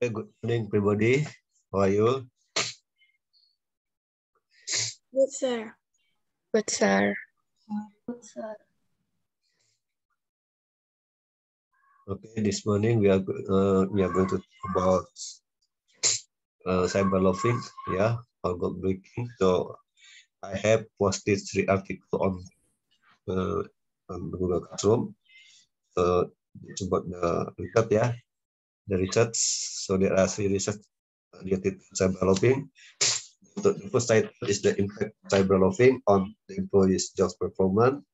Hey, good morning, everybody. How are you? Good, sir. Good, sir. Good, sir. Okay, this morning we are going to talk about cyber loafing, yeah, algo breaking. So I have posted 3 articles on Google Classroom. So it's about the research, yeah, the research. So there are 3 research related to cyber loafing. The first title is the impact of cyber loafing on the employees' job performance.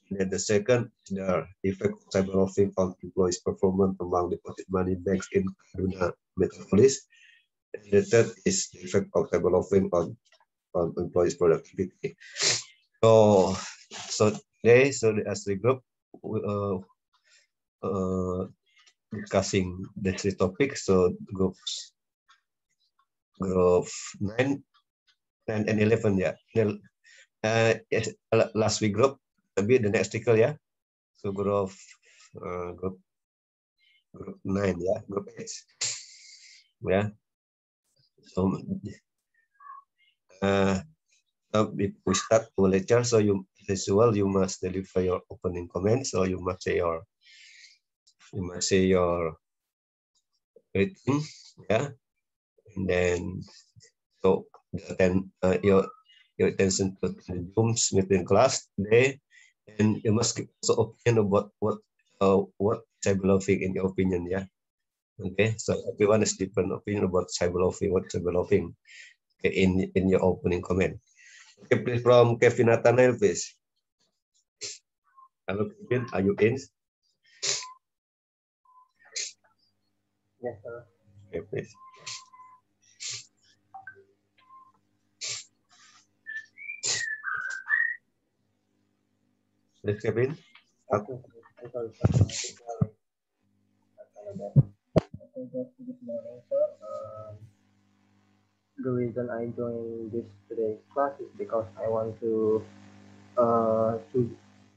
And then the second is the effect of cyber loafing on employees' performance among deposit money banks in Kaduna Metropolis. And the third is the effect of cyber loafing on employees' productivity. So today, the as the group uh, discussing the 3 topics. So group 9, 10, and 11, yeah. Yes, last week group, maybe the next article, yeah. So group 9, yeah, group 8, yeah. So before we start our lecture, so as well you must deliver your opening comments. So you must say your rating, yeah, and then so then your attention to the Zoom's meeting class today, and you must give also opinion about what cyber loafing in your opinion, yeah. Okay, so everyone has different opinion about cyber loafing. What cyber loafing? Okay, in your opening comment. Okay, please from Kevin Nathaniel, please. Hello, Kevin, are you in? Yes, sir. Okay, please. Please, Kevin. Okay, I'm sorry, sir. Good morning. Good morning, sir. The reason I joined this today's class is because I want to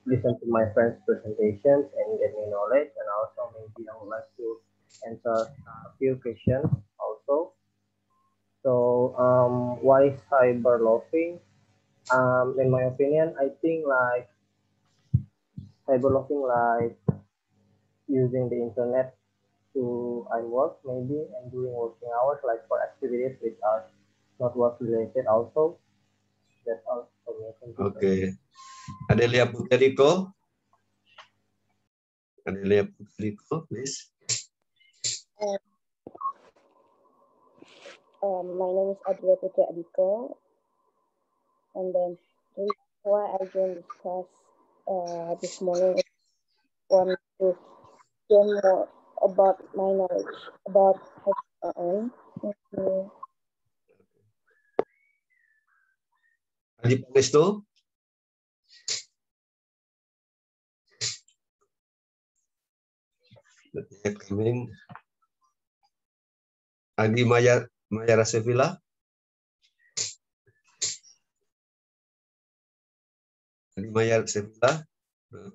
listen to my friends' presentations and get new knowledge, and also maybe I would like to answer a few questions also. So, what is cyber loafing? In my opinion, I think like cyber loafing like using the internet to earn work maybe and during working hours like for activities which are not work related also. That's all for me. Thank you, sir. Okay. Adelia Puterico. Adelia Puterico, please. My name is Adria Putri Adiko, and then the reason why I joined this class this morning is want to gain more about my knowledge about HRM. Adi Pangestu. Coming. Adi Maya Rasevilla. Adi Maya Rasevilla.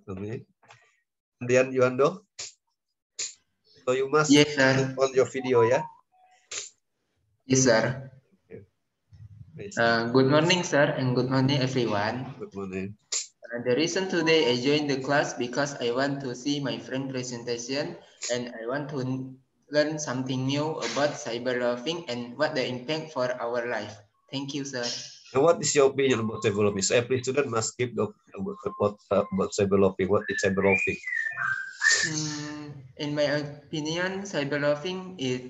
Kemudian Yuando. So you must Yes, sir. on your video, yeah. Yes, sir. Please. Good morning, sir, and good morning, everyone. Good morning. The reason today I joined the class because I want to see my friend presentation and I want to learn something new about cyber loafing and what the impact for our life. Thank you, sir. And what is your opinion about cyber loafing? So every student must give the opinion about cyber loafing. What is cyber loafing? In my opinion, cyber loafing is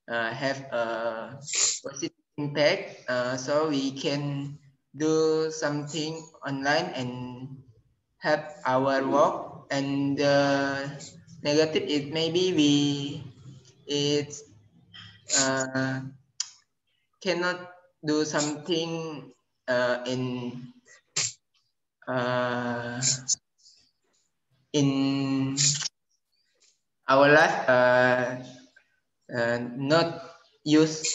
have a positive impact, so we can do something online and help our work. And negative is maybe it cannot do something in our life, not use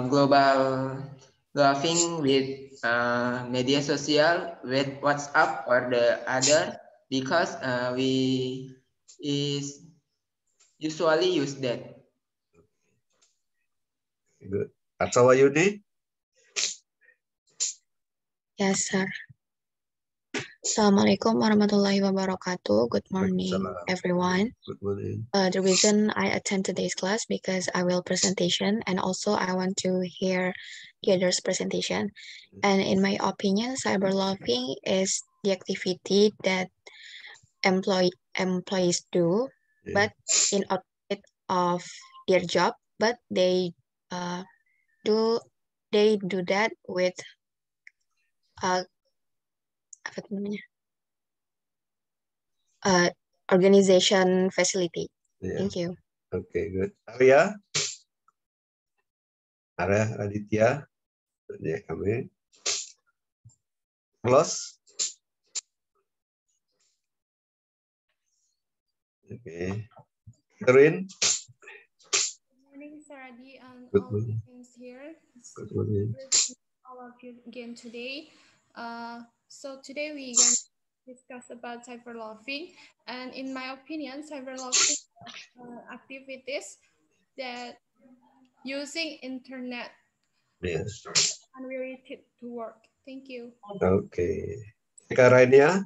global laughing with media social with WhatsApp or the other because we is usually use that. Good. Atsawayuni? Yes, sir. Assalamualaikum warahmatullahi wabarakatuh. Good morning, Waalaikumsalam. everyone. Good morning. The reason I attend today's class because I will presentation and also I want to hear the others presentation. And in my opinion, cyberloving is the activity that employees do, but in outfit of their job, but they do that with apa itu namanya? Organization facility. Yeah. Thank you. Okay, good. Arya Aditya, dia kami. Close. Okay. Catherine. Good morning, Saradi, and Good all morning. the things here. Good morning. All of you again today. So today we can discuss about cyberloving, and in my opinion, cyberloving activities that using internet Yes. unrelated to work. Thank you. Okay. Karania.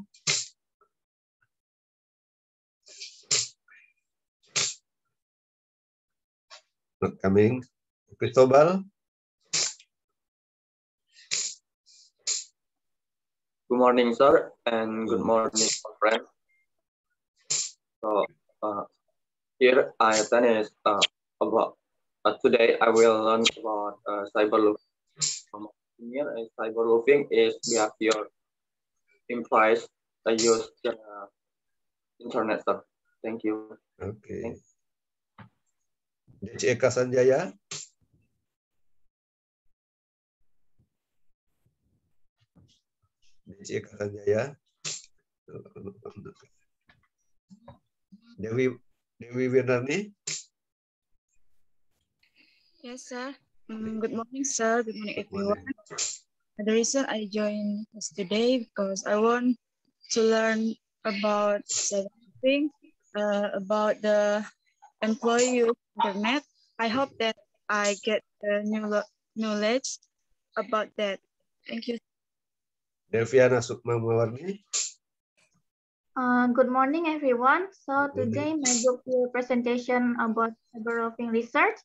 Not coming. Cristobal. Good morning, sir, and good morning, friends. So here I attend about today I will learn about cyberloving. Here, cyberloving is behavior implies use the internet, sir. Thank you. Okay. DC Eka Sanjaya. DC Eka Sanjaya. Dewi Wirnani. Yes, sir. Good morning, sir. Good morning, everyone. The reason I joined us today because I want to learn about cyberloving, about the employee use internet. I hope that I get the new knowledge about that. Thank you. Delviana Sukma Mawarni. Good morning, everyone. So today my group will presentation about cyberloving research.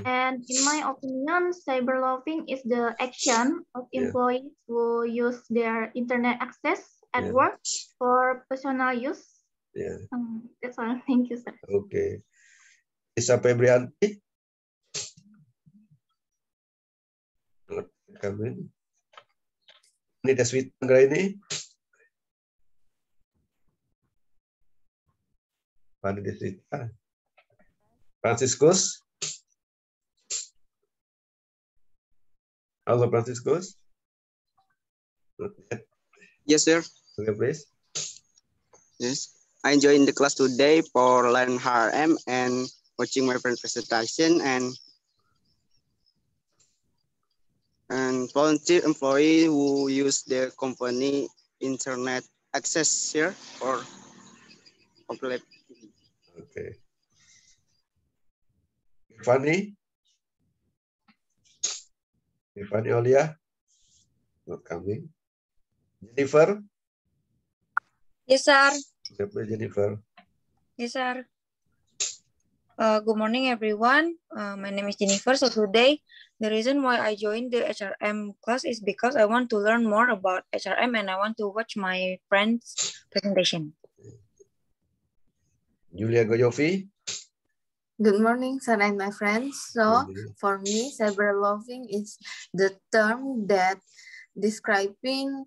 And in my opinion, cyberloving is the action of employees who use their internet access at work for personal use. That's all. Thank you, sir. Okay. Isa Febrianti. Kami. Nita Sweet ini. Franciscus. Halo, Franciscus. Yes, sir. Okay, please. Yes. I joined the class today for learn HRM and watching my friend presentation and volunteer employee who use their company internet access here for complete. Okay. Fanny Olia, not coming. Jennifer. Yes, sir. Jennifer. Yes, sir. Good morning, everyone. My name is Jennifer. So today, the reason why I joined the HRM class is because I want to learn more about HRM and I want to watch my friend's presentation. Julia Goyofi. Good morning, sir and my friends. So for me, cyberloving is the term that describing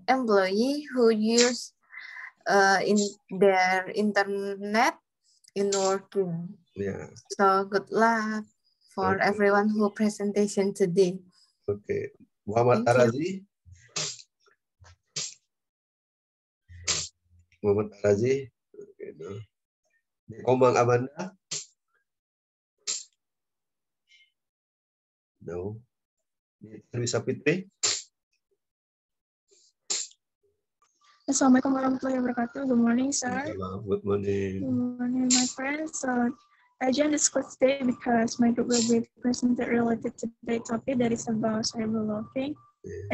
employee who use in their internet in working. So good luck for everyone who presentation today. Okay. Muhammad Arazi. Muhammad Arazi. Okay, no. Komang Amanda. No. Bisa Fitri. Assalamualaikum warahmatullahi wabarakatuh. Good morning, sir. Good morning. Good morning, my friends. So I joined this class today because my group will be presented related to the topic that is about cyberloving.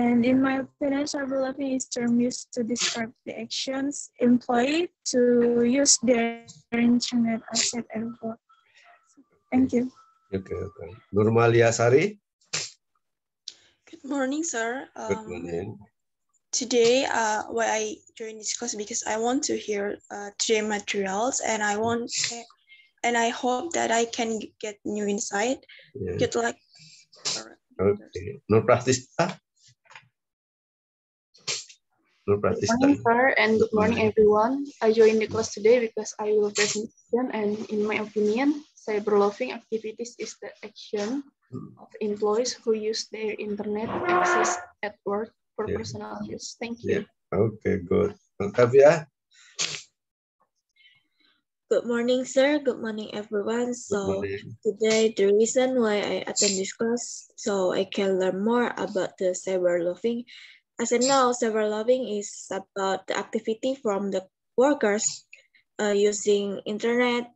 And in my opinion, cyberloving is term used to describe the actions employed to use their internet asset at work. Thank you. Okay. Nurmalia Sari. Good morning, sir. Good morning. Today, why I joined this class because I want to hear today materials, and I hope that I can get new insight. Good luck. Okay. Nur Prahtista. Good morning, sir, and good morning, everyone. I joined the class today because I will presentation, and in my opinion, cyberloving activities is the action of employees who use their internet access at work for personal use. Thank you. Okay, good. Octavia. Good morning, sir. Good morning, everyone. So today, the reason why I attend this class, so I can learn more about the cyberloving. As I know, cyberloving is about the activity from the workers using internet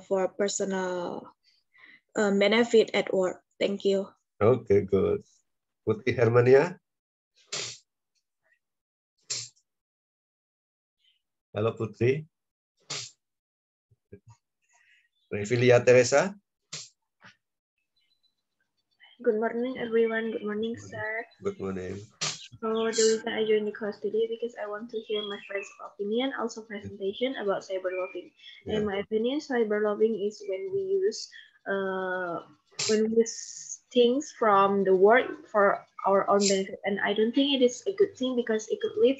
for personal benefit at work. Thank you. Okay, good. Putri Hermania. Halo Putri. Revilia Teresa. Good morning, everyone. Good morning, sir. Good morning. So the reason I joined the class today because I want to hear my friend's opinion, also presentation about cyberloving. In my opinion, cyberloving is when we use things from the work for our own benefit, and I don't think it is a good thing because it could lead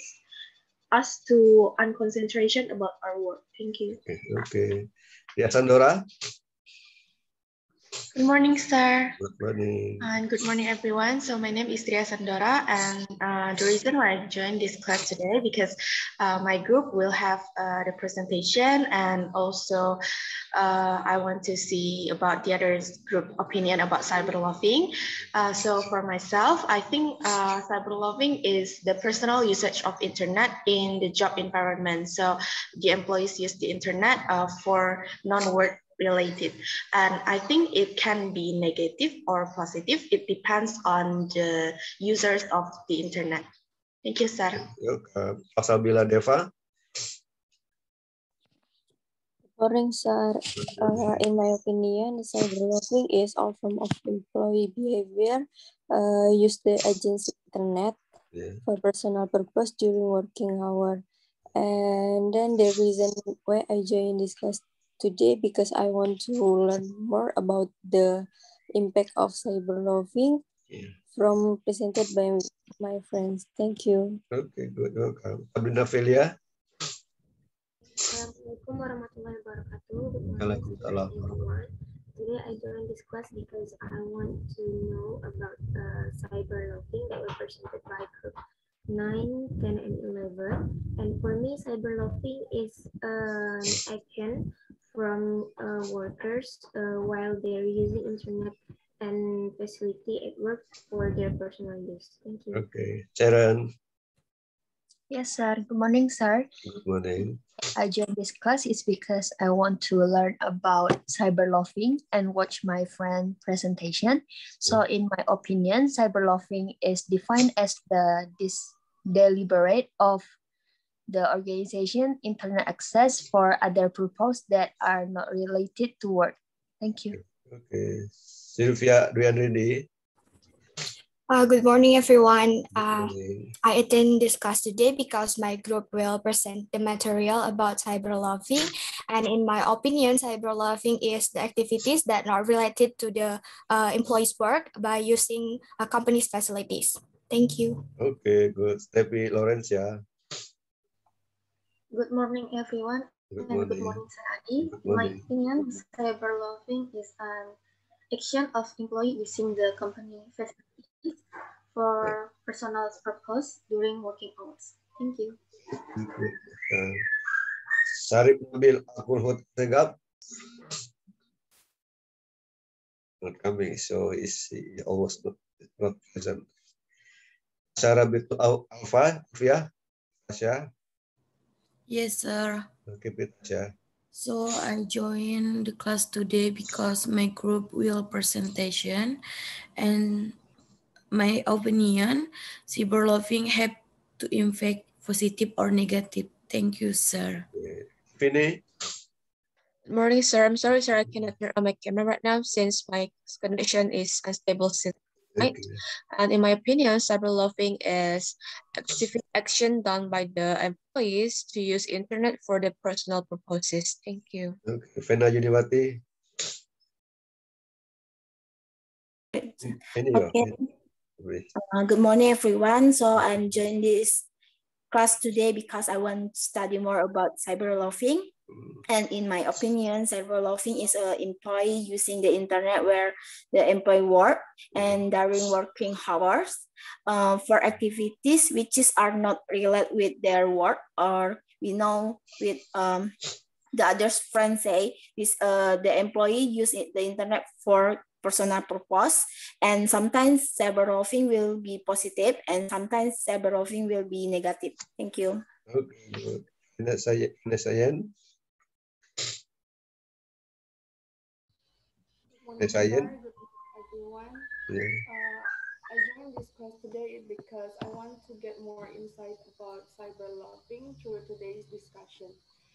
us to unconcentration about our work. Thank you. Okay. Ya, Sandora. Good morning, sir. Good morning. And good morning, everyone. So my name is Tria Sandora, and the reason why I joined this class today because my group will have the presentation, and also I want to see about the other group opinion about cyberloving. So for myself, I think cyberloving is the personal usage of internet in the job environment. So the employees use the internet for non-work related, and I think it can be negative or positive. It depends on the users of the internet. Thank you, sir. Pasabila Deva. Good morning, sir. In my opinion, cyberloving is all form of employee behavior. Use the agency internet for personal purpose during working hour. And then the reason why I joined this class today because I want to learn more about the impact of cyberloving from presented by my friends. Thank you. Okay, good. Welcome. Sabrina Velia. Assalamualaikum warahmatullahi wabarakatuh. Good morning, everyone. Today I joined this class because I want to know about cyberloving that was presented by group 9, 10, and 11. And for me, cyberloving is an action from workers while they're using internet and facility at work for their personal use. Thank you. Okay, Sharon. Yes, sir. Good morning, sir. Good morning. I joined this class is because I want to learn about cyberloving and watch my friend presentation. So in my opinion, cyberloving is defined as the deliberate of the organization internet access for other purposes that are not related to work. Thank you. Okay. Sylvia Dwiandrini. Good morning, everyone. I attend this class today because my group will present the material about cyberloving. And in my opinion, cyberloving is the activities that are related to the employees' work by using a company's facilities. Thank you. Okay, good. Steffi Laurencia. Good morning, everyone. Good and morning. good morning, Sir Adi. Good In my morning. opinion, cyberloving is an action of employee using the company facilities for personal purpose during working hours. Thank you. Sarip Nabil Akulhut Segap. Not coming, so is almost not present. Sarah Bitu Alfa, Tasya. Yes, sir. Okay, Tasya. So I joined the class today because my group will presentation, and my opinion, cyberloving have to impact positive or negative. Thank you, sir. Fini. Good morning, sir. I'm sorry, sir, I cannot turn on my camera right now since my connection is unstable since night. And in my opinion, cyberloving is specific action done by the employees to use internet for their personal purposes. Thank you. Okay. Vena Yuniwati. Okay. Good morning, everyone. So I'm joining this class today because I want to study more about cyberloving. And in my opinion, cyberloving is an employee using the internet where the employee work and during working hours for activities which are not related with their work, or we know with the other friends say this the employee use the internet for personal purpose, and sometimes cyberloving will be positive and sometimes cyberloving will be negative. Thank you. Okay, good. Inasayan. Everyone. I joined this class today because I want to get more insight about cyberloving through today's discussion.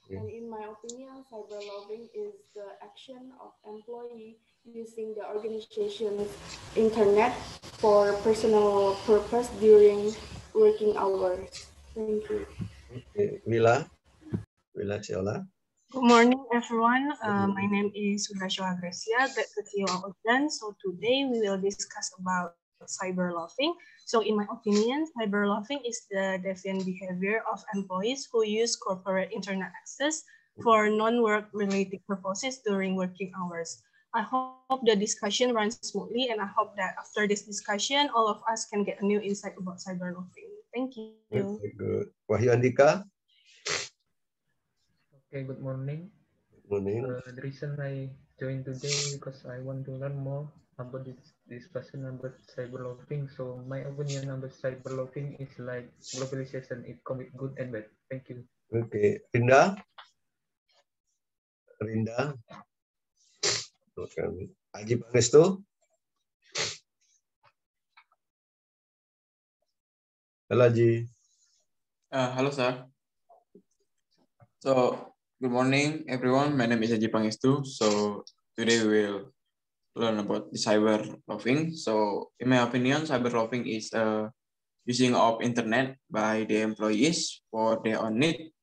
And in my opinion, cyberloving is the action of employee using the organization's internet for personal purpose during working hours. Thank you. Okay, Willa Siola. Good morning, everyone. My name is Surashwa Gracia, Graduate of Udlan. So today we will discuss about cyberloving. So in my opinion, cyberloving is the deviant behavior of employees who use corporate internet access for non-work related purposes during working hours. I hope the discussion runs smoothly, and I hope that after this discussion, all of us can get a new insight about cyberloving. Thank you. Okay, good. Wahyu Andika. Okay, good morning. Good morning. The reason I joined today because I want to learn more about this discussion about cyberloving. So my opinion about cyberloving is like globalization. It comes with good and bad. Thank you. Okay, Rinda. Haji Pangestu. Halo Haji. Hello, sir. So, good morning, everyone. My name is Haji Pangestu. So, today we will learn about the cyberloving. So, in my opinion, cyberloving is using of internet by the employees for their own need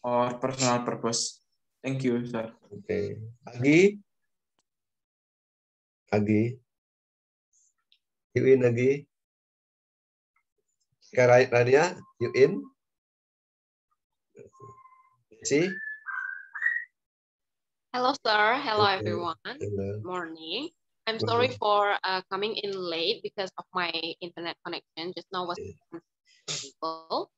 or personal purpose. Thank you, sir. Okay. Agi. You in, Agi? Rania, you in? See? Hello, sir. Hello, Okay. everyone. Hello. Good morning. I'm Good sorry morning. for coming in late because of my internet connection. Just now was unstable.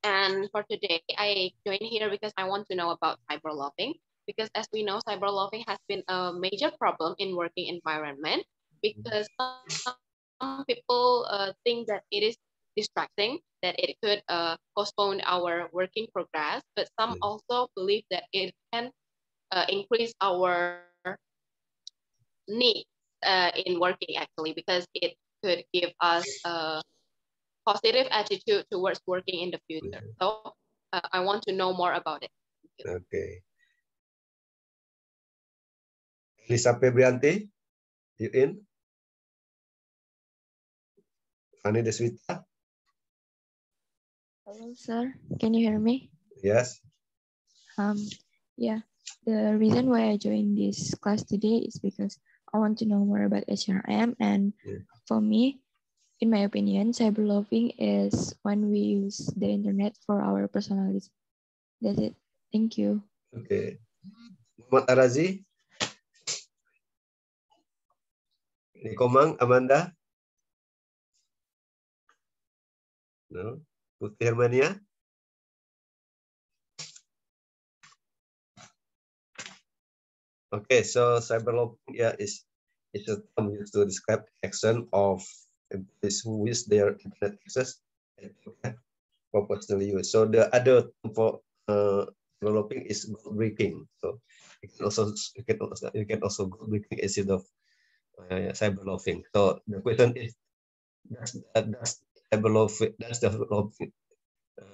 And for today, I joined here because I want to know about cyberloving. Because as we know, cyberloving has been a major problem in working environment because some people think that it is distracting, that it could postpone our working progress, but some also believe that it can increase our need in working actually, because it could give us a positive attitude towards working in the future. So I want to know more about it. Okay. Lisa Febrianti, you in? Fanny Deswita? Hello, sir. Can you hear me? Yes. Yeah. The reason why I joined this class today is because I want to know more about HRM, and for me, in my opinion, cyberloving is when we use the internet for our personal needs. That's it. Thank you. Okay. Muhammad Arazi? Nikomang, Amanda? No. Putri Hermania? Okay, so cyberloving is a term used to describe action of employees who use their internet access for personal use. So the other term for developing is goal breaking. So you can also goal breaking instead of cyber loafing. So the question is, does developing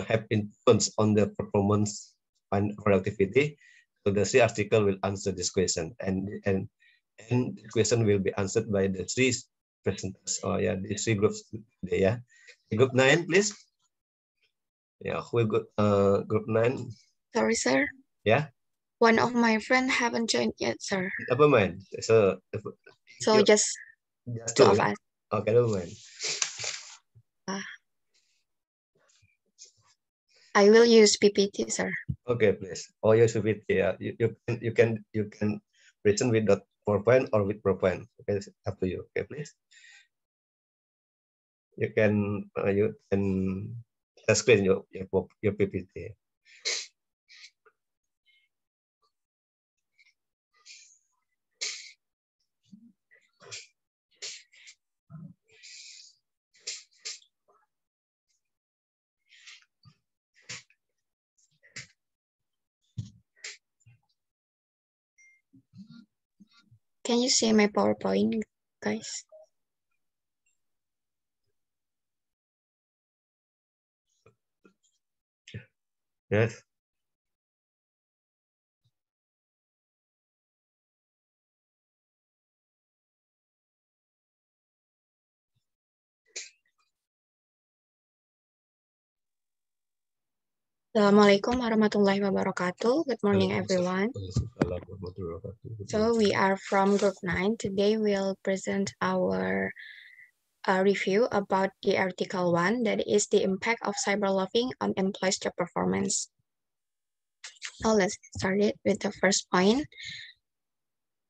have influence on the performance and productivity? So the C article will answer this question, and the question will be answered by the three presenters. Oh yeah, the three groups today. Yeah, group 9, please. Yeah, who got group 9? Sorry, sir. Yeah. One of my friends haven't joined yet, sir. Never mind. So just two of us. Okay, never mind. I will use PPT, sir. Okay, please. Or use PPT. Yeah, you can present with .PowerPoint or with PowerPoint. Okay, it's up to you. Okay, please. You can screen your PPT. Can you see my PowerPoint, guys? Yes. Assalamualaikum warahmatullahi wabarakatuh. Good morning, everyone. So we are from group 9. Today we'll present our review about the article 1, that is the impact of cyberloafing on employees' job performance. Now let's start it with the first point.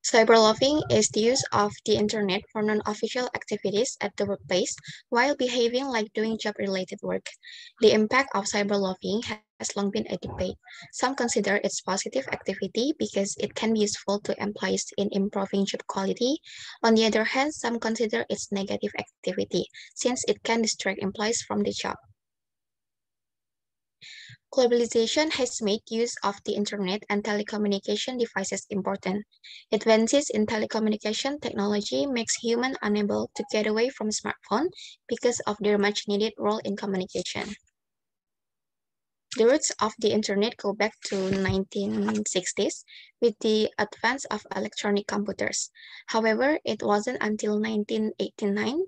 Cyberloafing is the use of the internet for non-official activities at the workplace while behaving like doing job-related work. The impact of cyberloafing has long been a debate. Some consider its positive activity because it can be useful to employees in improving job quality. On the other hand, some consider its negative activity since it can distract employees from the job. Globalization has made use of the internet and telecommunication devices important. Advances in telecommunication technology makes humans unable to get away from smartphones because of their much-needed role in communication. The roots of the internet go back to 1960s with the advance of electronic computers. However, it wasn't until 1989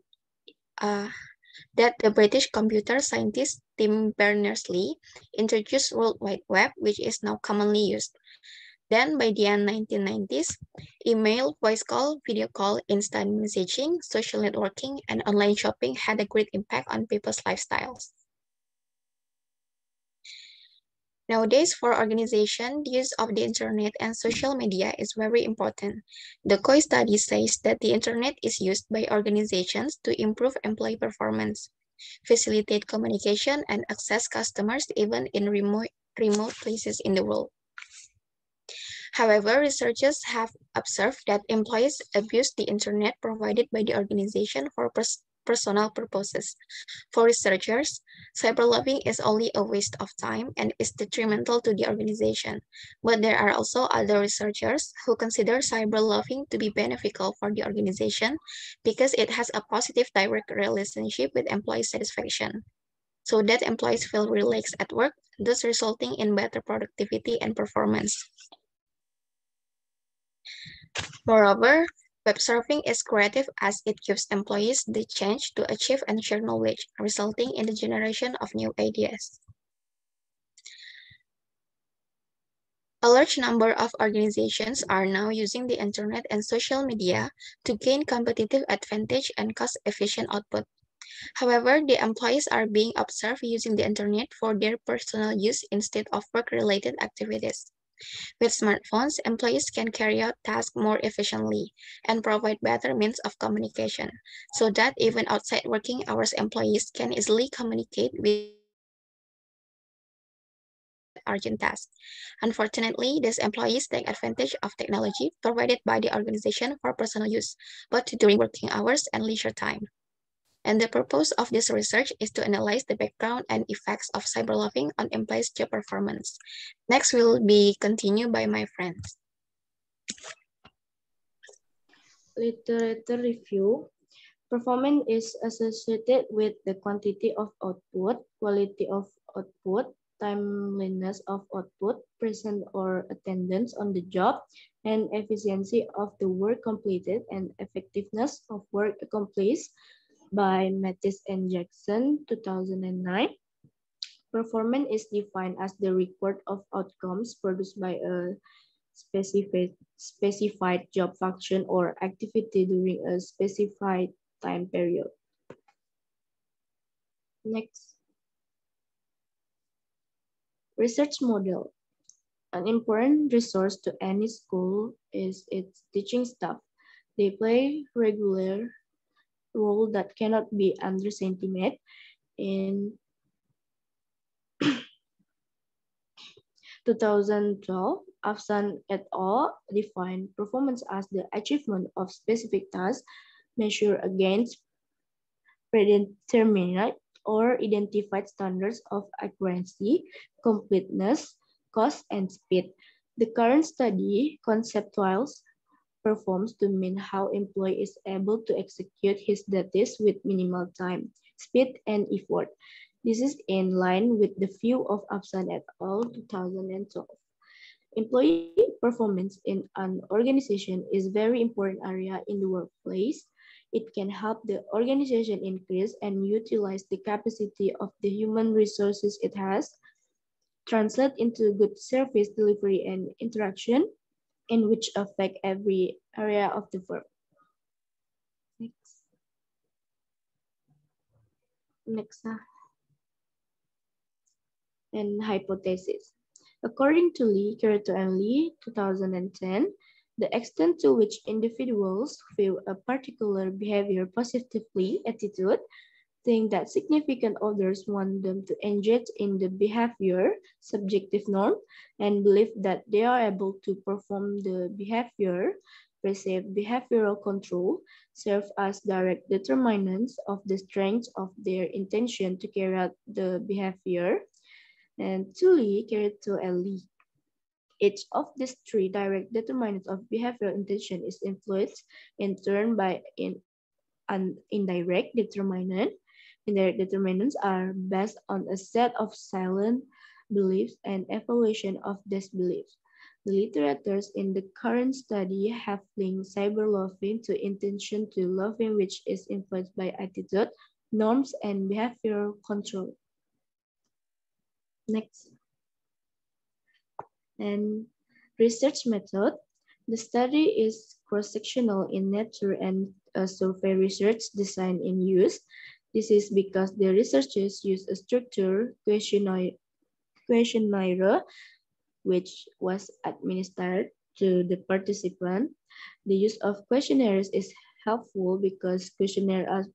that the British computer scientist Tim Berners-Lee introduced World Wide Web, which is now commonly used. Then, by the end 1990s, email, voice call, video call, instant messaging, social networking, and online shopping had a great impact on people's lifestyles. Nowadays, for organizations, the use of the internet and social media is very important. The COI study says that the internet is used by organizations to improve employee performance, facilitate communication, and access customers even in remote places in the world. However, researchers have observed that employees abuse the internet provided by the organization for personal purposes. For researchers, cyberloafing is only a waste of time and is detrimental to the organization. But there are also other researchers who consider cyberloafing to be beneficial for the organization because it has a positive direct relationship with employee satisfaction, so that employees feel relaxed at work, thus resulting in better productivity and performance. Moreover, web surfing is creative as it gives employees the chance to achieve and share knowledge, resulting in the generation of new ideas. A large number of organizations are now using the internet and social media to gain competitive advantage and cost-efficient output. However, the employees are being observed using the internet for their personal use instead of work-related activities. With smartphones, employees can carry out tasks more efficiently and provide better means of communication, so that even outside working hours, employees can easily communicate with urgent tasks. Unfortunately, these employees take advantage of technology provided by the organization for personal use, both during working hours and leisure time. And the purpose of this research is to analyze the background and effects of cyberloving on employees' job performance. Next will be continued by my friends. Literature review. Performance is associated with the quantity of output, quality of output, timeliness of output, presence or attendance on the job, and efficiency of the work completed and effectiveness of work accomplished by Mattis and Jackson, 2009. Performance is defined as the record of outcomes produced by a specified job function or activity during a specified time period. Next. Research model. An important resource to any school is its teaching staff. They play regular role that cannot be underestimated. In 2012, Afsan et al. Defined performance as the achievement of specific tasks measured against predetermined or identified standards of accuracy, completeness, cost, and speed. The current study conceptualizes performs to mean how employee is able to execute his duties with minimal time, speed, and effort. This is in line with the view of Afsan et al. 2012. Employee performance in an organization is a very important area in the workplace. It can help the organization increase and utilize the capacity of the human resources it has, translate into good service delivery and interaction, in which affect every area of the work. Next. And hypothesis. According to Lee, Kirito and Lee, 2010, the extent to which individuals view a particular behavior positively, attitude, think that significant others want them to engage in the behavior, subjective norm, and believe that they are able to perform the behavior, perceived behavioral control, serve as direct determinants of the strength of their intention to carry out the behavior. And to Lee, Kirito, and Lee. Each of these three direct determinants of behavioral intention is influenced in turn by an indirect determinant. Indirect determinants are based on a set of silent beliefs and evaluation of these beliefs. The literatures in the current study have linked cyberloving to intention to loving, which is influenced by attitude, norms, and behavioral control. Next. And research method. The study is cross-sectional in nature and a survey research design in use. This is because the researchers use a structured questionnaire which was administered to the participant. The use of questionnaires is helpful because questionnaires are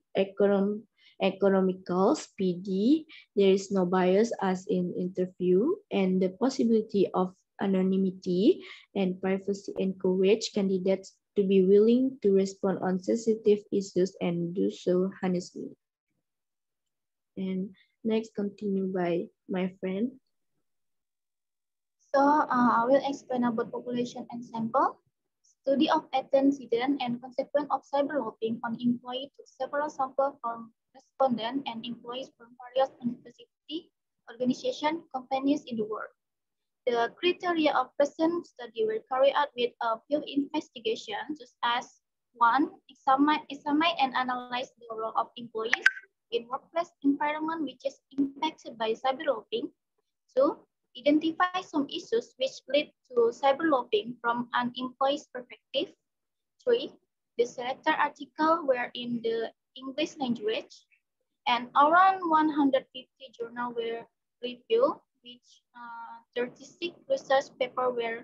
economical, speedy, there is no bias as in interview, and the possibility of anonymity and privacy encourage candidates to be willing to respond on sensitive issues and do so honestly. And next, continue by my friend. So I will explain about population and sample. Study of antecedent and consequence of cyberloving on employee took several samples from respondents and employees from various university, organizations, companies in the world. The criteria of present study were carried out with a few investigations, such as 1. Examine and analyze the role of employees in workplace environment which is impacted by cyberloving. 2. Identify some issues which lead to cyberloving from an employee's perspective. 3. The selected articles were in the English language, and around 150 journals were reviewed, which 36 research papers were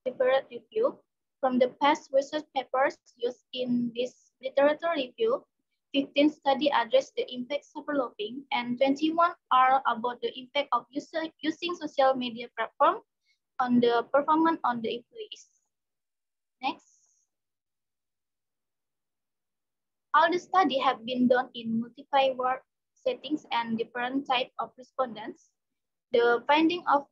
separate review. From the past research papers used in this literature review, 15 studies address the impact of cyberloving, and 21 are about the impact of using social media platform on the performance on the employees. Next. All the study have been done in multiple work settings and different type of respondents. The finding of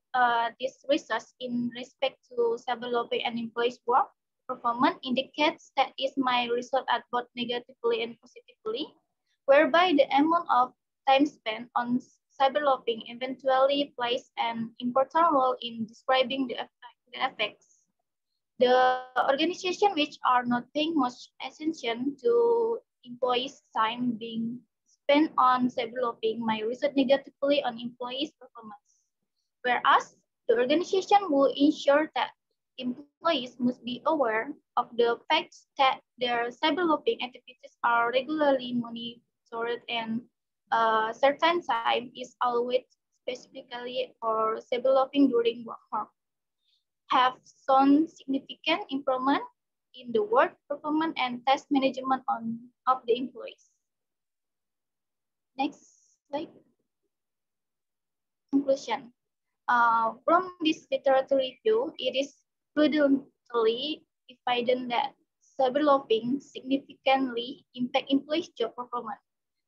this research in respect to cyberlobbying and employees' work performance indicates that is my result at both negatively and positively, whereby the amount of time spent on cyberlobbying eventually plays an important role in describing the effects. The organization which are not paying much attention to employees' time being spent on cyberlobbying might result negatively on employees' performance. Whereas the organization will ensure that employees must be aware of the fact that their cyberlobbying activities are regularly monitored and certain time is always specifically for cyberlobbying during work hours, have shown significant improvement in the work performance and task management of the employees. Next slide. Conclusion. From this literature review, it is prudently evident that cyberlobbying significantly impact employees' job performance.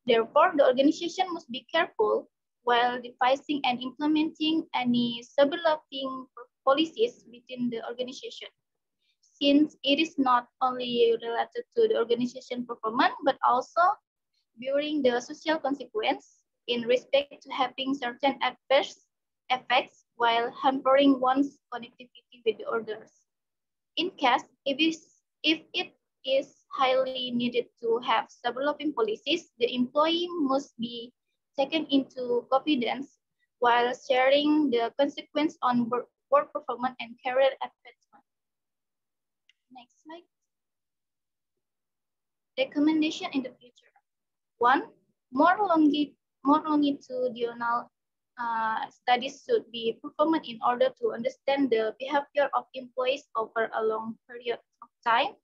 Therefore, the organization must be careful while devising and implementing any cyberlobbying policies within the organization, since it is not only related to the organization performance, but also bearing the social consequence in respect to having certain adverse effects while hampering one's connectivity with the others. In case, if it is highly needed to have cyberlobbying policies, the employee must be taken into confidence while sharing the consequence on work performance and career advancement. Next slide. Recommendation in the future. 1. More longitudinal studies should be performed in order to understand the behavior of employees over a long period of time.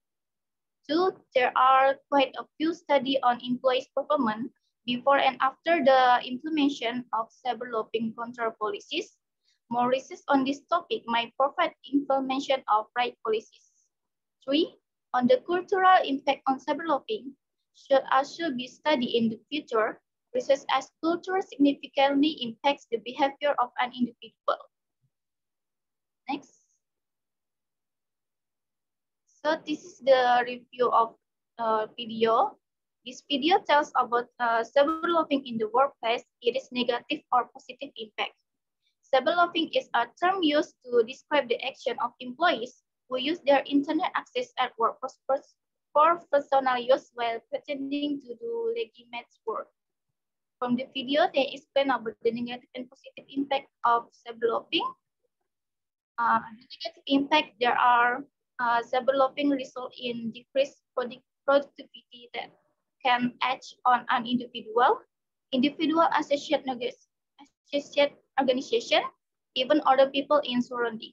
2. There are quite a few studies on employees' performance before and after the implementation of cyberlobbying control policies. More research on this topic might provide information of right policies. 3. On the cultural impact on cyberlobbying should also be studied in the future. Research as culture significantly impacts the behavior of an individual. Next. So this is the review of video. This video tells about cyberlobbying in the workplace. It is negative or positive impact. Cyberlobbying is a term used to describe the action of employees who use their internet access at work for personal use while pretending to do legitimate work. From the video, they explain about the negative and positive impact of cyberlobbying. The negative impact, there are cyberlobbying result in decreased productivity that can edge on an individual associate organization, even other people in surrounding.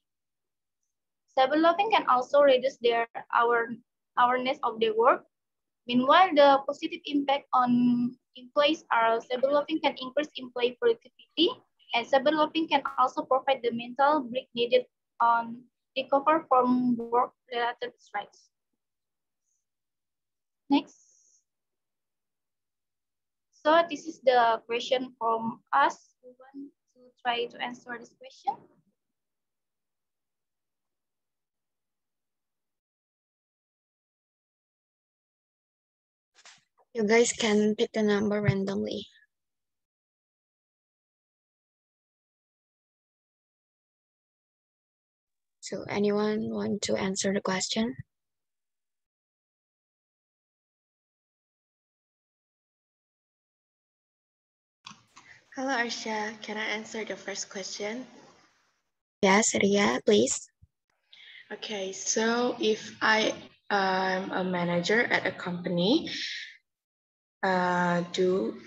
Cyberlobbying can also reduce their awareness of their work. Meanwhile, the positive impact on employees are cyberlobbying can increase employee productivity, and cyberlobbying can also provide the mental break needed on recover from work-related strikes. Next. So this is the question from us. We want to try to answer this question. You guys can pick the number randomly. So anyone want to answer the question? Hello, Arsha. Can I answer the first question? Yes, Ria, please. Okay, so if I am a manager at a company, do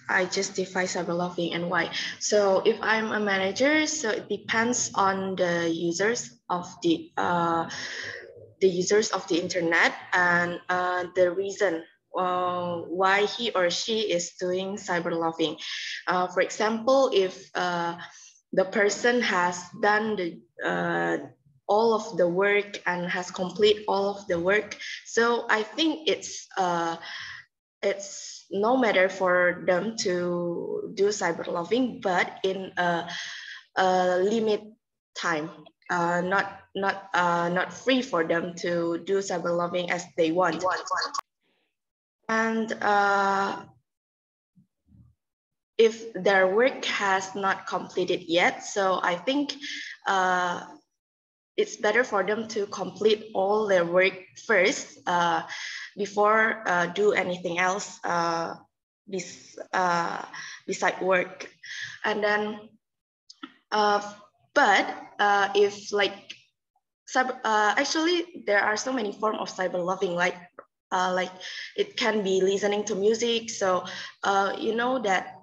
I justify cyberlobbying and why? So if I'm a manager, so it depends on the users of the internet and the reason why he or she is doing cyberlobbying. For example, if the person has done all of the work and has complete all of the work, so I think it's it's no matter for them to do cyberloving, but in a limit time, not free for them to do cyberloving as they want. And if their work has not completed yet, so I think it's better for them to complete all their work first before do anything else beside work. And then, but if like actually there are so many forms of cyberloving, like it can be listening to music. So you know that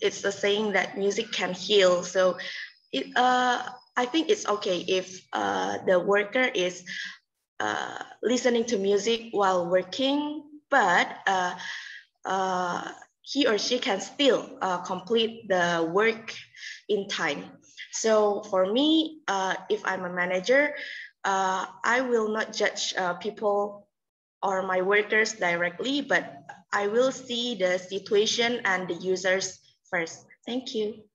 it's a saying that music can heal. So it I think it's okay if the worker is listening to music while working, but he or she can still complete the work in time. So for me, if I'm a manager, I will not judge people or my workers directly, but I will see the situation and the users first. Thank you.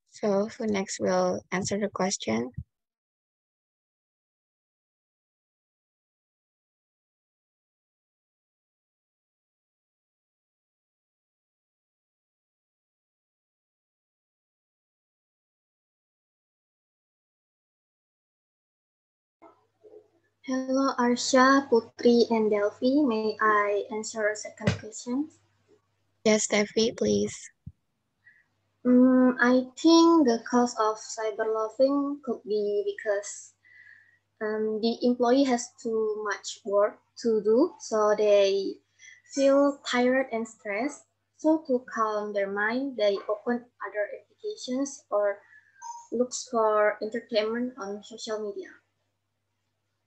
So who next will answer the question? Hello, Arsha, Putri, and Delphi. May I answer a second question? Yes, Delphi, please. I think the cause of cyberloving could be because the employee has too much work to do, so they feel tired and stressed. So to calm their mind, they open other applications or looks for entertainment on social media.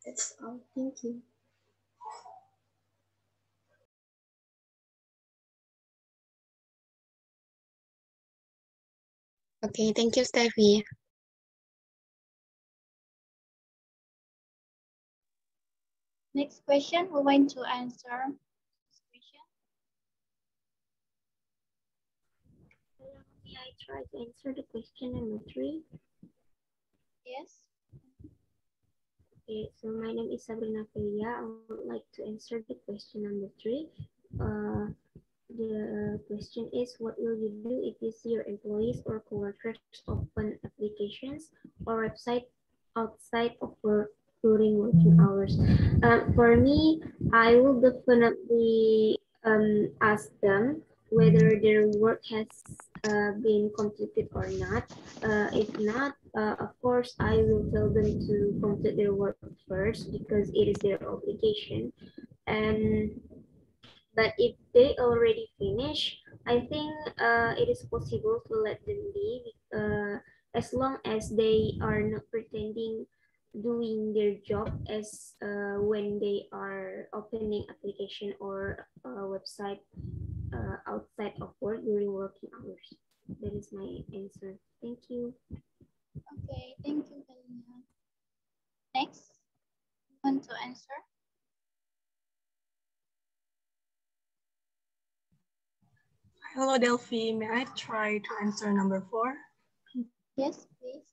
That's all. Thank you. Okay, thank you, Steffi. Next question, we're going to answer this question. May I try to answer the question number 3? Yes. Okay, so my name is Sabrina Pelia. I would like to answer the question number 3. The question is, what will you do if you see your employees or coworkers open applications or website outside of work during working hours? For me, I will definitely ask them whether their work has been completed or not. If not, of course, I will tell them to complete their work first because it is their obligation. But if they already finish, I think it is possible to let them be as long as they are not pretending doing their job as when they are opening application or website outside of work during working hours. That is my answer. Thank you. Okay, thank you, Helena. Next, want to answer? Hello, Delphi. May I try to answer number 4? Yes, please.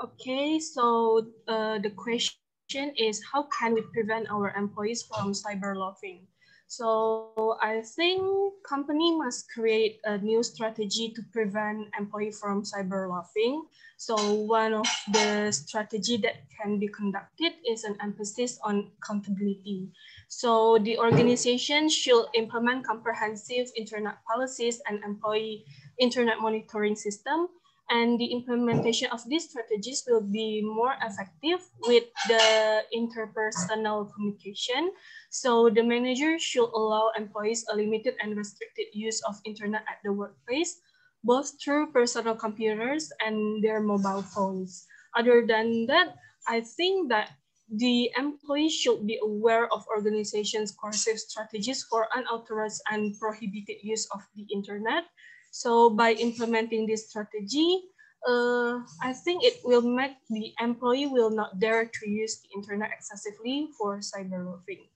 Okay, so the question is, how can we prevent our employees from cyberloving? So I think company must create a new strategy to prevent employee from cyberloving. So one of the strategy that can be conducted is an emphasis on accountability. So the organization should implement comprehensive internet policies and employee internet monitoring system. And the implementation of these strategies will be more effective with the interpersonal communication. So the manager should allow employees a limited and restricted use of internet at the workplace, both through personal computers and their mobile phones. Other than that, I think that the employee should be aware of organizations' coercive strategies for unauthorized and prohibited use of the internet. So by implementing this strategy, I think it will make the employee will not dare to use the internet excessively for cyberloafing.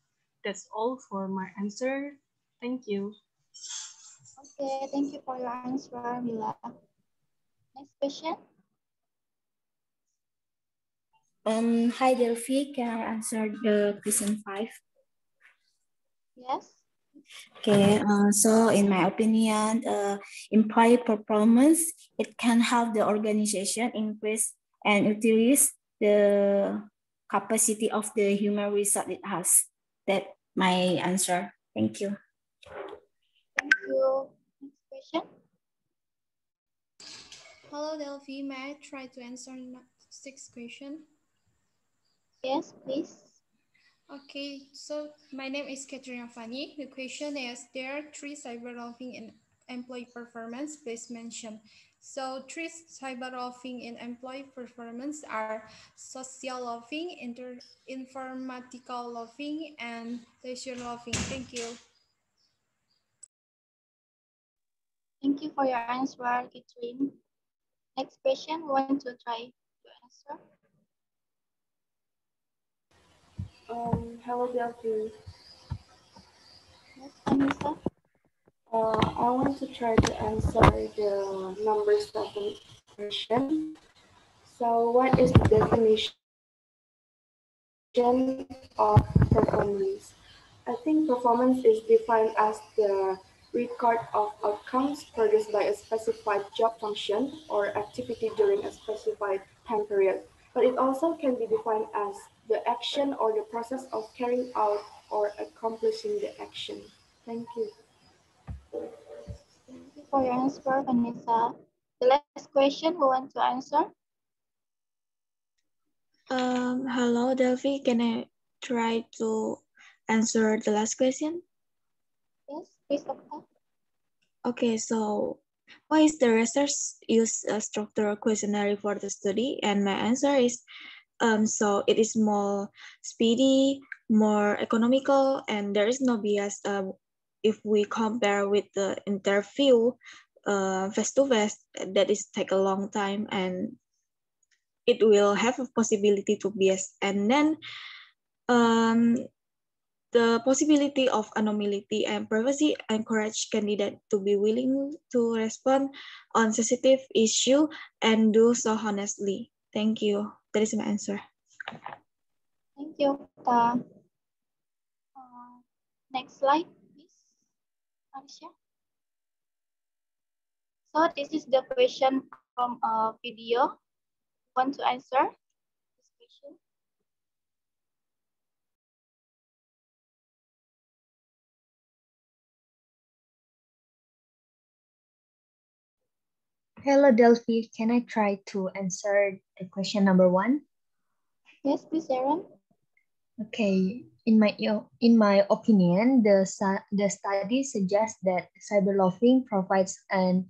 That's all for my answer. Thank you. Okay, thank you for your answer, Mila. Next question. Hi Delphi, can I answer the question 5? Yes. Okay, so in my opinion, employee performance, it can help the organization increase and utilize the capacity of the human resource it has. That's my answer. Thank you. Thank you. Next question. Hello, Delphi. May I try to answer sixth question? Yes, please. Okay, so my name is Katrina Fani. The question is, there are 3 cyberloafing in employee performance, please mention. So 3 cyberloafing in employee performance are social loafing, informatical loafing, and leisure loafing. Thank you. Thank you for your answer, Catherine. Next question, we want to try to answer. Hello, Delphi. Yes, Anissa. I want to try to answer the number 7 question. So what is the definition of performance? I think performance is defined as the record of outcomes produced by a specified job function or activity during a specified time period. But it also can be defined as the action or the process of carrying out or accomplishing the action. Thank you. Thank you for your answer, Vanessa. The last question we want to answer. Hello, Delphi. Can I try to answer the last question? Yes, please, Okta. Okay, so why is the research use a structural questionnaire for the study? And my answer is, so it is more speedy, more economical, and there is no bias if we compare with the interview face-to-face, that is take a long time and it will have a possibility to bias. And then the possibility of anonymity and privacy encourage candidates to be willing to respond on sensitive issue and do so honestly. Thank you. That is my answer. Thank you, Okta. Next slide, please, Alicia. So this is the question from a video. Want to answer this question? Hello, Delphi. Can I try to answer the question number 1? Yes, please, Aaron. Okay. In my opinion, the study suggests that cyberloafing provides an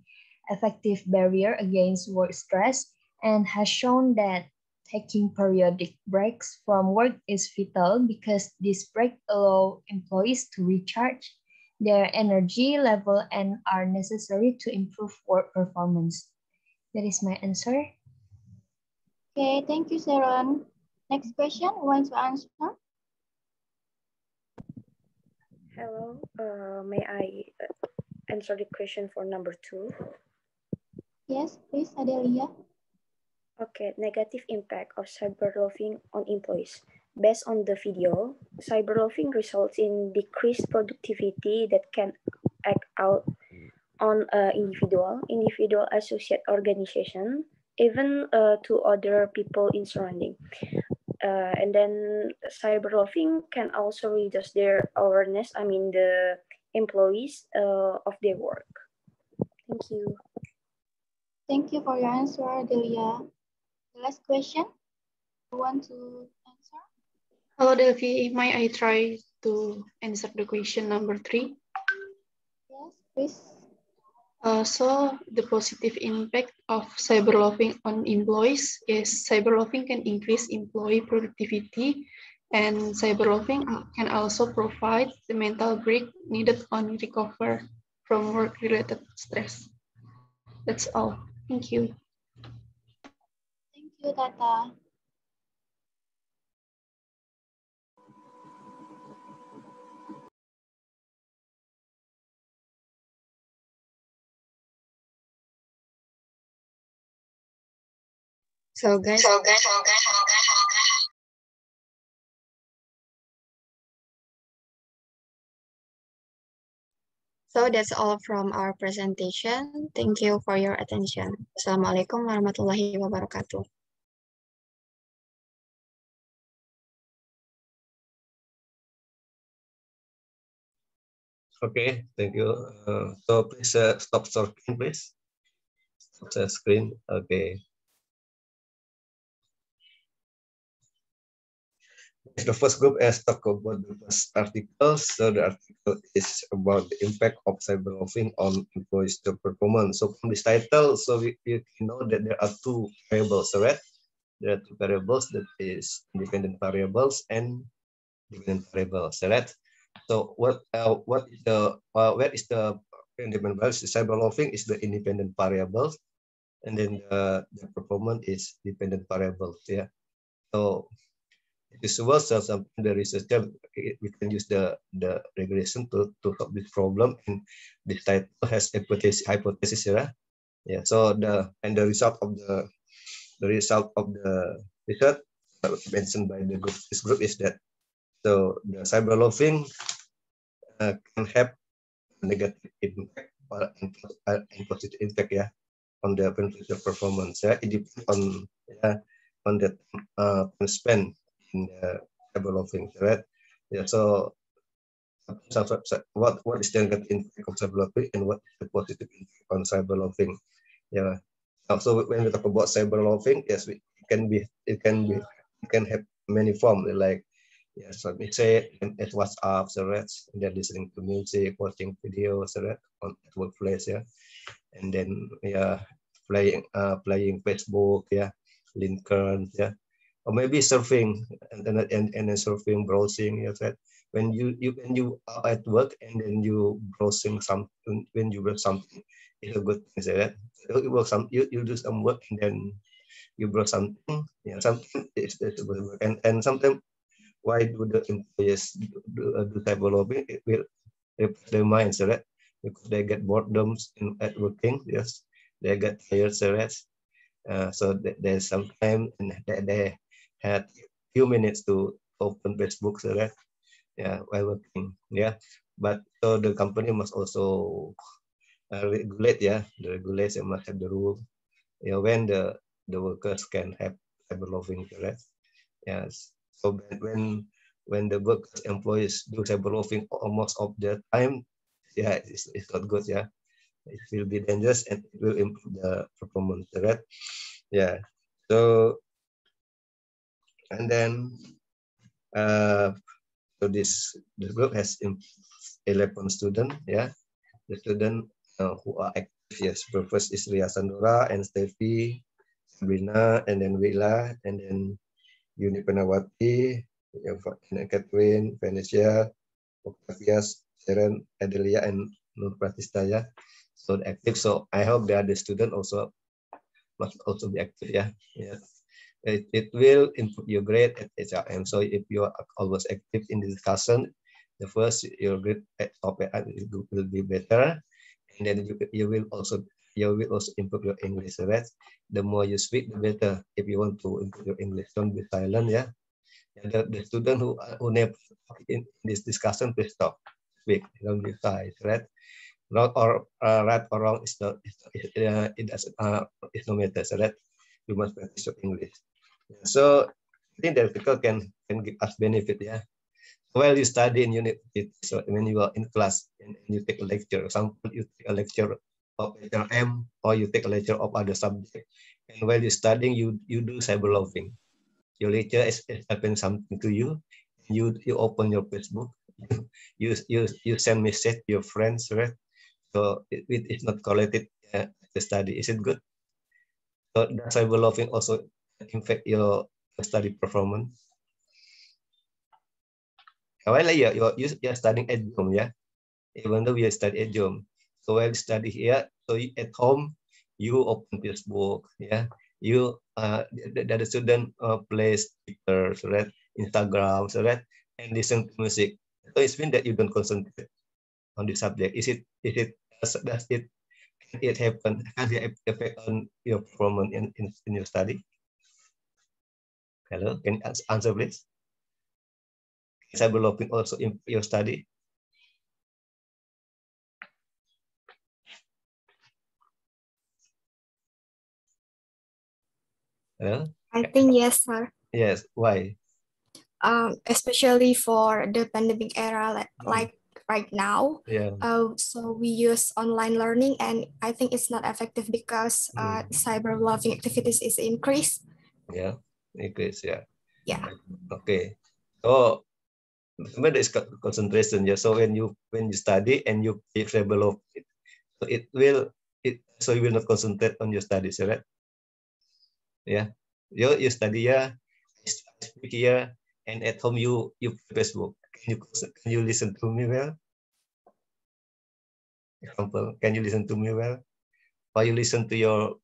effective barrier against work stress and has shown that taking periodic breaks from work is vital because these breaks allow employees to recharge their energy level and are necessary to improve work performance. That is my answer. Okay, thank you, Sharon. Next question, want to answer? Hello, may I answer the question for number 2? Yes, please, Adelia. Okay, negative impact of cyberloafing on employees. Based on the video, cyberloafing results in decreased productivity that can act out on individual, associate organization, even to other people in surrounding. And then cyberloafing can also reduce their awareness, the employees of their work. Thank you. Thank you for your answer, Delia. The last question, you want to answer? Hello, Delphi. May I try to answer the question number 3? Yes, please. So the positive impact of cyberloafing on employees is cyberloafing can increase employee productivity, and cyberloafing can also provide the mental break needed on recover from work-related stress. That's all. Thank you. Thank you, Tata. So guys, so that's all from our presentation. Thank you for your attention. Assalamualaikum warahmatullahi wabarakatuh. Okay, thank you. So please stop screen, please. Stop the screen. Okay. The first group has talked about the first article. So the article is about the impact of cyberloafing on employees' job performance. So from this title, so we know that there are two variables, right? There are two variables, that is independent variables and dependent variables, right? So where is the independent variables? Cyberloafing is the independent variables, and then the performance is dependent variables. Yeah. So this was something the researcher, we can use the regression to solve this problem, and this title has hypothesis, yeah. Yeah. So the result of the research mentioned by this group is that so the cyberloafing can have negative impact and positive impact, yeah, on the beneficial performance. Yeah, it depends on the time spent in the cyberloafing, right? Yeah. So what is the negative impact of cyberloafing and what is the positive impact on cyberloafing? Yeah. So when we talk about cyberloafing, yes, it can have many forms, like yes, let me say at WhatsApp, so right, and then listening to music, watching videos, right, on at workplace, yeah, and then playing Facebook, yeah, LinkedIn, yeah, or maybe surfing and then surfing, browsing, yeah, right. When you are at work and then you browsing something, when you browse something, it's a good thing, right? You do some work and then you browse something, yeah, something it's a good work, and sometimes why do the employees do cyberloafing? It will refresh their minds, right? Because they get boredom at working, yes, they get tired, right? So there's some time and they had few minutes to open Facebook, right? Yeah, while working, yeah. But so the company must also regulate, yeah, the regulation must have the rule, yeah, when the workers can have cyberloafing, correct? Yes. So when the workers employees do cyberloafing almost of the time, yeah, it's not good, yeah. It will be dangerous and it will improve the performance, right? Yeah. So and then so this group has 11 students, yeah. The student who are active, yes. First is Ria Sandora and Steffi, Sabrina, and then Wila, and then Yuni Penawati, Catherine, Venetia, Octavia, Sharon, Adelia, and Nur Pratistaya. So active. So I hope the other student also must also be active. Yeah. Yeah. It will improve your grade at HRM. So if you are always active in the discussion, the first your grade at top will be better, and then you will also improve your English, right? The more you speak, the better. If you want to improve your English, don't be silent, yeah. The student who never in this discussion, please stop, speak, don't be shy, right? Right or right or wrong is not it doesn't it's no matter, right? You must practice your English. So I think the article can give us benefit, yeah. While you study in university, so when you are in class and you take a lecture, example, you take a lecture of HRM or you take a lecture of other subject, and while you're studying, you do cyberloafing. Your lecture is happening something to you, you open your Facebook, you send message to your friends, right? So it is not correlated to study. Is it good? So does cyberloving also affect your study performance? Well, yeah, you're studying at home, yeah. Even though we study at home, so while study here, so at home you open Facebook, yeah. You the student plays Twitter, so that Instagram, so that and listen to music. So it's mean that you don't concentrate on the subject. Does it happen? Has it affect on your performance in your study? Hello, can you answer please? Cyberloving also in your study? Hello? I think yes, sir. Yes. Why? Especially for the pandemic era, like right now. Yeah. So we use online learning, and I think it's not effective because cyberloving activities is increased. Yeah, increase. Yeah. Yeah. Okay. So there is concentration. Yeah. So when you study and you play cyberloving, so so you will not concentrate on your studies, right? Yeah. You study here, speak here, and at home you play Facebook. Can you listen to me well? Example, can you listen to me well? Or you listen to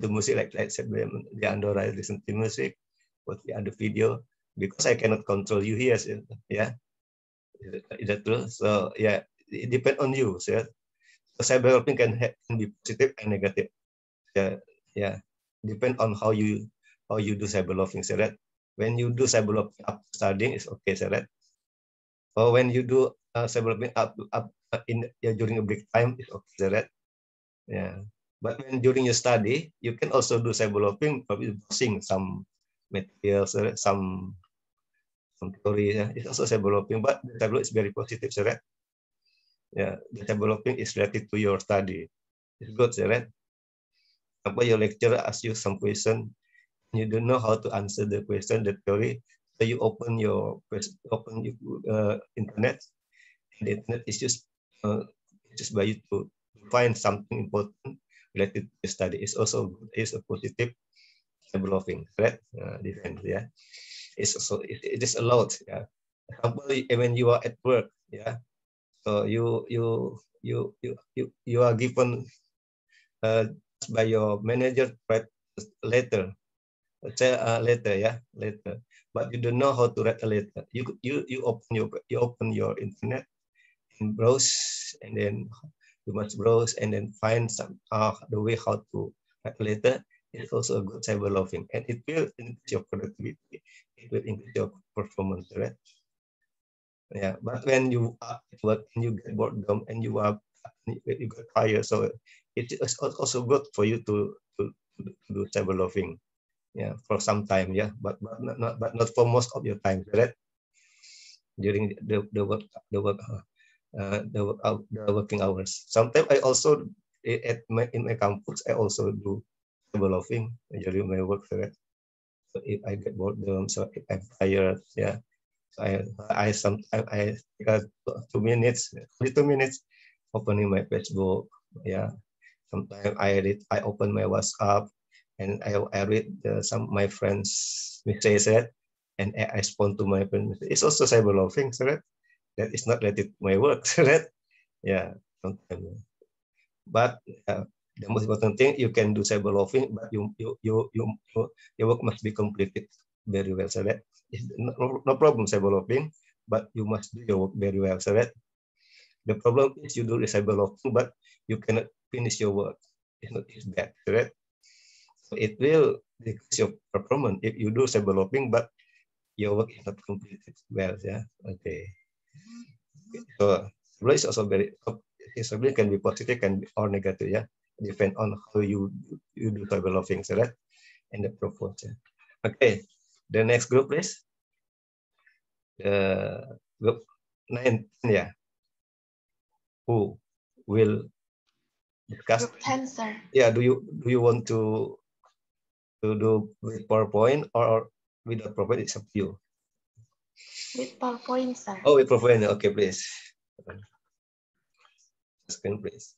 music like said the Andorra, listen to music, watch the other video, because I cannot control you here. Yeah, is that true? So yeah, it depends on you. So cyberloving can be positive and negative. Yeah, depend on how you do cyberloving. So that when you do cyberloving after studying, it's okay. So that or when you do cyberloving up during a break time, it's okay. So that yeah. But when during your study, you can also do cyberloving, probably browsing some materials, some theory. Yeah. It's also cyberloving, but the cyberloving is very positive, right? Yeah, the cyberloving is related to your study. It's good, right? Example, your lecturer asks you some question, you don't know how to answer the question, the theory, so you open your internet, and the internet is just by you to find something important related to the study. It's also a positive cyberloving, right? Defense, yeah. It's also it is allowed, yeah. Example, when you are at work, yeah. So you are given by your manager write a letter. Let's say a letter, yeah, letter. But you don't know how to write a letter. You open your internet and browse, and then you must browse and then find some the way how to write a letter. It's also a good cyberloving, and it will increase your productivity. It will increase your performance, right? Yeah, but when you are at work and you get boredom and you get tired, so it is also good for you to do cyberloving, yeah, for some time, yeah, but not for most of your time, right? During the working hours. Sometimes I also in my campus I also do cyberloving during my work, right? So if I get boredom, so if I'm tired, yeah. I sometimes I take 2 minutes, only 2 minutes, opening my Facebook. Yeah, sometimes I open my WhatsApp and I read some of my friends' messages, and I respond to my friends. It's also cyberloving, right? That is not related to my work, right? Yeah, sometimes. But the most important thing, you can do cyberloving, but your work must be completed very well, so that no problem cyberloving, but you must do your work very well, so that the problem is you do the cyberloving, but you cannot finish your work. It's bad, right? So it will decrease your performance if you do cyberloving, but your work is not completed well. Yeah. Okay. So it's also it can be positive, can be or negative. Yeah. Depend on how you do cyberloving, so that and the purpose. Yeah. Okay. The next group, please. Group 9, yeah. Who will discuss? Group 10, sir. Yeah. Do you want to do with PowerPoint or without PowerPoint? It's up to you. With PowerPoint, sir. Oh, with PowerPoint. Okay, please. Screen, please.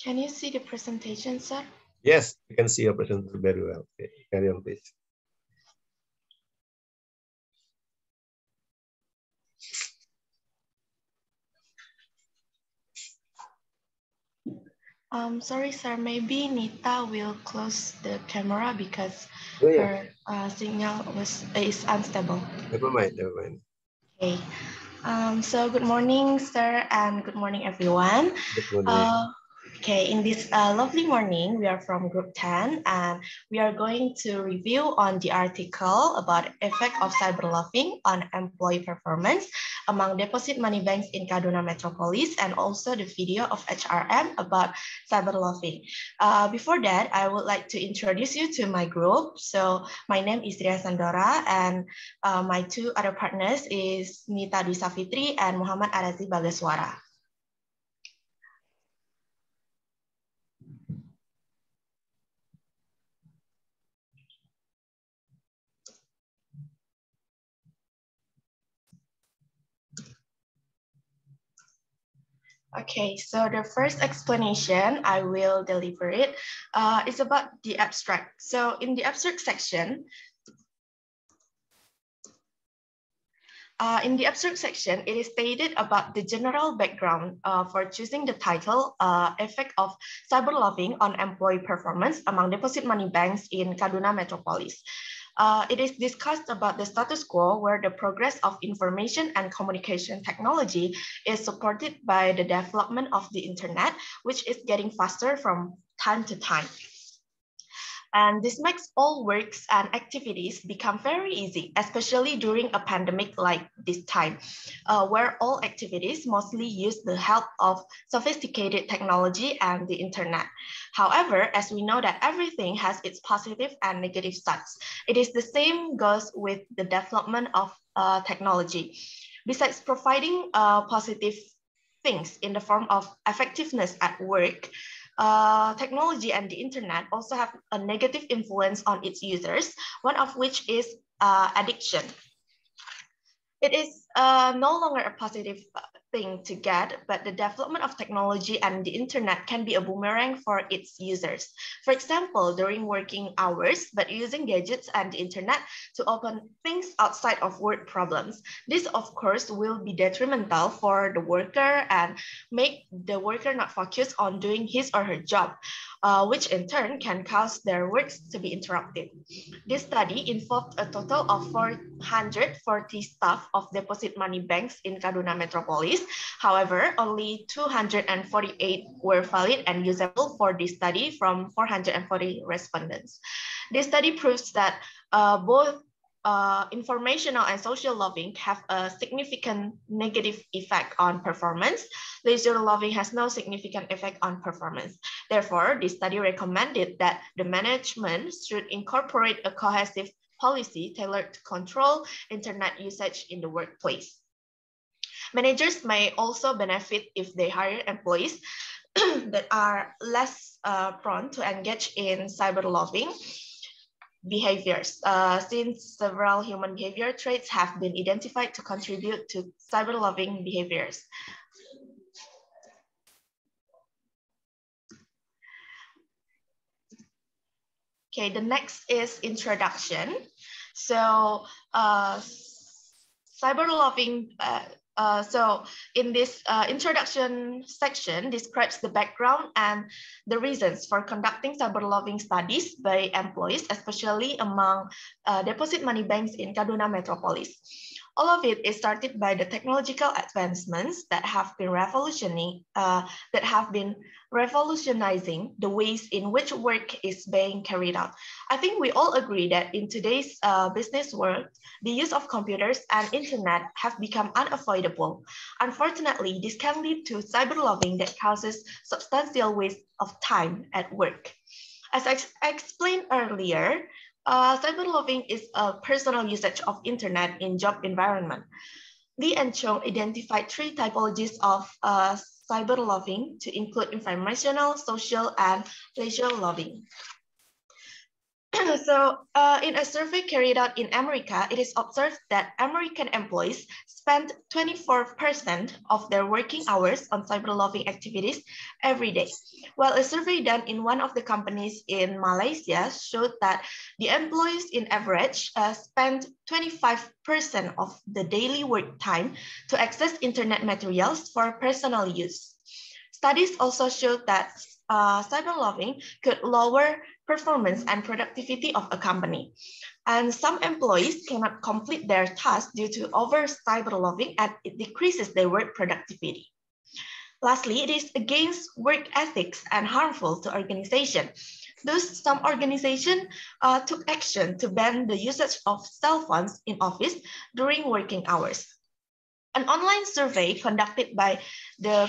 Can you see the presentation, sir? Yes, you can see your presentation very well. Okay, carry on, please. Sorry, sir. Maybe Nita will close the camera because her signal is unstable. Never mind, never mind. Okay. So good morning, sir, and good morning, everyone. Good morning. Okay, in this lovely morning, we are from Group 10, and we are going to review on the article about effect of cyberloving on employee performance among deposit money banks in Kaduna Metropolis, and also the video of HRM about cyberloving. Before that, I would like to introduce you to my group. So my name is Ria Sandora, and my two other partners is Nita Dwi Safitri and Muhammad Arazi Bagaswara. Okay, so the first explanation, I will deliver it, is about the abstract. So in the abstract section, it is stated about the general background for choosing the title, effect of cyberloving on employee performance among deposit money banks in Kaduna Metropolis. It is discussed about the status quo where the progress of information and communication technology is supported by the development of the internet, which is getting faster from time to time. And this makes all works and activities become very easy, especially during a pandemic like this time, where all activities mostly use the help of sophisticated technology and the internet. However, as we know that everything has its positive and negative sides, it is the same goes with the development of technology. Besides providing positive things in the form of effectiveness at work, technology and the internet also have a negative influence on its users, one of which is addiction. It is no longer a positive thing to get, but the development of technology and the internet can be a boomerang for its users. For example, during working hours, but using gadgets and the internet to open things outside of work problems. This, of course, will be detrimental for the worker and make the worker not focus on doing his or her job, which in turn can cause their works to be interrupted. This study involved a total of 440 staff of deposit money banks in Kaduna Metropolis. However, only 248 were valid and usable for this study from 440 respondents. This study proves that both informational and social loving have a significant negative effect on performance. Leisure loving has no significant effect on performance. Therefore, this study recommended that the management should incorporate a cohesive policy tailored to control internet usage in the workplace. Managers may also benefit if they hire employees that are less prone to engage in cyberloving behaviors, since several human behavior traits have been identified to contribute to cyberloving behaviors. Okay, the next is introduction. So cyberloving, so in this introduction section describes the background and the reasons for conducting cyberloving studies by employees, especially among deposit money banks in Kaduna Metropolis. All of it is started by the technological advancements that have been revolutionizing the ways in which work is being carried out. I think we all agree that in today's business world, the use of computers and internet have become unavoidable. Unfortunately, this can lead to cyberloving that causes substantial waste of time at work. As I explained earlier, cyberloving is a personal usage of internet in job environment. Lee and Chong identified three typologies of cyberloving to include informational, social, and leisure loving. So in a survey carried out in America, it is observed that American employees spend 24% of their working hours on cyberloving activities every day, while a survey done in one of the companies in Malaysia showed that the employees in average spend 25% of the daily work time to access internet materials for personal use. Studies also showed that cyberloving could lower performance and productivity of a company. And some employees cannot complete their tasks due to over cyberloving, and it decreases their work productivity. Lastly, it is against work ethics and harmful to organization. Thus, some organizations took action to ban the usage of cell phones in office during working hours. An online survey conducted by the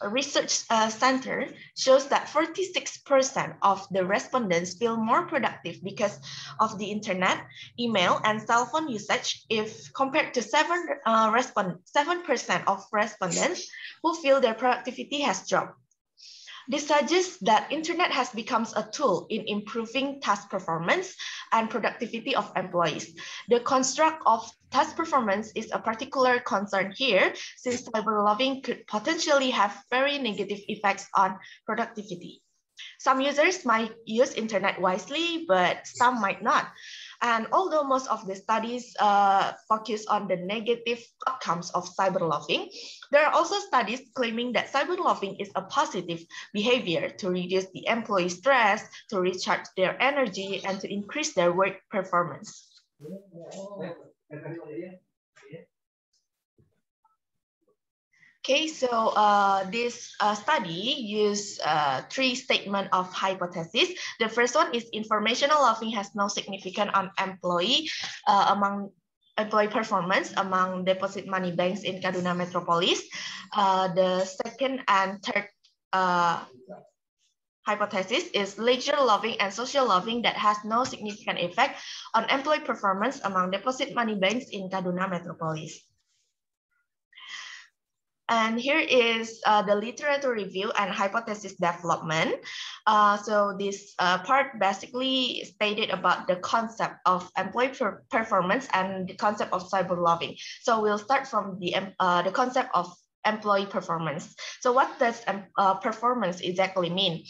research center shows that 46% of the respondents feel more productive because of the internet, email, and cell phone usage if compared to 7% of respondents who feel their productivity has dropped. This suggests that internet has become a tool in improving task performance and productivity of employees. The construct of task performance is a particular concern here, since cyberloving could potentially have very negative effects on productivity. Some users might use internet wisely, but some might not. And although most of the studies focus on the negative outcomes of cyberloving, there are also studies claiming that cyberloving is a positive behavior to reduce the employee stress, to recharge their energy, and to increase their work performance. Okay, so this study used three statements of hypothesis. The first one is informational loving has no significance on employee performance among deposit money banks in Kaduna Metropolis. The second and third hypothesis is leisure loving and social loving that has no significant effect on employee performance among deposit money banks in Kaduna Metropolis. And here is the literature review and hypothesis development. So this part basically stated about the concept of employee performance and the concept of cyberloving. So we'll start from the concept of employee performance. So what does performance exactly mean?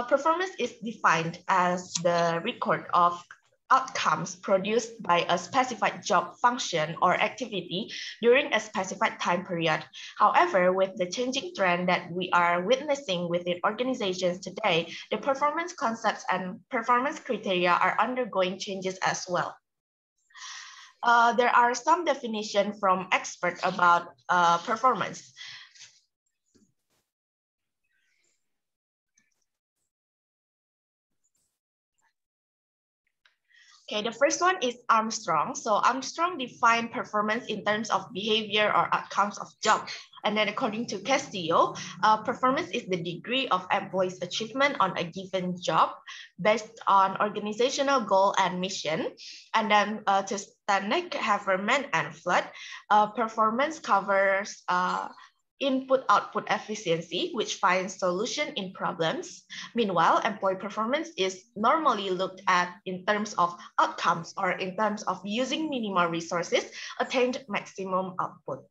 Performance is defined as the record of outcomes produced by a specified job function or activity during a specified time period. However, with the changing trend that we are witnessing within organizations today, the performance concepts and performance criteria are undergoing changes as well. There are some definitions from experts about performance. Okay, the first one is Armstrong. So Armstrong defined performance in terms of behavior or outcomes of job. And then according to Castillo, performance is the degree of employees' achievement on a given job based on organizational goal and mission. And then to Stanek, Haverman, and Flood, performance covers input-output efficiency, which finds solution in problems. Meanwhile, employee performance is normally looked at in terms of outcomes or in terms of using minimal resources, attained maximum output.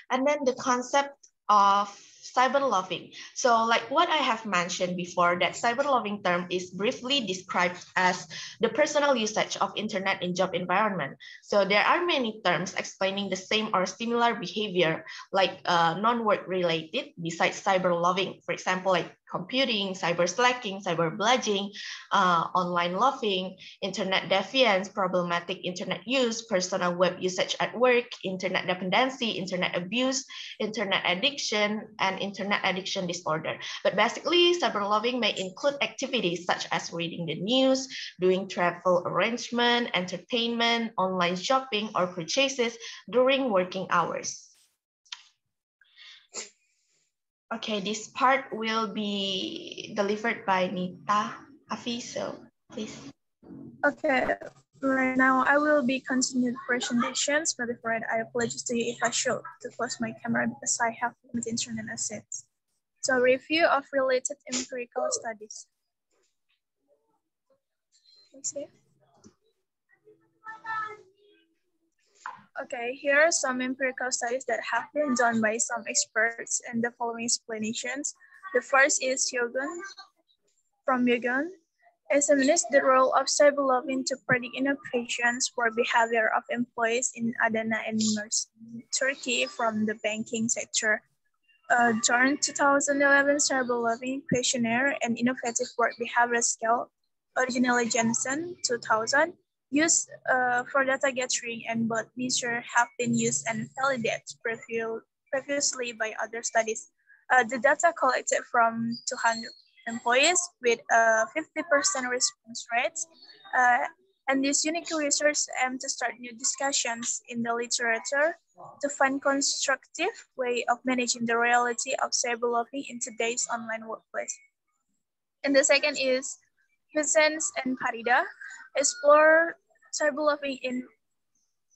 And then the concept of cyberloving. So like what I have mentioned before, that cyberloving term is briefly described as the personal usage of internet in job environment. So there are many terms explaining the same or similar behavior, like non-work related besides cyberloving. For example, like computing, cyber slacking, cyber bullying, online loving, internet defiance, problematic internet use, personal web usage at work, internet dependency, internet abuse, internet addiction, and internet addiction disorder. But basically, cyberloving may include activities such as reading the news, doing travel arrangement, entertainment, online shopping, or purchases during working hours. Okay, this part will be delivered by Nita Afi, so please. Okay, Right now, I will be continuing presentations, but before that, I apologize to you if I show to close my camera because I have limited internet access. So review of related empirical studies. Okay, here are some empirical studies that have been done by some experts and the following explanations. The first is from Yogun. Examines the role of cyberloving to predict innovations for behavior of employees in Adana and Mersin, Turkey from the banking sector. During 2011 cyberloving questionnaire and innovative work behavior scale, originally Jensen 2000, used for data gathering and both measures have been used and validated previously by other studies. The data collected from 200 employees with 50% response rates. And this unique research aims to start new discussions in the literature to find constructive way of managing the reality of cyberloving in today's online workplace. And the second is Husseins and Farida explore cyberloving in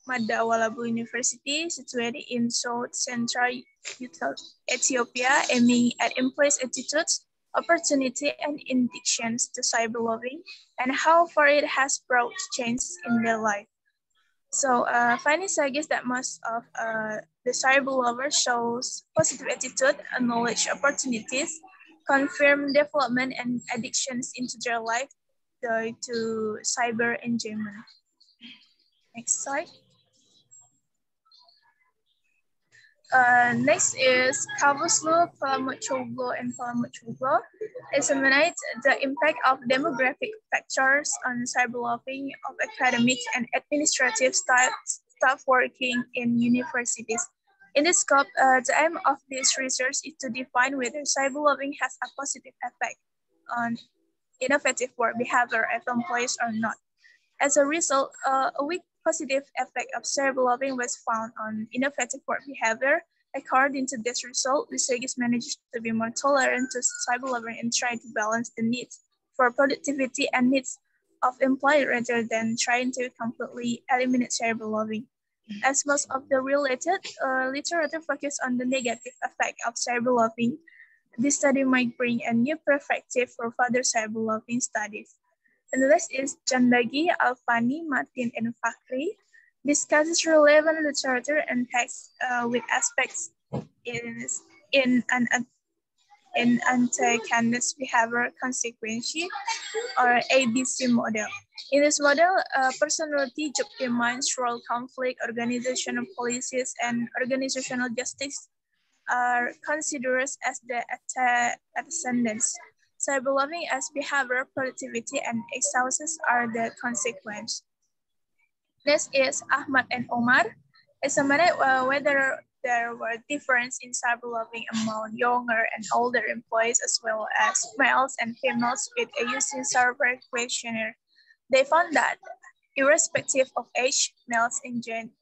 Madawalabu University, situated in South Central Ethiopia, aiming at employees' attitudes, opportunity, and addictions to cyberloving, and how far it has brought change in their life. So findings suggest that most of the cyberlovers shows positive attitude, acknowledge opportunities, confirm development and addictions into their life due to cyber enjoyment. Next slide. Next is Kavuslu, Palamutoglu, and Palamutoglu. Examine the impact of demographic factors on cyberloving of academic and administrative staff working in universities. In this scope, the aim of this research is to define whether cyberloving has a positive effect on innovative work behavior of employees or not. As a result, a weak positive effect of cyberloving was found on innovative work behavior. According to this result, researchers managed to be more tolerant to cyberloving and trying to balance the needs for productivity and needs of employees rather than trying to completely eliminate cyberloving. As most of the related literature focus on the negative effect of cyberloving, this study might bring a new perspective for further cyberloving studies. And the next is Jandagi, Alfani, Martin, and Fakhri discusses relevant literature and texts with aspects in anti-candidates behavior consequential or ABC model. In this model, personality, job demands, role conflict, organizational policies, and organizational justice are considered as the antecedents. Cyberloving as behavior, productivity, and exhaustion are the consequence. Next is Ahmad and Omar. Examine whether there were differences in cyberloving among younger and older employees as well as males and females with a using Cyborg questionnaire. They found that irrespective of age, males engaged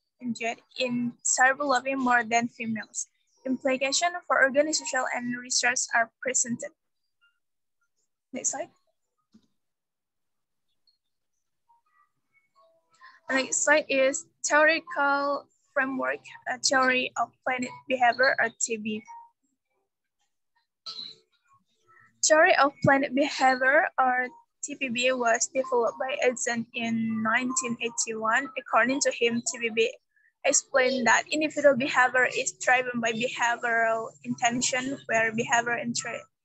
in cyberloving more than females. Implications for organizational and research are presented. Next slide. The next slide is theoretical framework, a theory of planet behavior, or TB. Theory of planet behavior, or TPB, was developed by Edson in 1981. According to him, TPB explained that individual behavior is driven by behavioral intention, where behavioral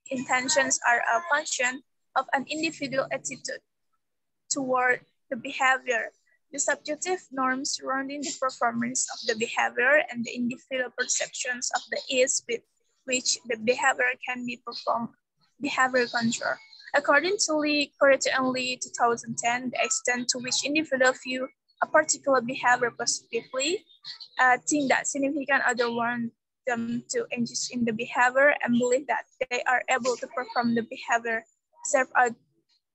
intentions are a function of an individual attitude toward the behavior, the subjective norms surrounding the performance of the behavior, and the individual perceptions of the ease with which the behavior can be performed, behavior control. According to Lee, Coretta and Lee 2010, the extent to which individuals view a particular behavior positively, think that significant other want them to engage in the behavior and believe that they are able to perform the behavior serve as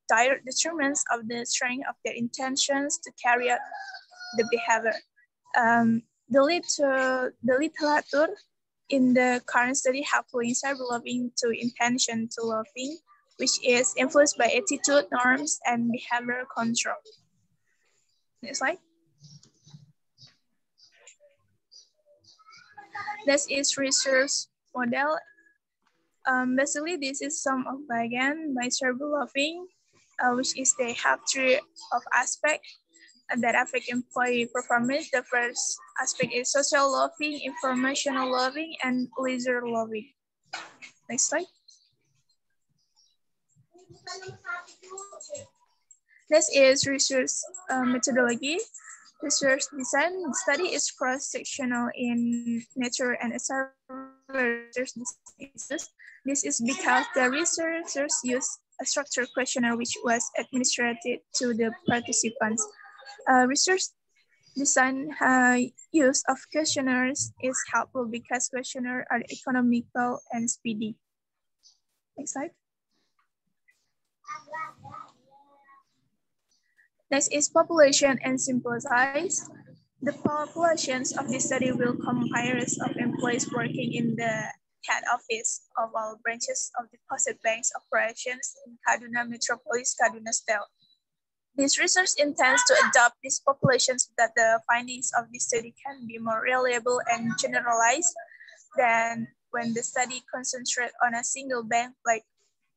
direct determinants of the strength of their intentions to carry out the behavior. The literature in the current study have linked cyberloving to intention to loving, which is influenced by attitude, norms, and behavior control. Next slide. Next is research model. Basically, this is some of again by cyber loving, which is they have three of aspect that affect employee performance. The first aspect is social loving, informational loving, and leisure loving. Next slide. Next is research methodology. Research design study is cross-sectional in nature and research design. This is because the researchers use a structured questionnaire which was administered to the participants. Research design use of questionnaires is helpful because questionnaires are economical and speedy. Next slide. Next is population and sample size. The populations of this study will comprise of employees working in the head office of all branches of deposit banks operations in Kaduna Metropolis, Kaduna State. This research intends to adopt these populations so that the findings of this study can be more reliable and generalized than when the study concentrates on a single bank like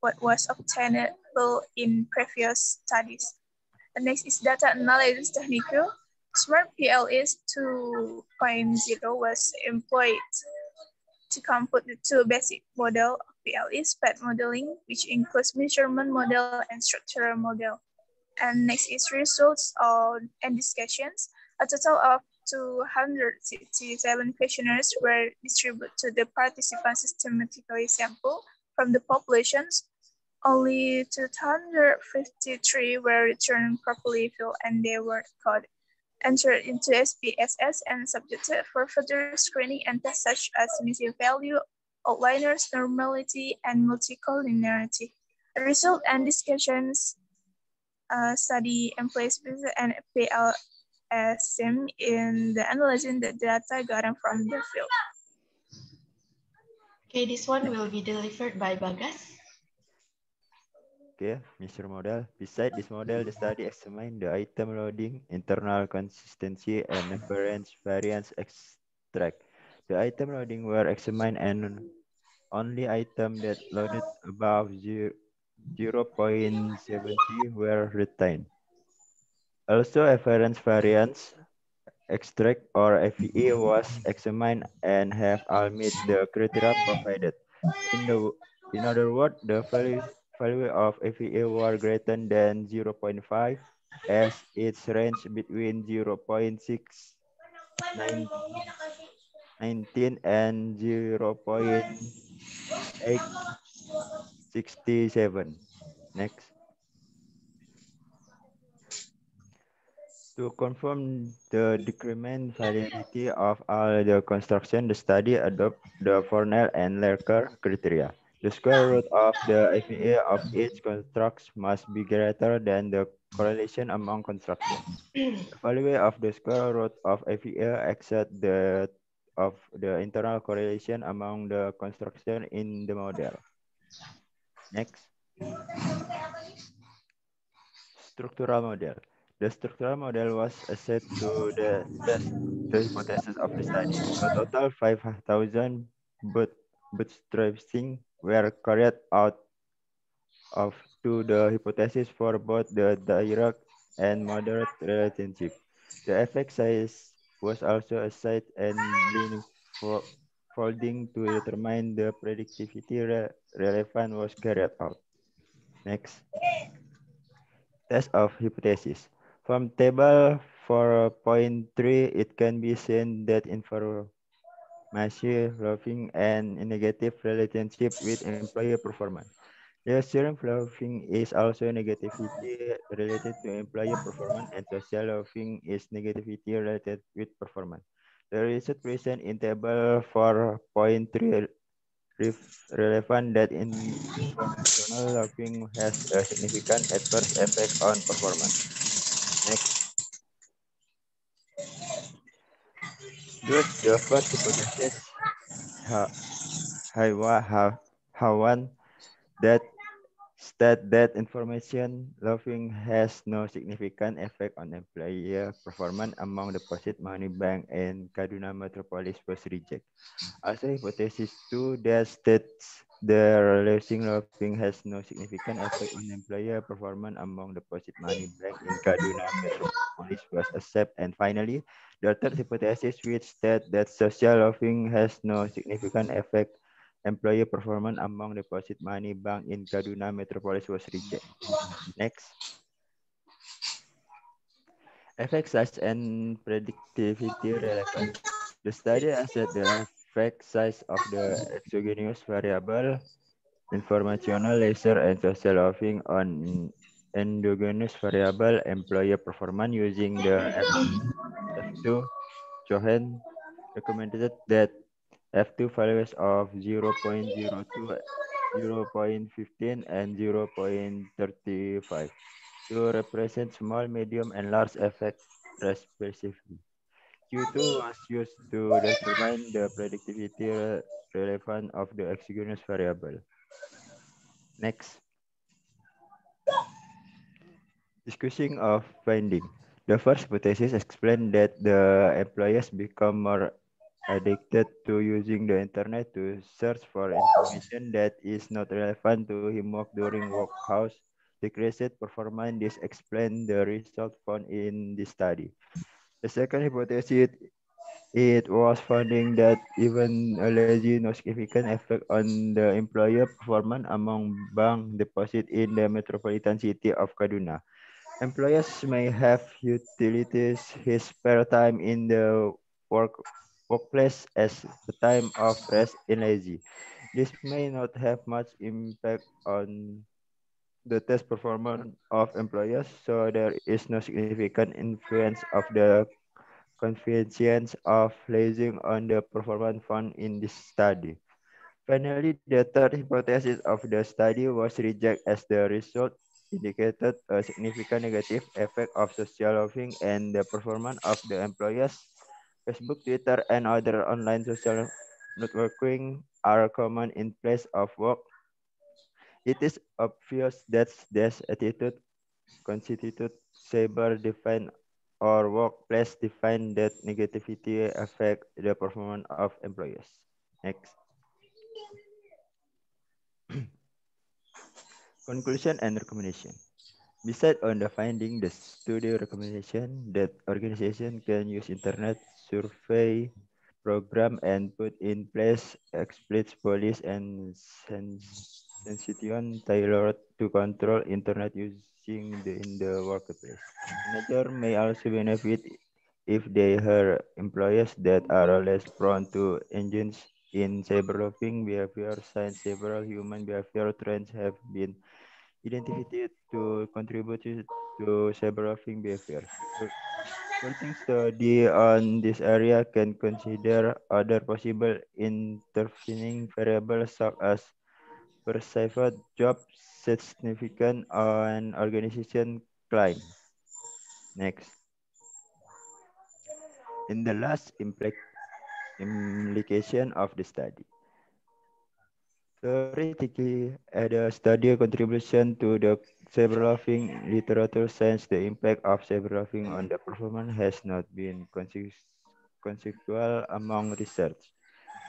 what was obtainable in previous studies. The next is data analysis technique. Smart PLS 2.0 was employed to compute the two basic models of PLS, path modeling, which includes measurement model and structural model. And next is results and discussions. A total of 267 questionnaires were distributed to the participants systematically sampled from the populations. Only 253 were returned properly filled and they were coded, entered into SPSS and subjected for further screening and tests such as missing value, outliners, normality, and multicollinearity. The result and discussions study employees and PLSM in the analyzing the data gotten from the field. Okay, this one will be delivered by Bagas. Okay, Mr. Model. Beside this model, the study examined the item loading, internal consistency, and number range variance extract. The item loading were examined and only items that loaded above 0.70 were retained. Also, average variance extract or FVE was examined and have all meet the criteria provided. In other words, the value of FVE were greater than 0.5 as its range between 0.619 and 0.867. Next. To confirm the decrement validity of all the construction, the study adopt the Fornell and Lerker criteria. The square root of the FEA of each construct must be greater than the correlation among construction. The value of the square root of FEA exceeds the of the internal correlation among the construction in the model. Next. Structural model. The structural model was assessed to test the hypothesis of the study. A total 5,000 bootstrapping were carried out of to the hypothesis for both the direct and moderate relationship. The effect size was also assessed and folding to determine the predictivity relevant was carried out. Next. Test of hypothesis. From table 4.3, it can be seen that information loving and negative relationship with employee performance. The sharing loving is also negativity related to employee performance, and social loving is negativity related with performance. The result present in table 4.3 relevant that informational loving has a significant adverse effect on performance. Next. Thus, the first hypothesis one that state that information loafing has no significant effect on employer performance among deposit money bank and Kaduna Metropolis was rejected. Also, hypothesis 2 that states the reducing loafing has no significant effect on employer performance among deposit money bank in Kaduna Metropolis was accepted. And finally, the third hypothesis which states that social loafing has no significant effect employer performance among deposit money bank in Kaduna Metropolis was rejected. Next. Effect size and predictivity relevant. The study assessed the effect size of the exogenous variable, informational leisure and social loafing on endogenous variable employer performance using the F2. Johan recommended that F2 values of 0.02, 0.15, and 0.35 to represent small, medium, and large effect respectively. Q2 was used to determine the predictivity relevance of the exogenous variable. Next. Discussing of finding. The first hypothesis explained that the employees become more addicted to using the internet to search for information that is not relevant to him work during work hours. Decreased performance. This explains the result found in this study. The second hypothesis, it was finding that even a lazy no significant effect on the employer performance among bank deposit in the metropolitan city of Kaduna. Employers may have utilities his spare time in the workplace as a time of rest in lazy. This may not have much impact on the test performance of employers, so there is no significant influence of the convenience of lazing on the performance found in this study. Finally, the third hypothesis of the study was rejected as the result indicated a significant negative effect of social loafing and the performance of the employers. Facebook, Twitter, and other online social networking are common in place of work. It is obvious that this attitude constitute cyber-defined or workplace-defined that negativity affect the performance of employers. Next. Conclusion and recommendation. Besides on the finding, the study recommendation that organization can use internet survey program and put in place explicit policy and sensitization tailored to control internet using in the workplace. Manager may also benefit if they hire employees that are less prone to engage in cyberloafing behavior, since several human behavior trends have been identified to contribute to cyberloafing behavior. Further study on this area can consider other possible intervening variables such as perceived job significance and organization climb. Next. In the last implication of the study. Theoretically, the study contribution to the cyberloafing literature since the impact of cyberloafing on the performance has not been conceptual among research.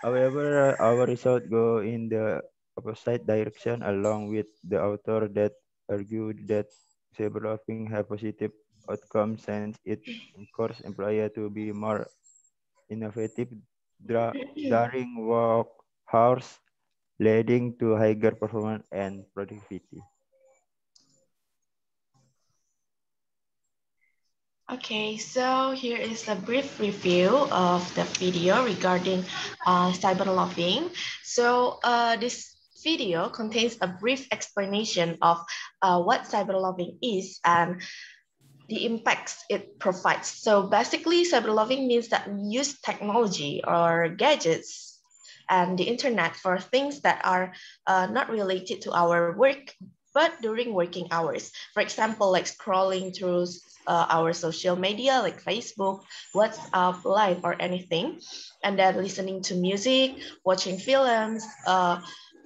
However, our results go in the opposite direction along with the author that argued that cyberloafing have positive outcomes since it encourages employers to be more innovative during work hours, leading to higher performance and productivity. Okay, so here is a brief review of the video regarding cyberloafing. So this video contains a brief explanation of what cyberloafing is and the impacts it provides. So basically, cyberloafing means that we use technology or gadgets and the internet for things that are not related to our work, but during working hours. For example, like scrolling through our social media like Facebook, WhatsApp, Live, or anything, and then listening to music, watching films,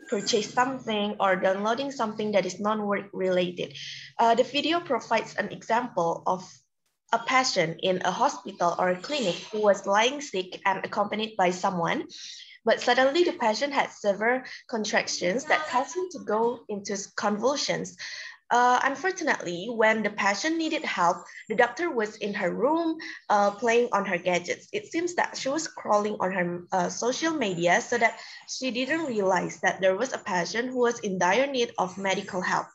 purchase something, or downloading something that is non-work related. The video provides an example of a patient in a hospital or a clinic who was lying sick and accompanied by someone, but suddenly the patient had severe contractions that caused him to go into convulsions. Unfortunately, when the patient needed help, the doctor was in her room playing on her gadgets. It seems that she was scrolling on her social media so that she didn't realize that there was a patient who was in dire need of medical help.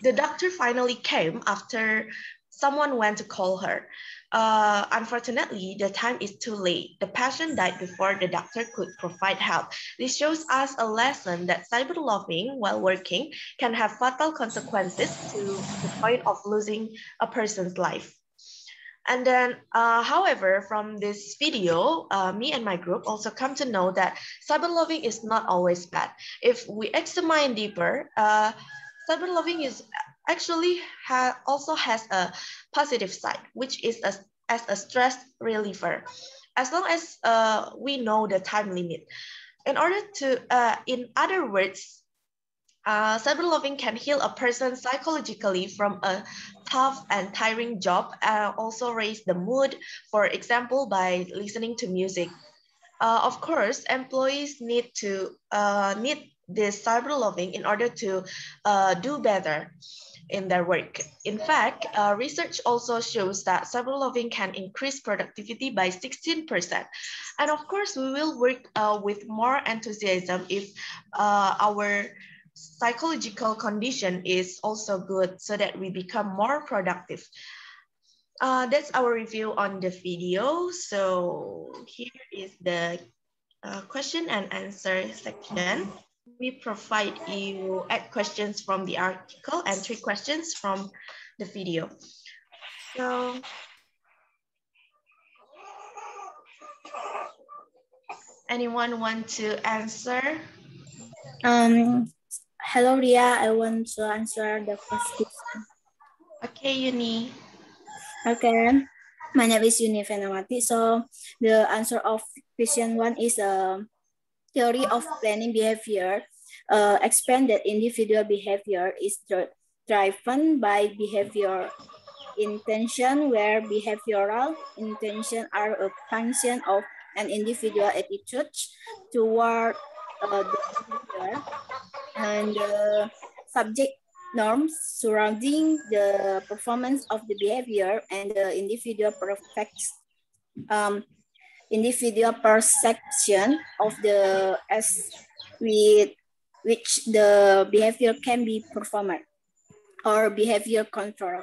The doctor finally came after someone went to call her. Unfortunately, the time is too late. The patient died before the doctor could provide help. This shows us a lesson that cyberloving while working can have fatal consequences to the point of losing a person's life. And then, however, from this video, me and my group also come to know that cyberloving is not always bad. If we examine deeper, cyberloving is actually also has a positive side, which is as a stress reliever, as long as we know the time limit. In order to, in other words, cyberloving can heal a person psychologically from a tough and tiring job, also raise the mood, for example, by listening to music. Of course, employees need this cyberloving in order to do better in their work. In fact, research also shows that cyberloving can increase productivity by 16%. And of course, we will work with more enthusiasm if our psychological condition is also good, so that we become more productive. That's our review on the video. So here is the question and answer section. We provide you 8 questions from the article and 3 questions from the video. So anyone want to answer? Hello, Ria. I want to answer the first question. Okay, Uni. Okay. My name is Uni Fenawati. So the answer of question 1 is theory of planning behavior. Explain that individual behavior is driven by behavior intention, where behavioral intention are a function of an individual attitude toward the behavior, and the subject norms surrounding the performance of the behavior, and the individual perception of the as with which the behavior can be performed, or behavior control.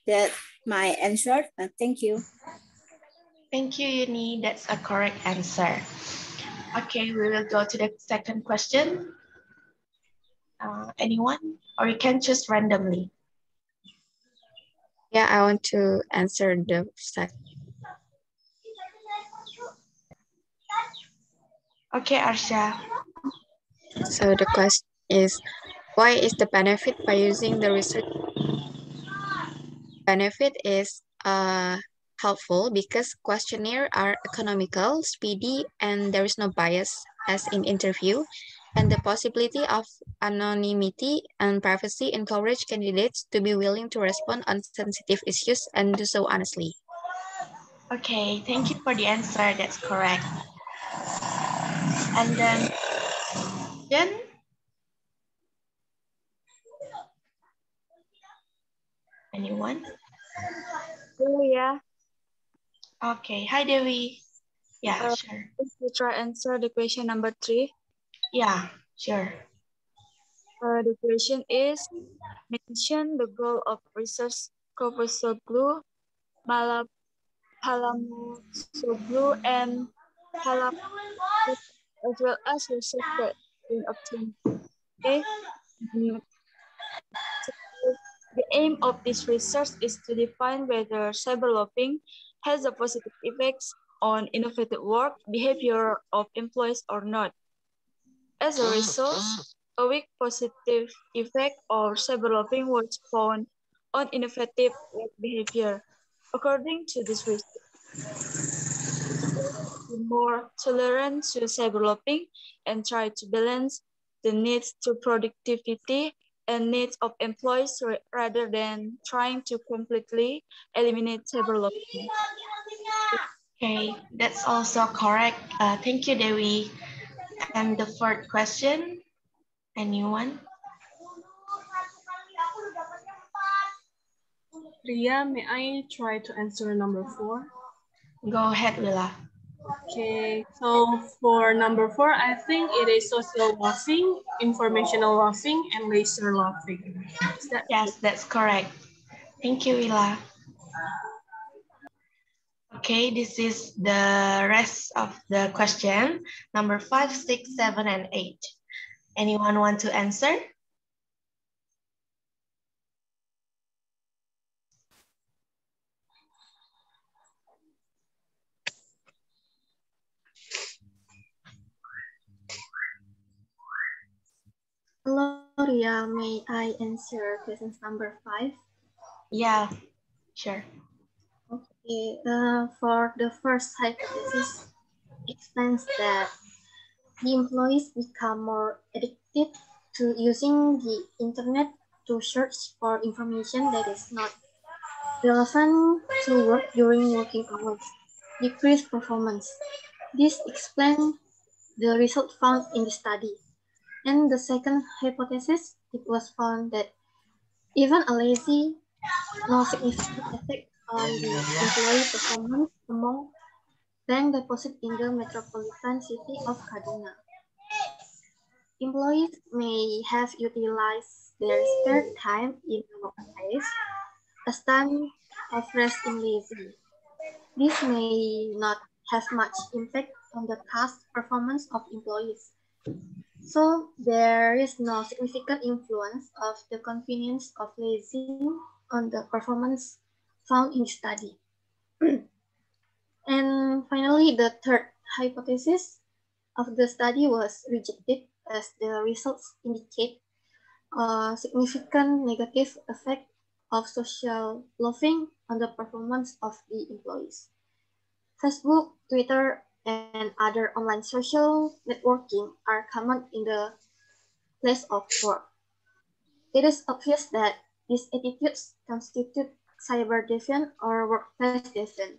That's my answer. Thank you. Thank you, Uni. That's a correct answer. Okay, we will go to the second question. Anyone? Or you can choose randomly. Yeah, I want to answer the second. Okay, Arsha. So the question is, why is the benefit by using the research? Benefit is helpful because questionnaires are economical, speedy, and there is no bias as in interview, and the possibility of anonymity and privacy encourage candidates to be willing to respond on sensitive issues and do so honestly. Okay, thank you for the answer. That's correct. And then, Jen? Anyone? Oh, yeah. Okay, hi, Dewi. Yeah, sure. Let's try answer the question number 3. Yeah, sure. The question is, mention the goal of research Koposoglu, Palamusoglu, and Palamusoglu, as well as research that been obtained. Okay. So the aim of this research is to define whether cyberloving has a positive effects on innovative work behavior of employees or not. As a result, a weak positive effect of cyberloving was found on innovative work behavior. According to this research, be more tolerant to cyberloafing and try to balance the needs to productivity and needs of employees rather than trying to completely eliminate cyberloafing. Okay, that's also correct. Thank you, Dewi. And the third question, anyone? Ria, may I try to answer number 4? Go ahead, Willa. Okay, so for number 4, I think it is social loafing, informational loafing, and leisure loafing. Yes, that's correct. Thank you, Willa. Okay, this is the rest of the question. Number 5, 6, 7, and 8. Anyone want to answer? Hello, Ria. May I answer questions number 5? Yeah, sure. Okay. For the first hypothesis, explains that the employees become more addicted to using the internet to search for information that is not relevant to work during working hours, decrease performance. This explains the result found in the study. And the second hypothesis, it was found that even a lazy, no significant effect on the employee performance among bank deposit in the metropolitan city of Kaduna. Employees may have utilized their spare time in the workplace as time of rest in leisure. This may not have much impact on the task performance of employees. So there is no significant influence of the convenience of lazing on the performance found in the study. And finally, the third hypothesis of the study was rejected as the results indicate a significant negative effect of social loafing on the performance of the employees. Facebook, Twitter, and other online social networking are common in the place of work. It is obvious that these attitudes constitute cyber deviant or workplace deviant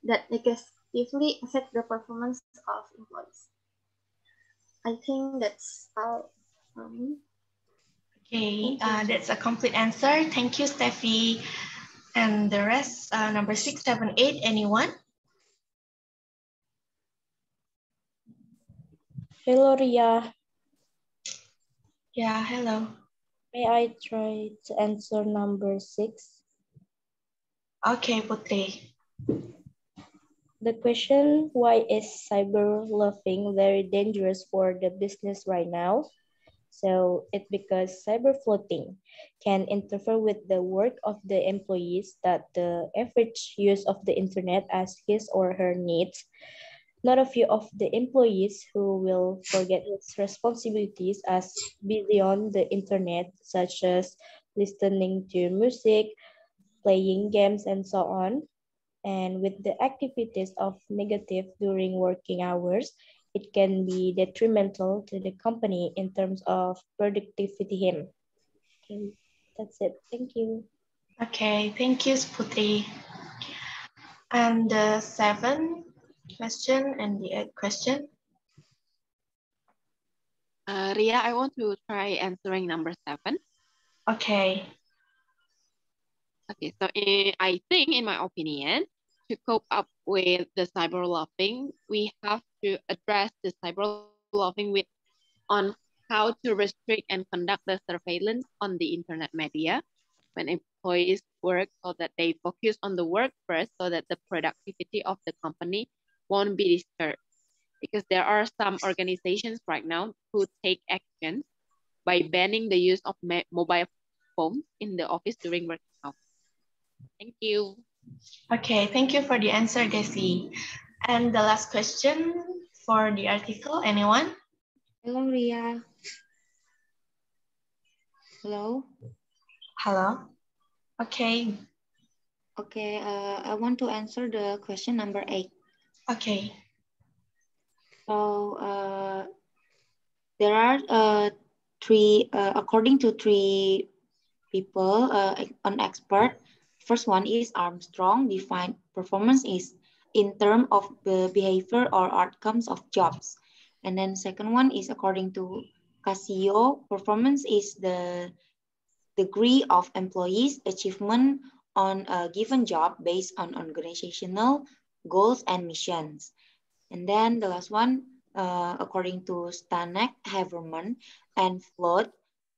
that negatively affect the performance of employees. I think that's all from me. Okay, that's a complete answer. Thank you, Steffi. And the rest, number 6, 7, 8, anyone? Hello, Ria. Yeah, hello. May I try to answer number 6? Okay, Putri. The question, why is cyber loafing very dangerous for the business right now? So it's because cyber floating can interfere with the work of the employees that the average use of the internet as his or her needs. Not a few of the employees who will forget its responsibilities as busy on the internet, such as listening to music, playing games, and so on. And with the activities of negative during working hours, it can be detrimental to the company in terms of productivity. Okay, that's it. Thank you. Okay, thank you, Putri. And the 7th question and the 8th question. Ria, I want to try answering number 7. Okay. Okay, so I think, in my opinion, to cope up with the cyber loafing, we have to address the cyber loafing on how to restrict and conduct the surveillance on the internet media when employees work, so that they focus on the work first, so that the productivity of the company won't be disturbed. Because there are some organizations right now who take action by banning the use of mobile phones in the office during working hours. Thank you. Okay, thank you for the answer, Desi. And the last question for the article, anyone? Hello, Ria. Hello. Hello. Okay. Okay, I want to answer the question number 8. Okay. So there are three, according to three people, an expert. First one is Armstrong, defined performance is in terms of the behavior or outcomes of jobs. And then second one is according to Casio, performance is the degree of employees' achievement on a given job based on organizational goals and missions. And then the last one, according to Stanek, Haverman, and Flood,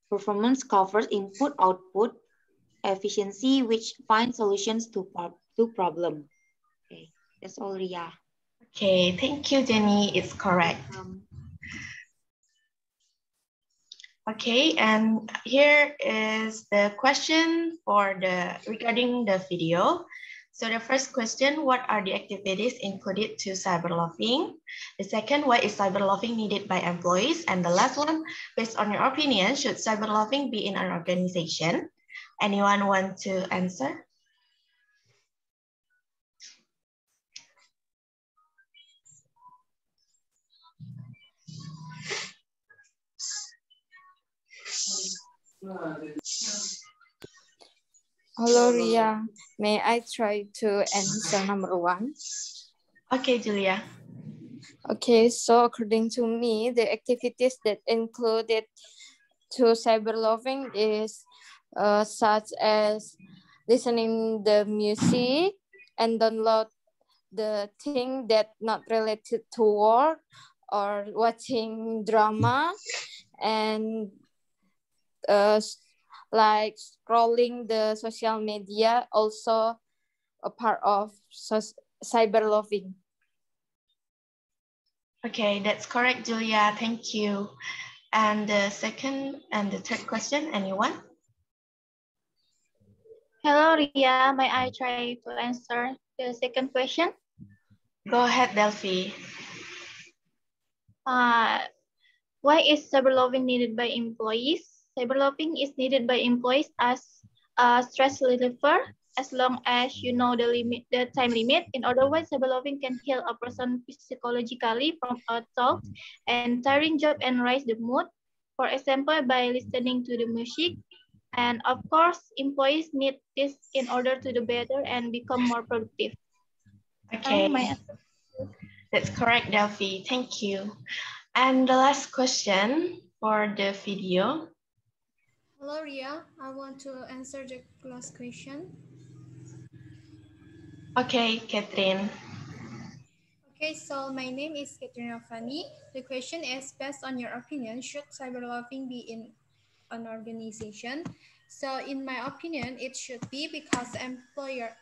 performance covers input, output, efficiency, which find solutions to problem. Okay, that's all, Ria. Okay, thank you, Jenny. It's correct. Okay, and here is the question for regarding the video. So the first question, what are the activities included to cyberloafing? The second, why is cyberloafing needed by employees? And the last one, based on your opinion, should cyberloafing be in an organization? Anyone want to answer? Hello, Ria. May I try to answer number one? Okay, Julia. Okay, so according to me, the activities that included to cyberloafing is such as listening the music and download the thing that not related to work, or watching drama, and like scrolling the social media, also a part of cyberloafing. Okay, that's correct, Julia. Thank you. And the second and the third question, anyone? Hello, Ria. May I try to answer the second question? Go ahead, Delphi. Why is cyberloafing needed by employees? Cyberloafing is needed by employees as a stress reliever, as long as you know the time limit. In other words, cyberloafing can heal a person psychologically from a tough and tiring job and raise the mood. For example, by listening to the music. And of course, employees need this in order to do better and become more productive. Okay, that's correct, Delphi. Thank you. And the last question for the video. Hello, Ria. I want to answer the last question. Okay, Catherine. Okay, so my name is Katrina Fani. The question is, based on your opinion, should cyberloafing be in an organization? So in my opinion, it should be, because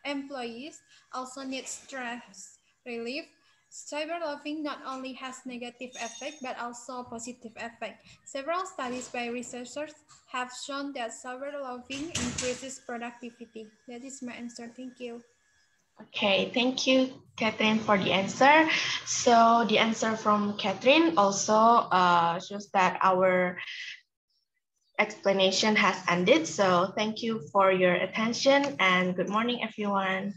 employees also need stress relief. Cyberloafing not only has negative effect, but also positive effect. Several studies by researchers have shown that cyberloafing increases productivity. That is my answer. Thank you. Okay, thank you, Catherine, for the answer. So the answer from Catherine also shows that our explanation has ended. So thank you for your attention and good morning, everyone.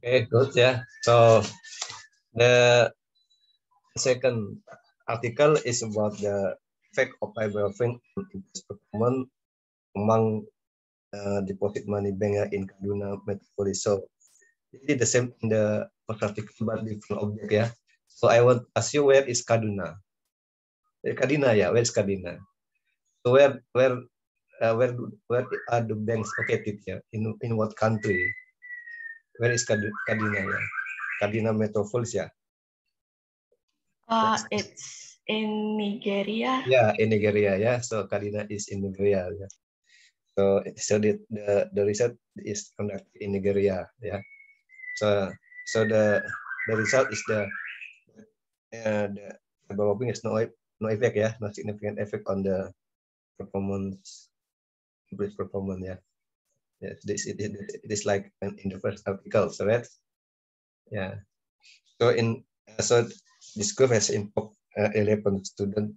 Okay, good. Yeah. So the second article is about the effect of cyberloafing on performance among deposit money bank in Kaduna Metropolis. So it is the same in the first article, but different object. Yeah. So I want to ask you, where is Kaduna? Kaduna, yeah. Where is Kaduna? So where are the banks located here? In what country? Where is Kaduna? Yeah. Kaduna Metropolis, yeah. It's in Nigeria. Yeah, in Nigeria. Yeah. So Kaduna is in Nigeria. Yeah. So the research is conducted in Nigeria. Yeah. So the result is the developing is no effect. Yeah, no significant effect on the performance, increased performance. Yeah. Yes, it is like in the first article, so right? Yeah. So this group has involved 11 students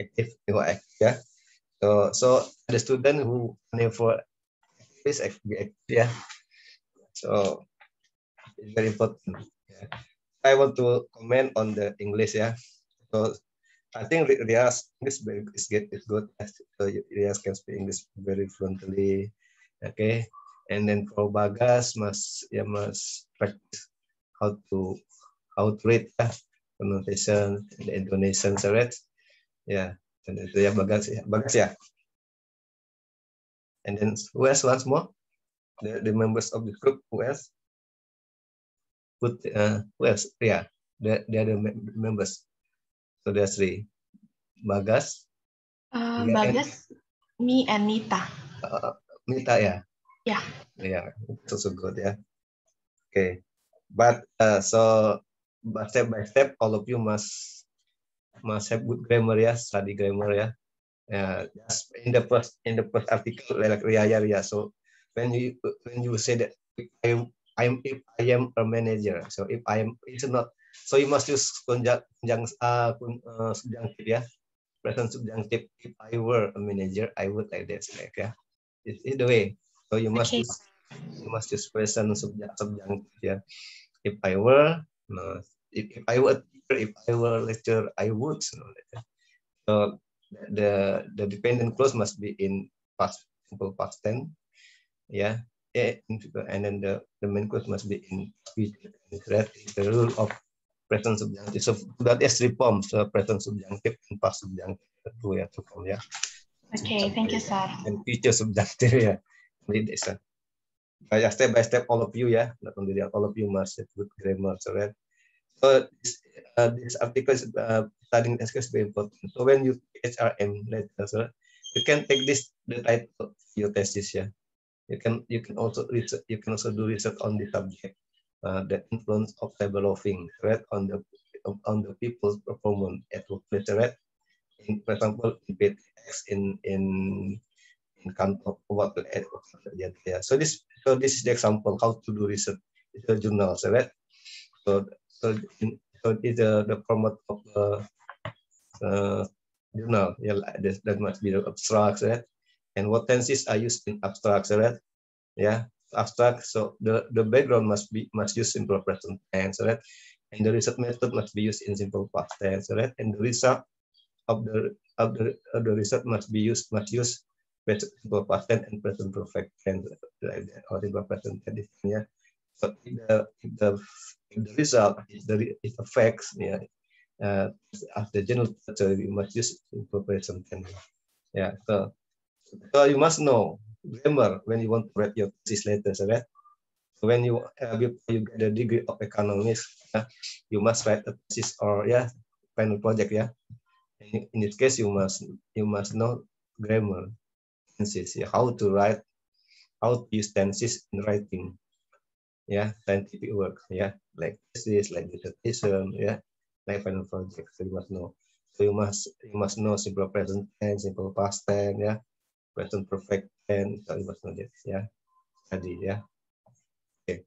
active. Yeah. So the student who never is active, yeah. So it's very important. Yeah. I want to comment on the English. Yeah. So I think Rias English is good. So Rias can speak English very fluently. Okay. And then for Bagas must practice how to read pronunciation and the intonation, right? Yeah. And itu ya Bagas ya. And then who else once more? The members of the group, who else? Who else? Yeah, the other members. So there's 3. Bagas. Bagas, me, and Nita. Nita, yeah. Yeah. Yeah, it's also good, yeah. Okay, but but step by step, all of you must have good grammar, yeah, study grammar, yeah. Just in the first article, like Ria. So when you say that if I am a manager, so if I am, it's not. So you must use subjunctive, yeah, present subjunctive. If I were a manager, I would like this, like yeah. It's the way. So you must use present subjunctive, yeah. If I were, no. If I were a teacher, if I were a lecturer, I would. So the dependent clause must be in simple past tense, yeah. And then the main clause must be in future. That is the rule of present subjunctive. So that is 3 forms: present subjunctive and past subjunctive. Yeah, to form, yeah. Okay, thank you, sir. And future subjunctive, yeah. Step by step, all of you, yeah, not only that, all of you must have good grammar, so right. So this article is studying SQL is very important. So when you HRM later, so you can take the title of your thesis. Yeah, you can also research. You can also do research on the subject, the influence of cyberloafing, right, on the people's performance at workplace, right. For example, in PTX, in kantor, what yeah. So this is the example how to do research. It's a journal, right. So it's the format of journal. Yeah, that must be the abstract, right? And what tenses are used in abstract, right? Yeah, abstract. So the background must use simple present tense, right? And the research method must be used in simple past tense, right? And the result of the research must use simple past tense and present perfect tense, like that, or simple present tense. Yeah. So if the result is the facts, yeah, after general structure, you must use incorporation tense. Yeah, so you must know grammar when you want to write your thesis later, right? So when you before you get the degree of economics, you must write a thesis or final project, yeah. In this case, you must know grammar, tenses, yeah, how to write, how to use tenses in writing. Yeah, scientific work, yeah, like thesis, like dissertation, yeah, like final project. So you must know. So you must know simple present tense, simple past tense, yeah, present perfect tense. So you must know this, yeah, study, yeah. Okay,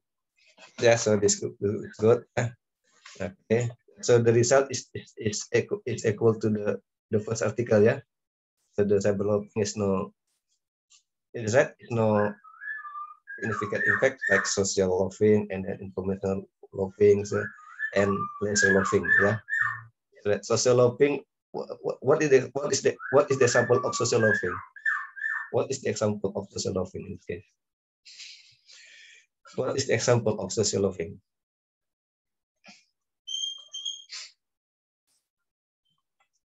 yeah. So this is good. Okay, so the result is equal to the first article, yeah. So the cyberloafing is no significant impact like social loafing and then informational loafing, and leisure loafing. Yeah, social loafing. What is the example of social loafing? What is the example of social loafing in this case? What is the example of social loafing?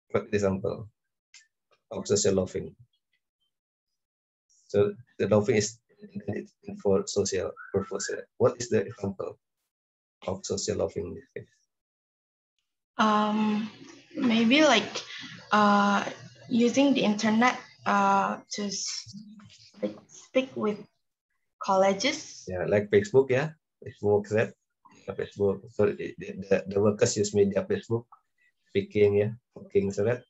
What is the example of social loafing? So the loafing is for social purpose. What is the example of social loafing in this case? Maybe like using the internet to speak with colleges. Yeah, like Facebook, yeah, Facebook, right? Facebook. So the workers use media Facebook, speaking, yeah, talking, so that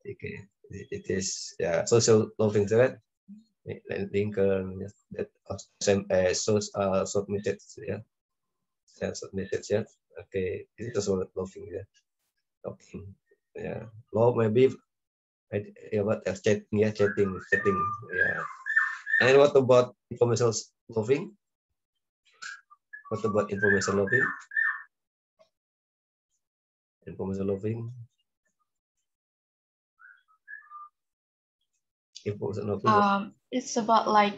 okay, it is social loafing, so that Lincoln, that SMS, short message, yeah, short message, yeah. Okay, it is also loafing, yeah, talking, yeah. Law maybe, what else? Chatting, yeah, chatting, yeah. And what about informational loafing? What about information loafing? Information loafing. Information loafing. It's about like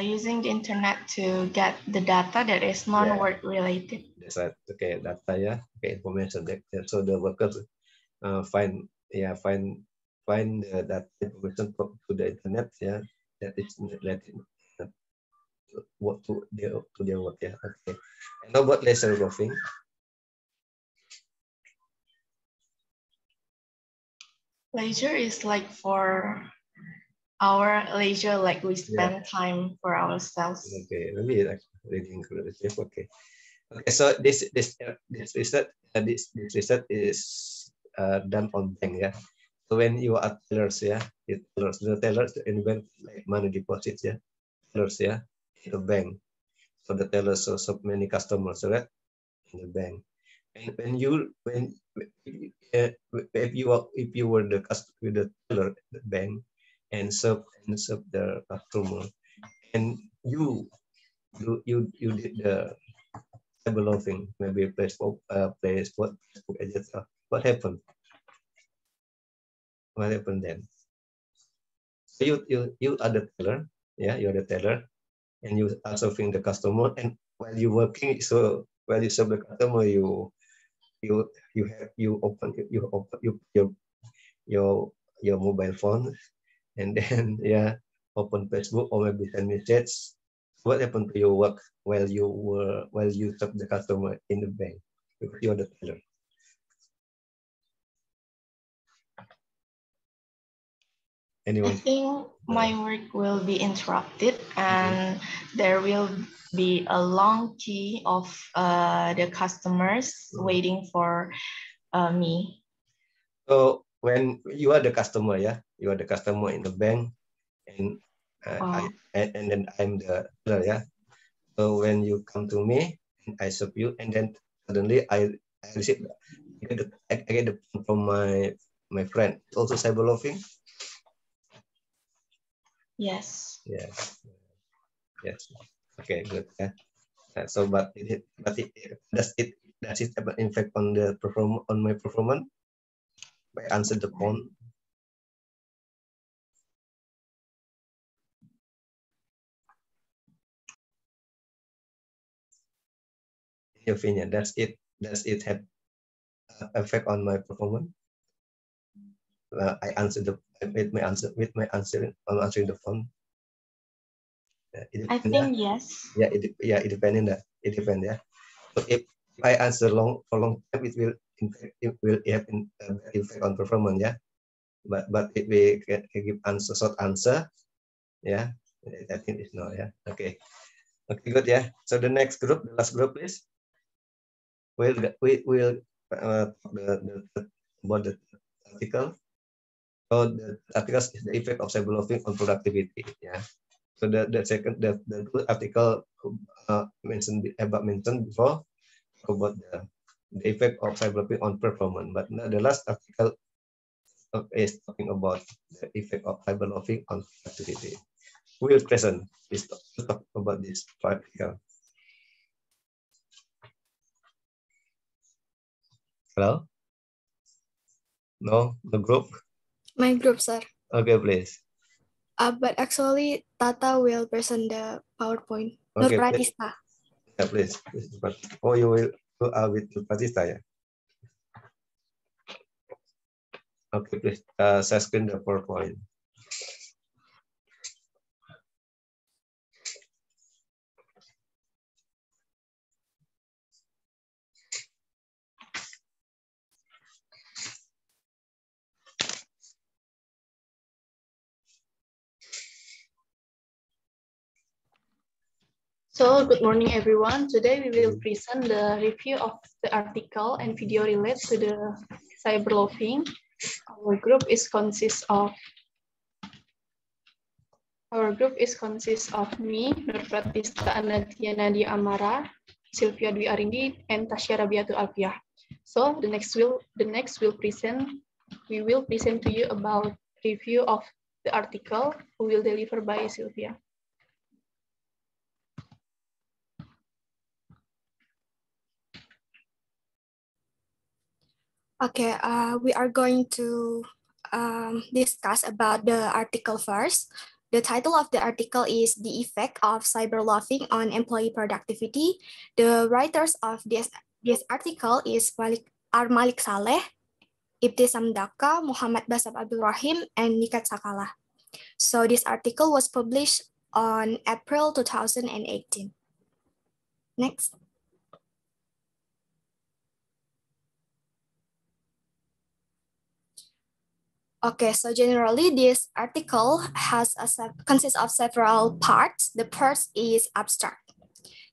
using the internet to get the data that is non-work related. That's right. Okay, data, yeah. Okay, information. So the workers find the data information to the internet, yeah. That is related what to their work, yeah. Okay. And how about leisure loafing? Leisure is like for our leisure, like we spend time for ourselves. Okay, maybe like reading inclusive. Okay. Okay, so this research is done on bank, yeah. So when you are tellers, yeah, the tellers invent like money deposits, yeah, tellers, yeah, in the bank. So the tellers so many customers, right, in the bank. And if you were the teller at the bank and serve the customer, and you did the cyber loafing, maybe play sport, Facebook, etc. What happened? What happened then? So you are the teller, yeah, you're the teller, and you are serving the customer. And while you're working, so while you serve the customer, you open your mobile phone, and then open Facebook or maybe send message. What happened to your work while you serve the customer in the bank? Because you're the teller. Anyone? I think my work will be interrupted, and there will be a long queue of the customers waiting for me. So when you are the customer, yeah, you are the customer in the bank, and and then I'm the teller, yeah. So when you come to me, and I serve you, and then suddenly I receive I get the phone from my friend. It's also cyber loafing. Yes. Yes. Yes. Okay. Good. Yeah. So, but does it have an impact on my performance? I answer the phone. In your opinion, does it have effect on my performance? I answer with my answering the phone. I think yes. Yeah, it depends on that. It depends, yeah. So if I answer for long time, it will have an effect on performance, yeah. But if we can give short answer, yeah, I think it's no, yeah. Okay, good, yeah. So the next group, the last group, please. We will talk about the article. So the article is the effect of cyber loafing on productivity, yeah. So the article mentioned before about the effect of cyber loafing on performance, but the last article is talking about the effect of cyber loafing on productivity. We will present this to talk about this article. Hello? No group? My group, sir. Okay, please. But actually, Tata will present the PowerPoint. Okay, Nur Pratista. Yeah, please. Oh, you will go out with Pratista, yeah? Okay, please. Share screen the PowerPoint. So, good morning, everyone. Today, we will present the review of the article and video related to the cyber loafing. Our group is consists of me, Nur Pratista Anadia Nadia Amara, Sylvia Dwi Arindi, and Tasya Rabiatul Alfiah. So, we will present to you about review of the article who will deliver by Sylvia. Okay, we are going to discuss about the article first. The title of the article is The Effect of Cyberloafing on Employee Productivity. The writers of this article are Malik Saleh, Ibtisam Daka, Muhammad Basab Abdul Rahim, and Nikat Sakala. So this article was published on April 2018. Next. Okay, so generally this article consists of several parts. The first is abstract.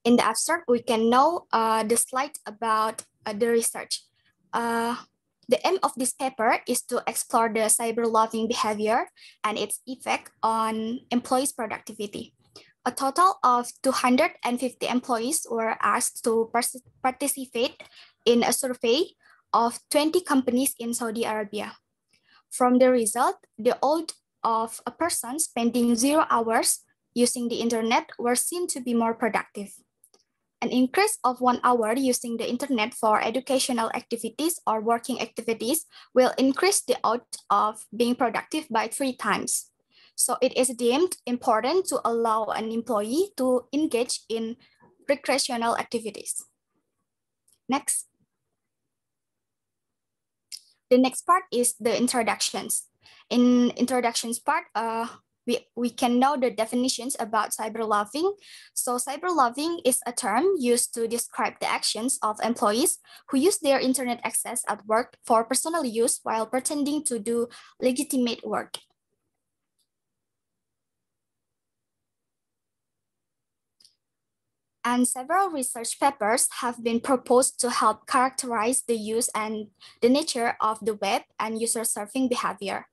In the abstract, we can know the slide about the research. The aim of this paper is to explore the cyberloafing behavior and its effect on employees' productivity. A total of 250 employees were asked to participate in a survey of 20 companies in Saudi Arabia. From the result, the odds of a person spending 0 hours using the internet were seen to be more productive. An increase of 1 hour using the internet for educational activities or working activities will increase the odds of being productive by 3 times. So it is deemed important to allow an employee to engage in recreational activities. Next. The next part is the introductions. In introductions part, we can know the definitions about cyberloafing. So cyberloafing is a term used to describe the actions of employees who use their internet access at work for personal use while pretending to do legitimate work. And several research papers have been proposed to help characterize the use and the nature of the web and user surfing behavior.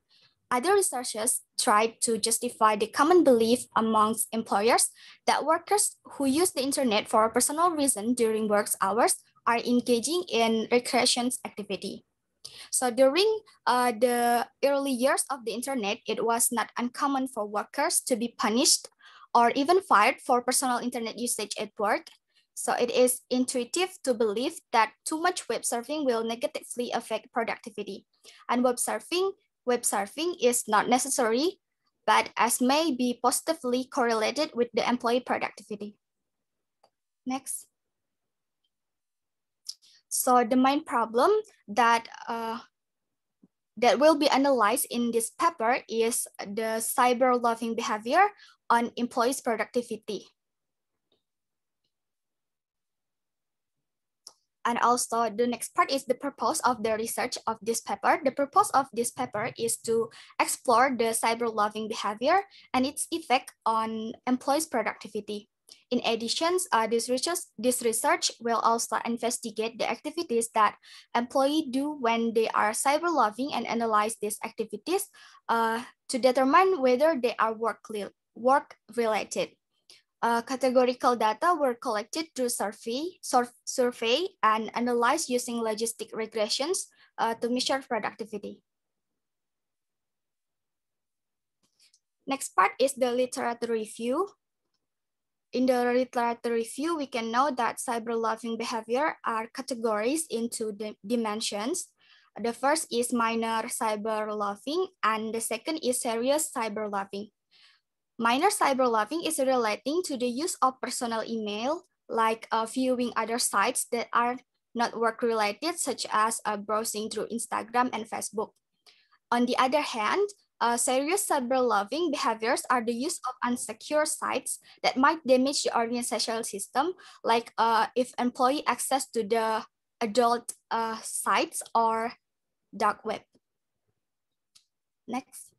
Other researchers tried to justify the common belief amongst employers that workers who use the internet for a personal reason during work hours are engaging in recreation activity. So during the early years of the internet, it was not uncommon for workers to be punished or even fired for personal internet usage at work. So it is intuitive to believe that too much web surfing will negatively affect productivity. And web surfing is not necessary, but as may be positively correlated with the employee productivity. Next. So the main problem that will be analyzed in this paper is the cyberloafing behavior on employees' productivity. And also the next part is the purpose of the research of this paper. The purpose of this paper is to explore the cyberloafing behavior and its effect on employees' productivity. In addition, this research will also investigate the activities that employees do when they are cyberloafing and analyze these activities to determine whether they are work-related. Categorical data were collected through survey and analyzed using logistic regressions to measure productivity. Next part is the literature review. In the literature review, we can know that cyberloafing behavior are categorized into the dimensions. The first is minor cyberloafing, and the second is serious cyberloafing. Minor cyberloafing is relating to the use of personal email, like viewing other sites that are not work-related, such as browsing through Instagram and Facebook. On the other hand, serious cyberloafing behaviors are the use of unsecure sites that might damage the organizational system, like if employee access to the adult sites or dark web. Next.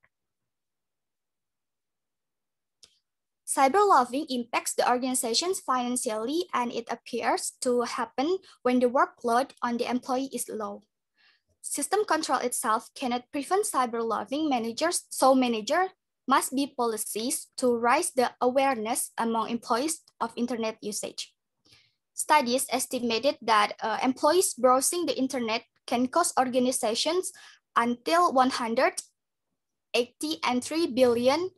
Cyberloafing impacts the organizations financially, and it appears to happen when the workload on the employee is low. System control itself cannot prevent cyberloafing. So managers must be policies to raise the awareness among employees of internet usage. Studies estimated that employees browsing the internet can cost organizations until $183 billion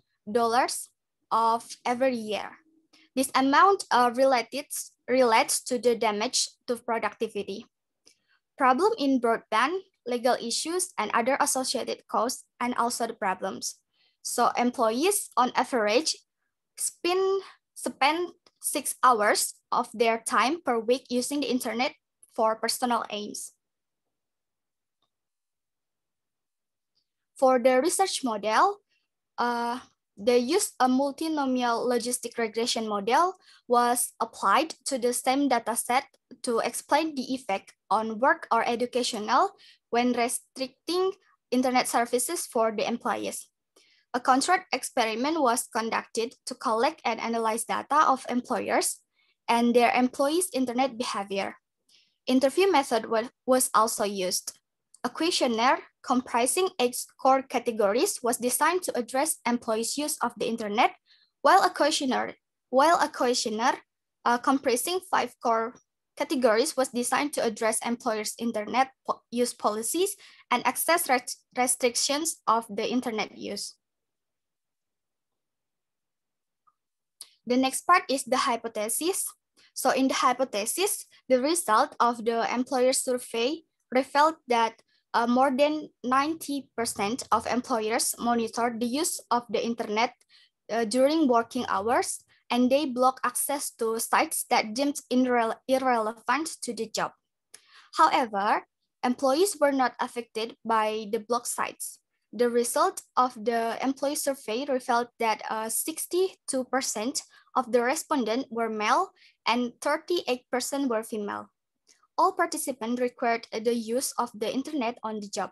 of every year. This amount relates to the damage to productivity. Problem in broadband, legal issues, and other associated costs, and also the problems. So employees on average spend 6 hours of their time per week using the internet for personal aims. For the research model, they used a multinomial logistic regression model was applied to the same dataset to explain the effect on work or educational when restricting internet services for the employees. A controlled experiment was conducted to collect and analyze data of employers and their employees' internet behavior. Interview method was also used. A questionnaire comprising 8 core categories was designed to address employees' use of the internet, while a questionnaire comprising 5 core categories was designed to address employers' internet use policies and access restrictions of the internet use. The next part is the hypothesis. So in the hypothesis, the result of the employer survey revealed that more than 90% of employers monitor the use of the internet during working hours, and they block access to sites that deemed irrelevant to the job. However, employees were not affected by the blocked sites. The result of the employee survey revealed that 62% of the respondents were male and 38% were female. All participants required the use of the internet on the job.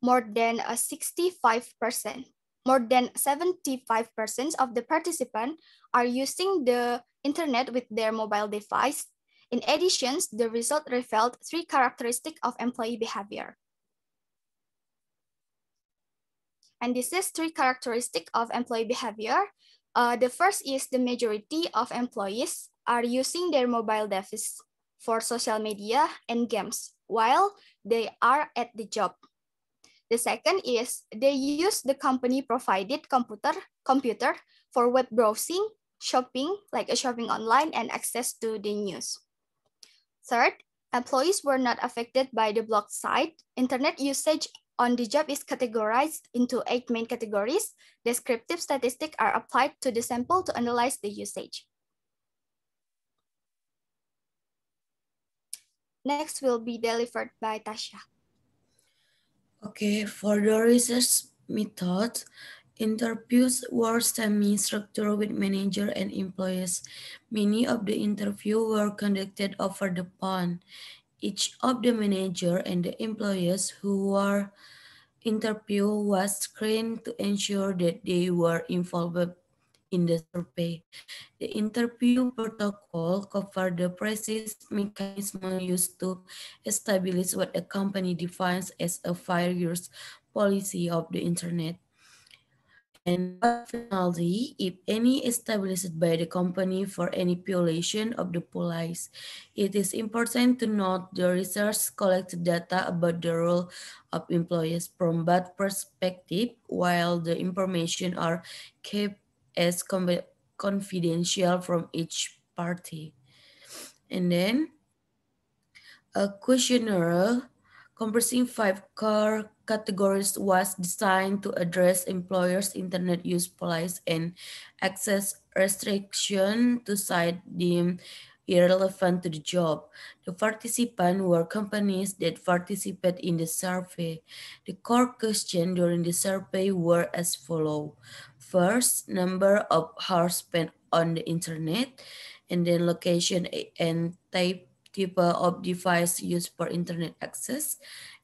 More than 65%, more than 75% of the participants are using the internet with their mobile device. In addition, the result revealed 3 characteristics of employee behavior. And this is 3 characteristics of employee behavior. The first is the majority of employees are using their mobile device for social media and games while they are at the job. The second is they use the company provided computer for web browsing, shopping, like shopping online, and access to the news. Third, employees were not affected by the blocked site. Internet usage on the job is categorized into 8 main categories. Descriptive statistics are applied to the sample to analyze the usage. Next will be delivered by Tasha. Okay, for the research method, interviews were semi-structured with manager and employees. Many of the interviews were conducted over the phone. Each of the manager and the employees who were interviewed was screened to ensure that they were involved in the survey. The interview protocol covered the precise mechanism used to establish what a company defines as a 5-year policy of the internet, and what penalty, if any, established by the company for any violation of the policy. It is important to note the research collected data about the role of employees from both perspectives, while the information are kept as confidential from each party. And then a questionnaire comprising 5 core categories was designed to address employers' internet use policies and access restriction to sites deemed irrelevant to the job. The participants were companies that participated in the survey. The core questions during the survey were as follows. First, number of hours spent on the internet, and then location and type of device used for internet access,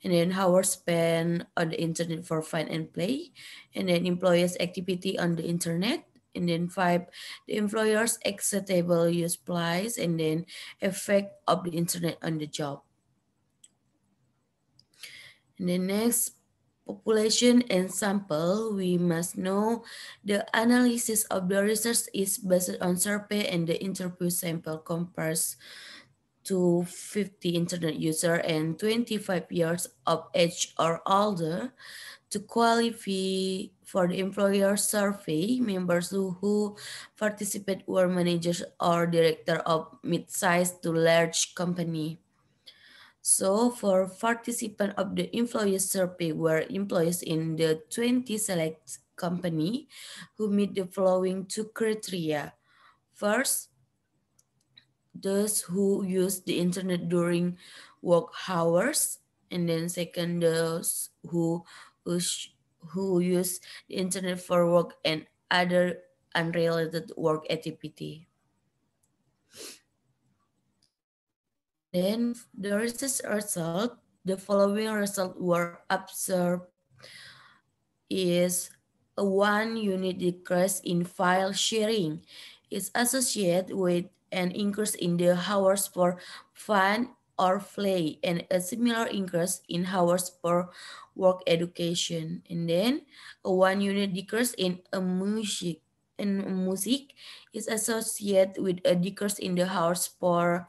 and then hours spent on the internet for fun and play, and then employers' activity on the internet, and then 5, the employer's acceptable use price, and then effect of the internet on the job. And then next, population and sample, we must know the analysis of the research is based on survey and the interview sample compares to 50 internet user and 25 years of age or older. To qualify for the employer survey, members who participate were managers or director of mid-sized to large company. So for participant of the employee survey were employees in the 20 select company who meet the following two criteria. First, those who use the internet during work hours, and then second, those who use the internet for work and other unrelated work activity. And then the research result, the following result were observed is a 1 unit decrease in file sharing is associated with an increase in the hours for fun or play and a similar increase in hours for work education. And then a 1 unit decrease in music is associated with a decrease in the hours for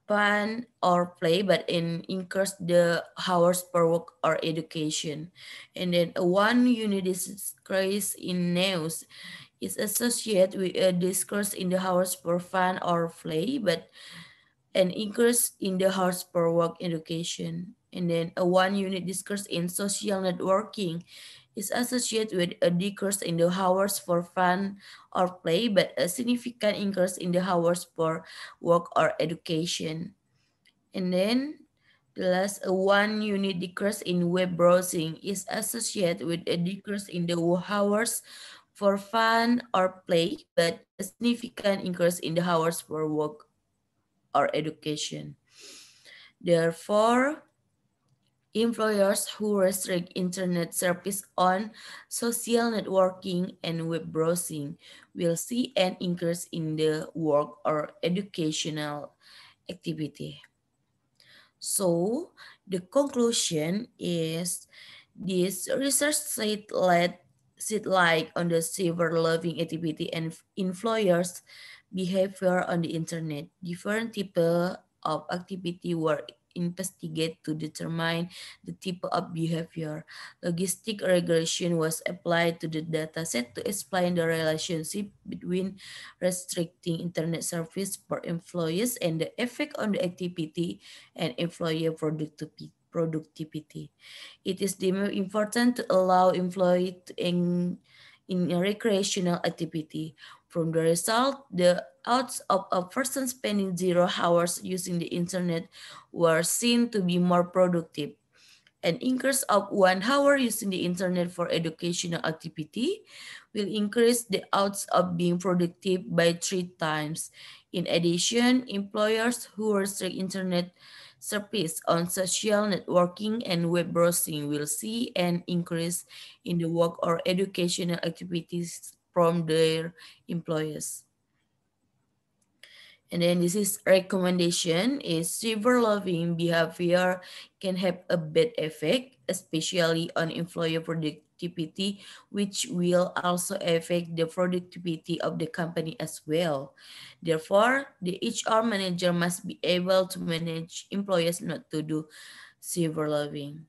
fun or play, but increase the hours per work or education. And then a 1 unit decrease in news is associated with a decrease in the hours for fun or play, but an increase in the hours per work education. And then a 1 unit decrease in social networking is associated with a decrease in the hours for fun or play, but a significant increase in the hours for work or education. And then the last, a 1 unit decrease in web browsing is associated with a decrease in the hours for fun or play, but a significant increase in the hours for work or education. Therefore, employers who restrict internet service on social networking and web browsing will see an increase in the work or educational activity. So the conclusion is this research shed light on the cyber loving activity and employers' behavior on the internet. Different types of activity were investigated to determine the type of behavior. Logistic regression was applied to the dataset to explain the relationship between restricting internet service for employees and the effect on the activity and employer productivity. It is deemed important to allow employees to in a recreational activity. From the result, the odds of a person spending 0 hours using the internet were seen to be more productive. An increase of 1 hour using the internet for educational activity will increase the odds of being productive by 3 times. In addition, employers who restrict internet service on social networking and web browsing will see an increase in the work or educational activities from their employers. And then this is recommendation is cyber loving behavior can have a bad effect, especially on employer productivity, which will also affect the productivity of the company as well. Therefore, the HR manager must be able to manage employees not to do cyber loving.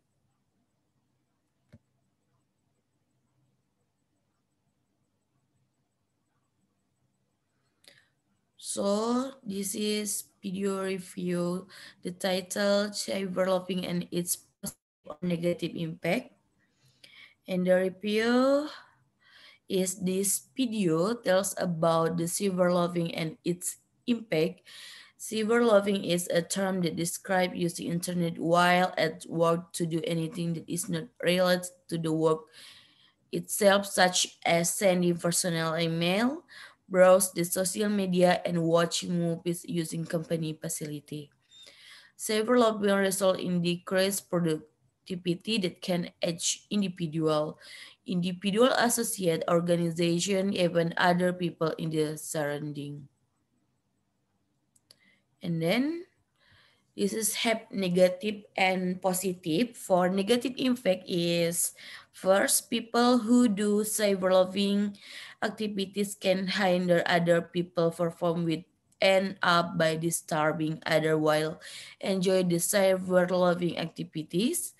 So this is video review, the title Cyberloving and its positive or negative impact. And the review is this video tells about the cyberloving and its impact. Cyberloving is a term that describes using internet while at work to do anything that is not related to the work itself, such as sending personal email, browse the social media, and watching movies using company facility. Cyberloving result in decreased productivity that can edge individual, associate, organization, even other people in the surrounding. And then this is have negative and positive. For negative impact is first, people who do cyberloving activities can hinder other people perform with end up by disturbing other while enjoy the cyberloving activities.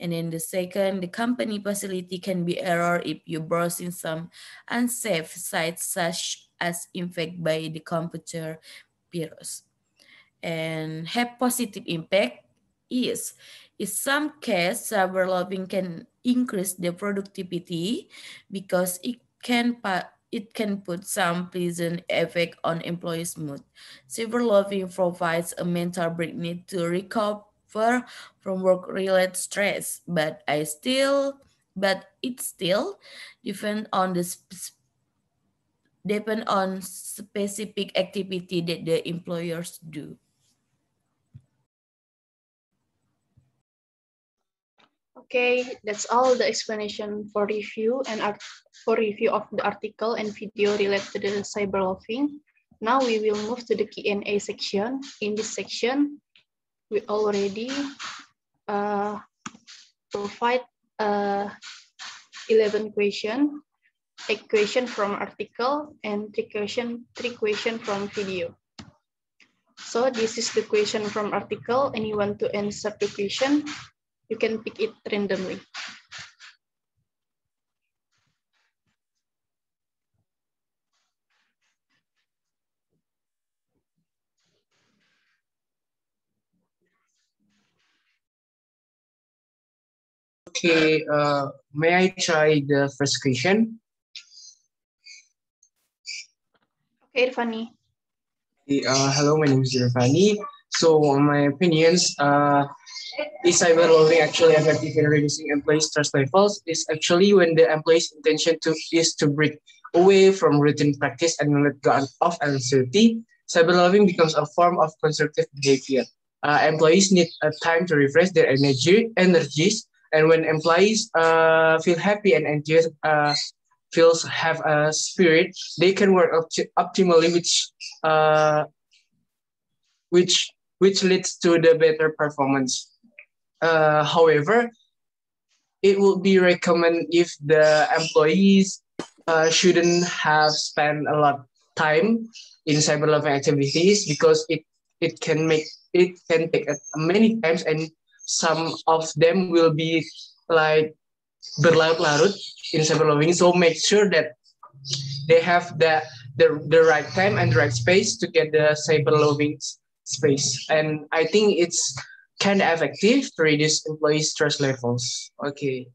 And then the second, the company facility can be error if you browsing some unsafe sites such as infected by the computer virus. and have positive impact is in some case cyberloving can increase the productivity because it can put some pleasant effect on employees' mood. Cyberloving provides a mental break need to recover from work-related stress, but it still depend on specific activity that the employers do. Okay, that's all the explanation for review of the article and video related to the cyberloving. Now we will move to the Q&A section. In this section, we already provide 11 questions, 8 questions from article, and 3 questions from video. So this is the question from article. Anyone to answer the question? You can pick it randomly. Okay, may I try the first question? Okay, Irfani. Hello, my name is Irfani. So, in my opinions, is cyberloving actually effective in reducing employees' stress levels? Is actually when the employee's intention is to break away from routine practice and let go of uncertainty. Cyberloving becomes a form of constructive behavior. Employees need time to refresh their energies, and when employees feel happy and enjoy, have a spirit, they can work optimally, which leads to the better performance. However, it would be recommended if the employees shouldn't have spent a lot of time in cyberloving activities because it can take many times, and some of them will be like berlarut-larut in cyberloving. So make sure that they have the right time and the right space to get the cyberloving space. And I think it's kind of effective to reduce employee stress levels. Okay,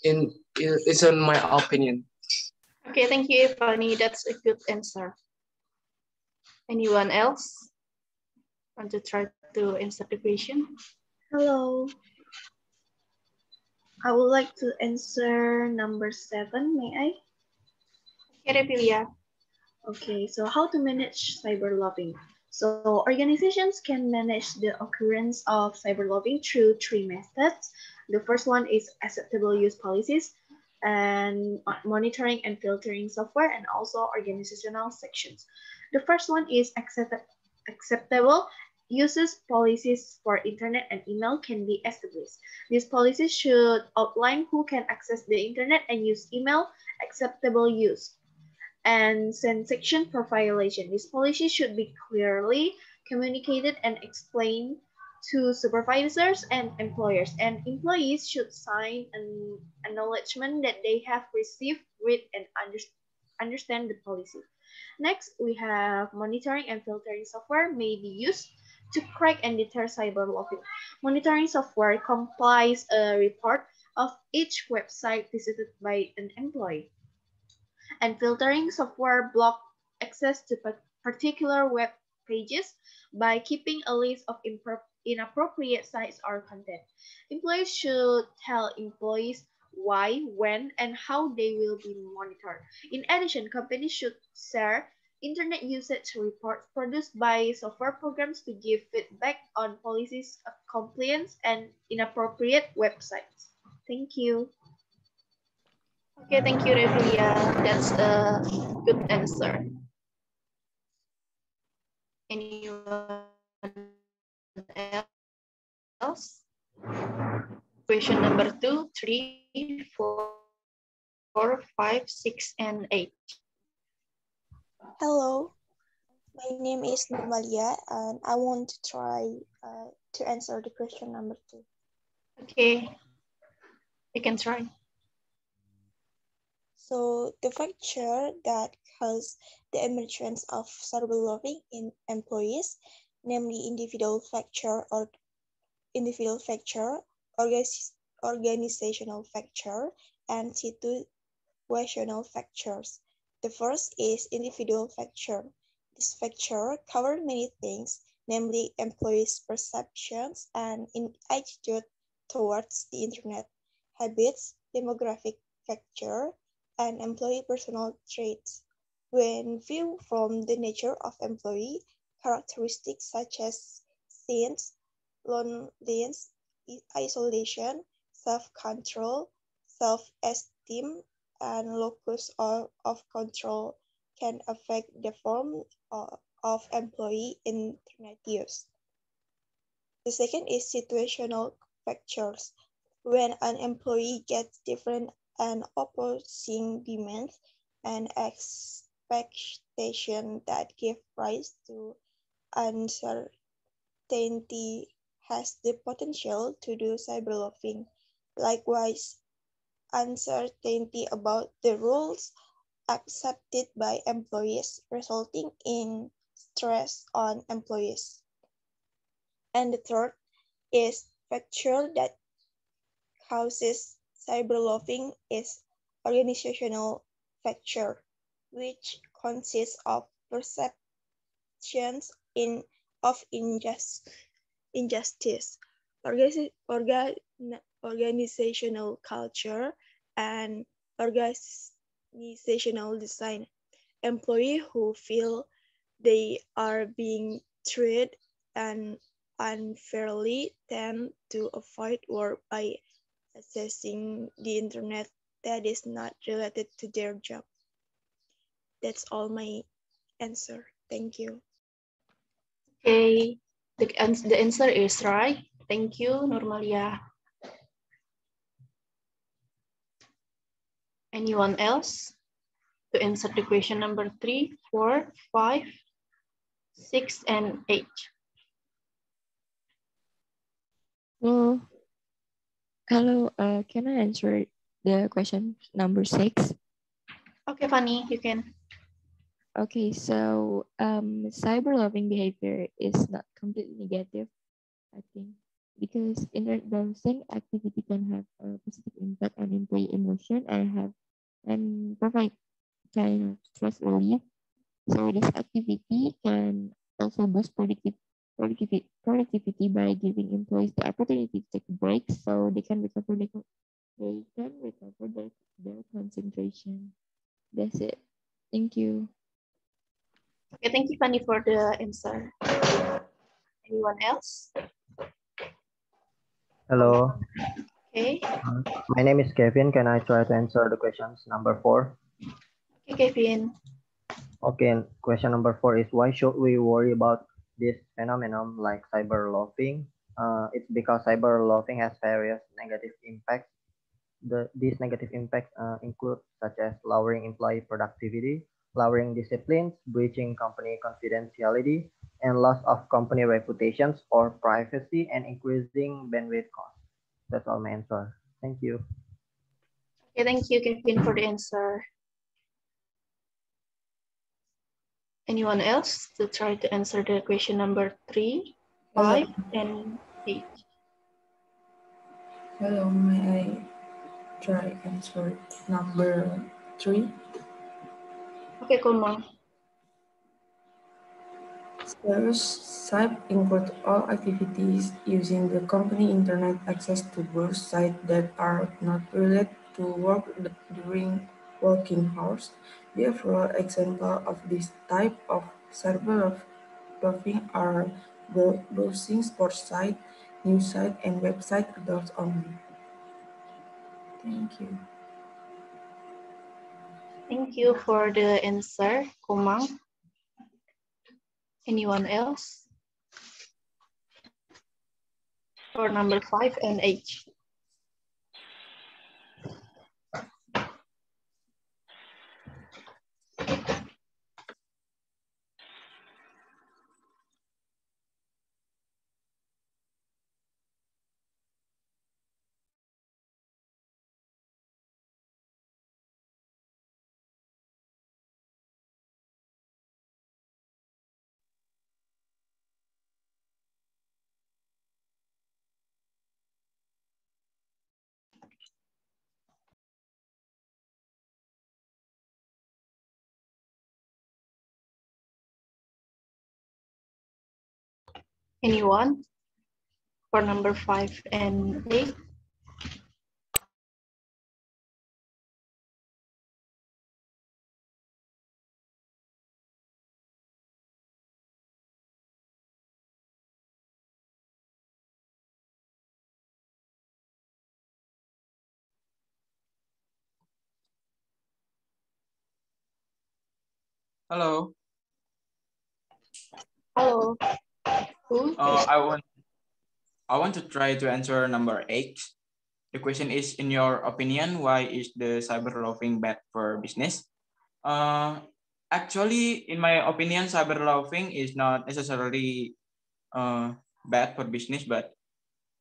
it's on my opinion. Okay, thank you, Irfani. That's a good answer. Anyone else want to try to answer the question? Hello. I would like to answer number 7, may I? Okay, Repilia. Okay, so how to manage cyberloving? So organizations can manage the occurrence of cyberloving through 3 methods. The first one is acceptable use policies and monitoring and filtering software, and also organizational sections. The first one is acceptable uses policies for internet and email can be established. These policies should outline who can access the internet and use email, acceptable use, and send section for violation. This policy should be clearly communicated and explained to supervisors and employers, and employees should sign an acknowledgement that they have received, read, and understand the policy. Next, we have monitoring and filtering software may be used to crack and deter cyberloving. Monitoring software compiles a report of each website visited by an employee, and filtering software block access to particular web pages by keeping a list of inappropriate sites or content. Employees should tell employees why, when, and how they will be monitored. In addition, companies should share internet usage reports produced by software programs to give feedback on policies of compliance and inappropriate websites. Thank you. Okay, thank you, Revilia. That's a good answer. Anyone else? Question number 2, 3, 4, 5, 6, and 8. Hello, my name is Nurmalia, and I want to try to answer the question number 2. Okay, you can try. So the factor that cause the emergence of cyberloving in employees namely individual factor, organizational factor, and situational factors. The first is individual factor. This factor covers many things, namely employees' perceptions and attitude towards the internet, habits, demographic factor, and employee personal traits. When viewed from the nature of employee, characteristics such as scenes, loneliness, isolation, self-control, self-esteem, and locus of control can affect the form of employee internet use. The second is situational factors. When an employee gets different and opposing demands and expectations that give rise to uncertainty has the potential to do cyberbullying. Likewise, uncertainty about the rules accepted by employees, resulting in stress on employees. And the third is factor that causes cyberbullying is organizational factor, which consists of perceptions of injustice, organizational culture, and organizational design. Employees who feel they are being treated and unfairly tend to avoid work by accessing the internet that is not related to their job. That's all my answer. Thank you. Okay, the answer is right. Thank you, Nurmalia. Anyone else to answer the question number 3, 4, 5, 6, and 8? Hello. Can I answer the question number 6? Okay, Fanny, you can. Okay, so cyber-loving behavior is not completely negative, I think, because internet browsing activity can have a positive impact on employee emotion and provide kind of stress relief. So this activity can also boost productivity by giving employees the opportunity to take a break so they can recover their concentration. That's it. Thank you. Okay, thank you, Fanny, for the answer. Anyone else? Hello. Okay. My name is Kevin. Can I try to answer the questions number 4? Okay, Kevin. Okay, question number 4 is why should we worry about this phenomenon like cyber-loafing? It's because cyber-loafing has various negative impacts. These negative impacts include such as lowering employee productivity, lowering disciplines, breaching company confidentiality, and loss of company reputations or privacy, and increasing bandwidth costs. That's all my answer. Thank you. Okay, thank you, Kevin, for the answer. Anyone else to try to answer the question number 3, 5, and 8? Hello, may I try answer number 3? Okay, Kumar. Site include all activities using the company internet access to both sites that are not related to work during working hours. Behavioral examples of this type of cyber-loafing are browsing sports site, news site, and website adults only. Thank you. Thank you for the answer, Kumang. Anyone else? For number 5 and 8. Anyone for number 5 and 8? Hello. Hello. I want to try to answer number 8. The question is, in your opinion, why is the cyber loafing bad for business? Actually, in my opinion, cyber loafing is not necessarily bad for business, but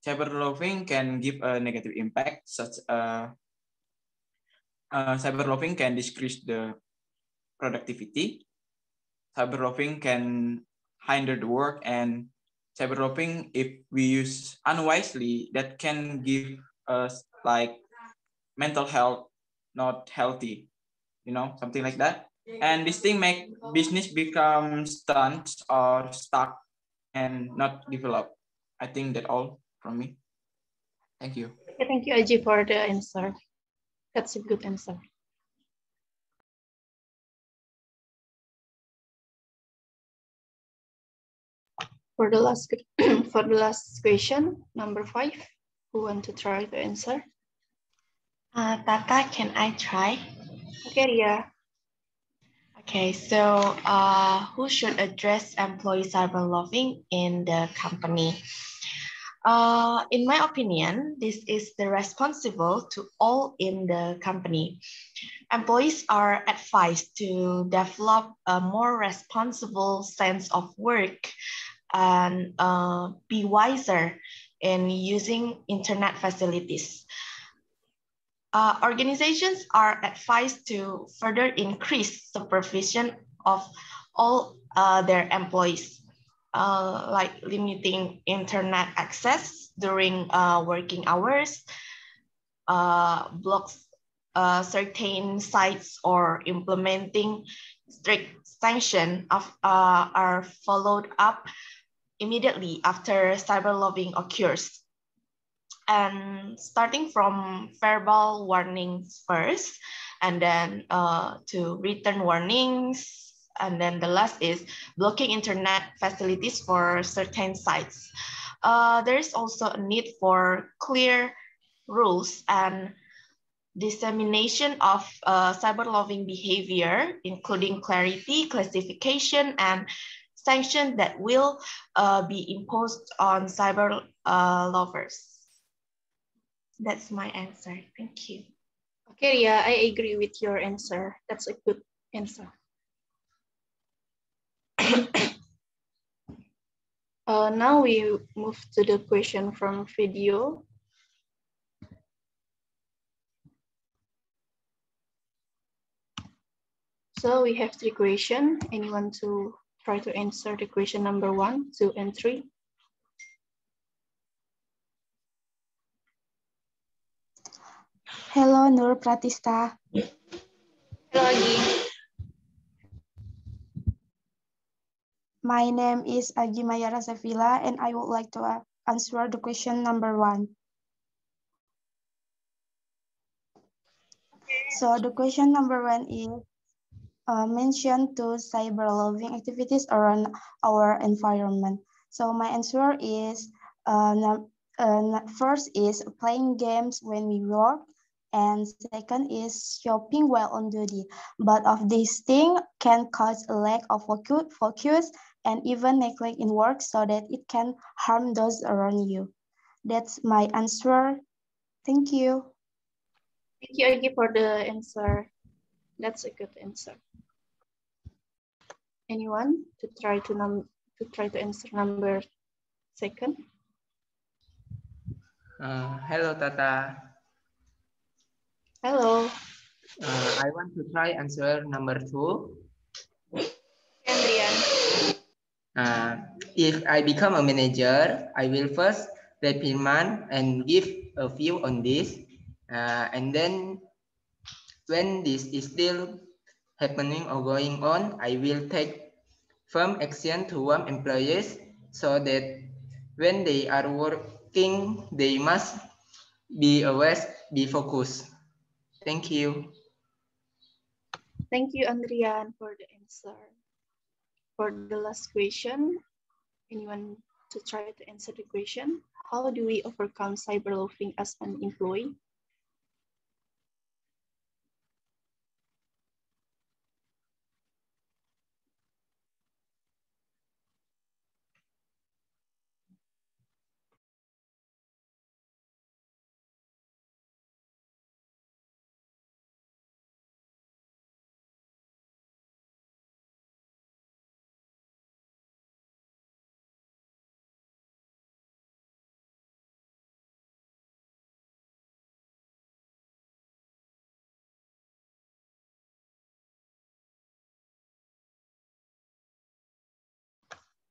cyber loafing can give a negative impact, such cyber loafing can decrease the productivity. Cyber loafing can hinder the work, and cyber loafing, if we use unwisely, that can give us like mental health not healthy, something like that. And this thing make business become stunt or stuck and not develop. I think that all from me. Thank you. Okay, thank you, Aji, for the answer. That's a good answer. For the last for the last question, number 5, who want to try to answer? Tata, can I try? Okay, yeah. Okay, so who should address employee cyber loafing in the company? In my opinion, this is the responsible to all in the company. Employees are advised to develop a more responsible sense of work and be wiser in using internet facilities. Organizations are advised to further increase supervision of all their employees, like limiting internet access during working hours, blocks certain sites, or implementing strict sanction are followed up immediately after cyber loafing occurs. And starting from verbal warnings first, and then to written warnings, and then the last is blocking internet facilities for certain sites. There is also a need for clear rules and dissemination of cyber loafing behavior, including clarity, classification, and sanctions that will be imposed on cyber loafers. That's my answer. Thank you. Okay, yeah, I agree with your answer. That's a good answer. Now we move to the question from video. So we have 3 questions. Anyone to try to answer the question number 1, 2, and 3? Hello, Nur Pratista. Hello, Agi. My name is Agi Mayara Sevilla, and I would like to answer the question number 1. So the question number 1 is mention 2 cyber loafing activities around our environment. So my answer is first is playing games when we work, and second is shopping while on duty. But of these things can cause a lack of focus and even neglect in work, so that it can harm those around you. That's my answer. Thank you. Thank you, Agi, for the answer. That's a good answer. Anyone to try to answer number 2? Hello, Tata. Hello. I want to try answer number 2. Andrian. If I become a manager, I will first reprimand and give a view on this. And then when this is still happening or going on, I will take firm action to warn employees so that when they are working, they must be always be focused. Thank you. Thank you, Andrian, for the answer. For the last question, anyone to try to answer the question? How do we overcome cyberloafing as an employee?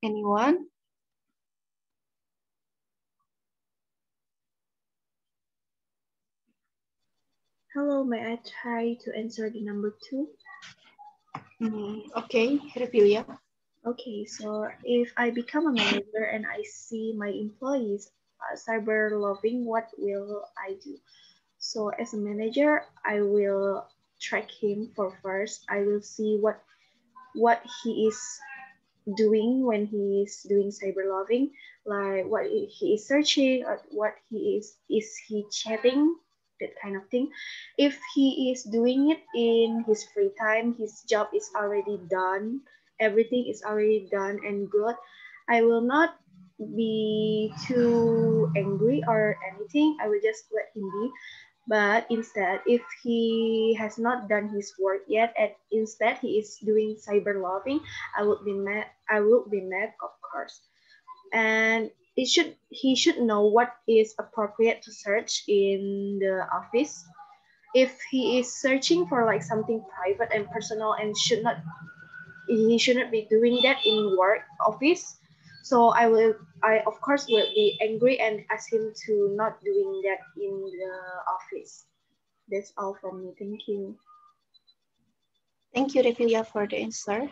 Anyone? Hello, may I try to answer the number 2? Okay, Revilia. Okay, so if I become a manager and I see my employees cyber loving, what will I do? So as a manager, I will track him for first. I will see what he is doing when he is doing cyber loving, like what he is searching or what he is he chatting, that kind of thing. If he is doing it in his free time, his job is already done, everything is already done and good, I will not be too angry or anything. I will just let him be. But instead, if he has not done his work yet, and instead he is doing cyber lobbying, I would be mad. I would be mad, of course. And he should know what is appropriate to search in the office. If he is searching for like something private and personal and he shouldn't be doing that in work office. So I of course will be angry and ask him to not doing that in the office. That's all from me. Thank you. Thank you, Revilia, for the answer.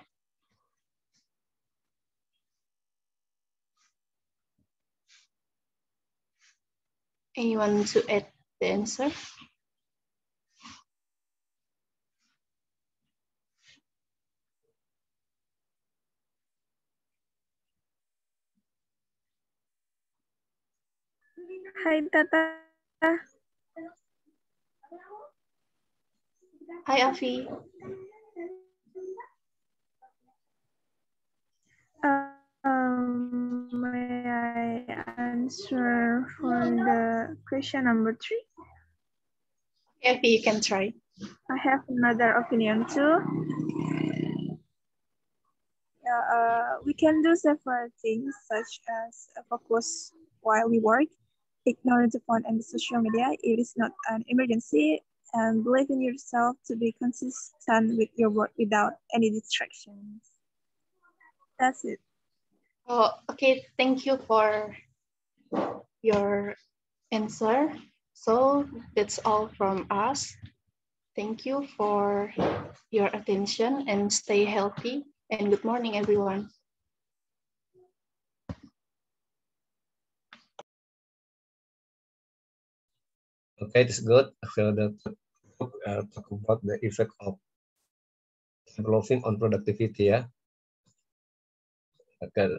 Anyone to add the answer? Hi, Tata. Hi, Afi. May I answer for the question number 3? Afi, you can try. I have another opinion too. We can do several things such as focus while we work, ignore the phone and the social media if it's not an emergency, and believe in yourself to be consistent with your work without any distractions. That's it. Oh, okay. Thank you for your answer. So that's all from us. Thank you for your attention and stay healthy. And good morning, everyone. Okay, that's good. So talk about the effect of cyberloafing on productivity. Yeah. Okay.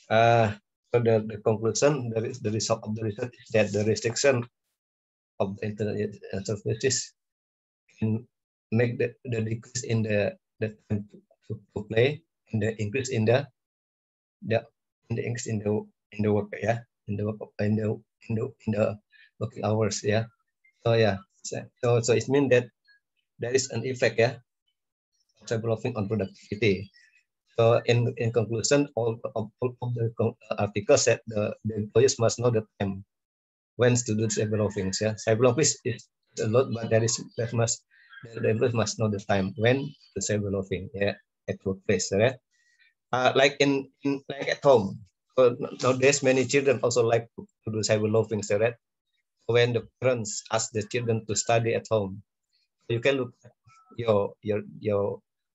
So the conclusion, the result of the research is that the restriction of the internet services can make the decrease in the time to play and the increase in the increase in the work, yeah, in the working hours, yeah. So yeah, so it means that there is an effect, yeah, of cyberloafing on productivity. So in conclusion, all of the articles said the employees must know the time when to do cyberloafing. Yeah, cyberloafing is a lot, but the employees must know the time when to cyberloafing. Yeah, at workplace, right? Like like at home. So nowadays, many children also like to do cyberloafing, right? When the parents ask the children to study at home, you can look at your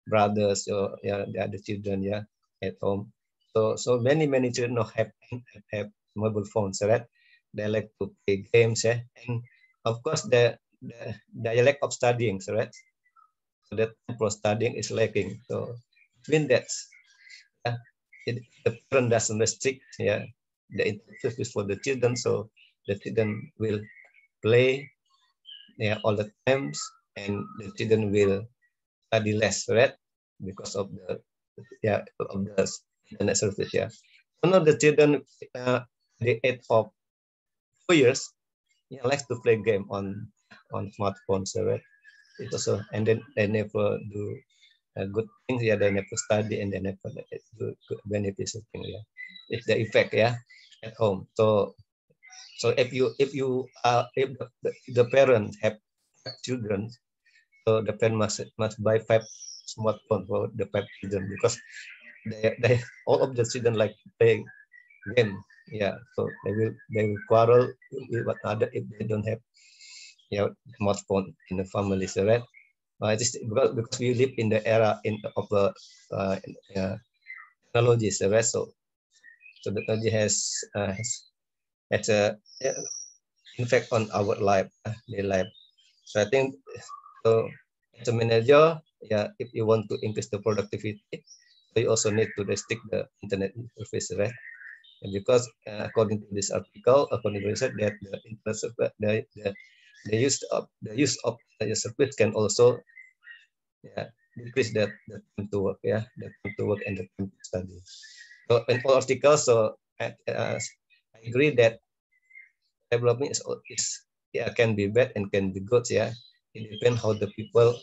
brothers or the other children, yeah, at home. So many children have mobile phones, right? They like to play games, yeah, and of course the lack of studying, right? So that for studying is lacking. So between that, yeah, the parent doesn't restrict, yeah, the interface for the children, so the children will play, yeah, all the times, and the children will study less, right? Because of the internet service, yeah. One of the children, the age of 4 years, yeah, likes to play game on smartphones, right? It also, and then they never do good things, yeah. They never study and they never do good beneficial thing, yeah. It's the effect, yeah, at home. So if the parents have children, so the parent must buy 5 smartphones for the 5 children, because they all of the children like playing game, yeah. So they will quarrel with one another if they don't have, you know, smartphone in the family, so right? It is because we live in the era of the technology, so right? So the technology has a impact on our life, daily life. So I think, so as a manager, yeah, if you want to increase the productivity, you also need to restrict the internet interface, right? And because according to this article, according to research, that the use of the service can also, yeah, decrease the time to work, yeah, the time to work and the time to study. So in all articles, so I agree that development is yeah, can be bad and can be good, yeah. It depends how the people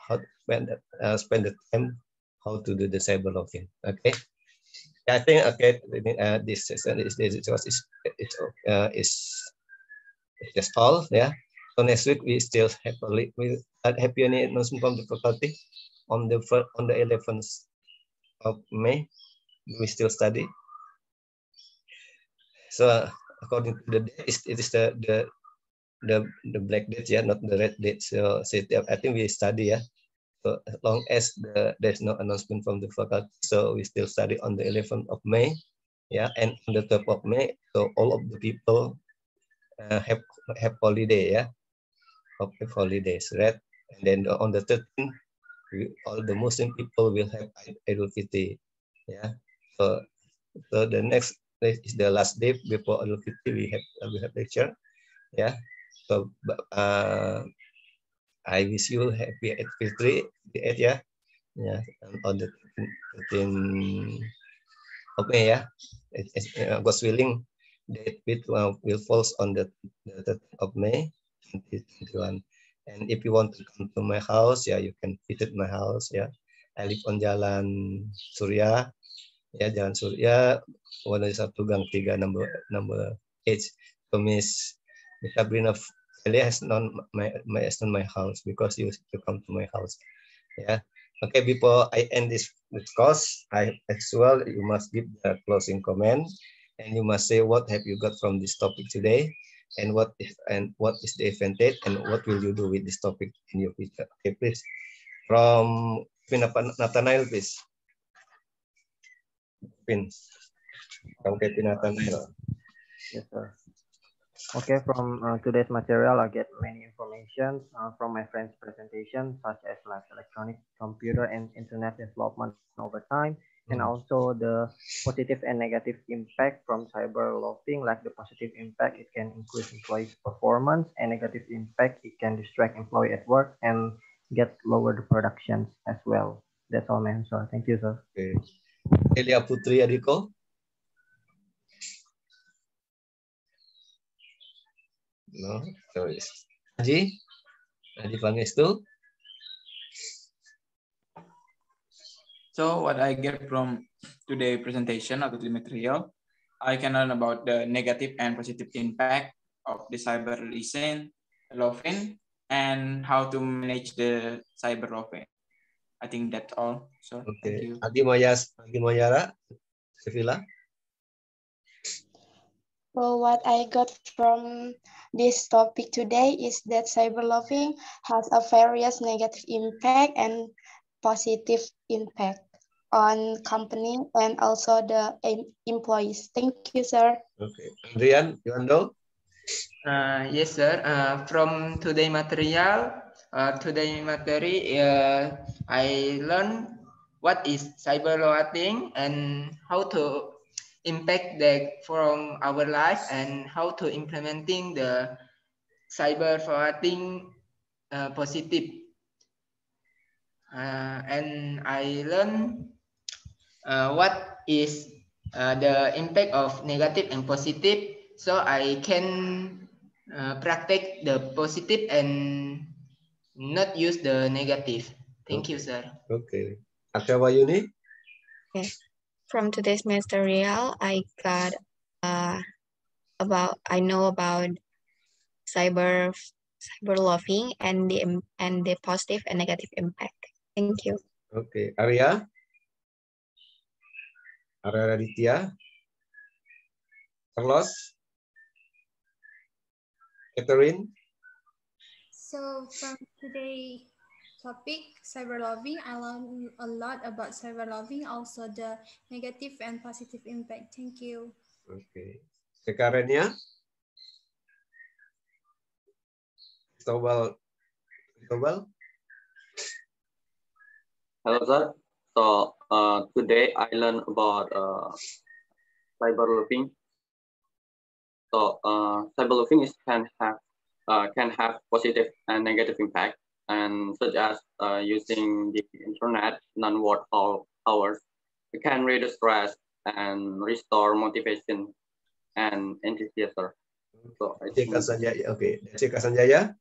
how spend the time, how to do the cyber login. Okay. I think okay. This session is just all, yeah. So next week we still have any announcement from the faculty on the 11th of May. We still study. So according to the date, it is the black date, yeah, not the red date. So I think we study, yeah. So as long as there's no announcement from the faculty, so we still study on the 11th of May, yeah, and on the 12th of May. So all of the people have holiday, yeah, have holidays, right? And then on the 13th, all the Muslim people will have Idul Fitri, yeah. So the next day is the last day before Idul Fitri. We have lecture, yeah. So I wish you happy Idul Fitri, yeah. Yeah, on the 13th of May, yeah. God's willing, the date will fall on the 13th of May 2021. And if you want to come to my house, yeah, you can visit my house, yeah. I live on Jalan Surya, yeah, Jalan Surya, 101 Gang 3, number 8. So Miss Sabrina has known my house because you used to come to my house, yeah. Okay, before I end this course, as well, you must give the closing comment, and you must say what have you got from this topic today, and what is the advantage, and what will you do with this topic in your future. Okay, please. From Nathanael, please. Pin. From Nathanael. Yes, sir. Okay, from today's material, I get many information from my friend's presentation, such as like electronic, computer, and internet development over time, and also the positive and negative impact from cyber loafing. Like the positive impact, it can increase employees' performance, and negative impact, it can distract employee at work and get lower the productions as well. That's all, man. So thank you, sir. Okay. Elia Putri Adiko. No, sorry. Haji Pangestu. So what I get from today's presentation of the material, I can learn about the negative and positive impact of the cyber loafing and how to manage the cyber loafing. I think that's all. So okay. Thank you. Agi Mayara, Sevilla. So what I got from this topic today is that cyberloafing has a various negative impact and positive impact. on company and also the employees. Thank you, sir. Okay, Adrian, you know? Yes, sir. From today material, I learned what is cyber loafing and how to impact that from our life and how to implementing the cyber forwarding positive. And I learned what is the impact of negative and positive, so I can practice the positive and not use the negative. Thank you, sir. Okay. Achawa Yuni? Okay. From today's material, I got I know about cyber loafing and the positive and negative impact. Thank you. Okay, Arya Raditya, Carlos, Catherine. So from today's topic, cyber loving, I learned a lot about cyber loving, also the negative and positive impact. Thank you. Okay. Sekarangnya, Cristobal. Hello, sir. So today I learned about cyber loafing. So cyber loafing can have positive and negative impact, and such as using the internet non-work hours. It can reduce stress and restore motivation and enthusiasm. So I think. Sanjaya. Okay, Jessica Sanjaya.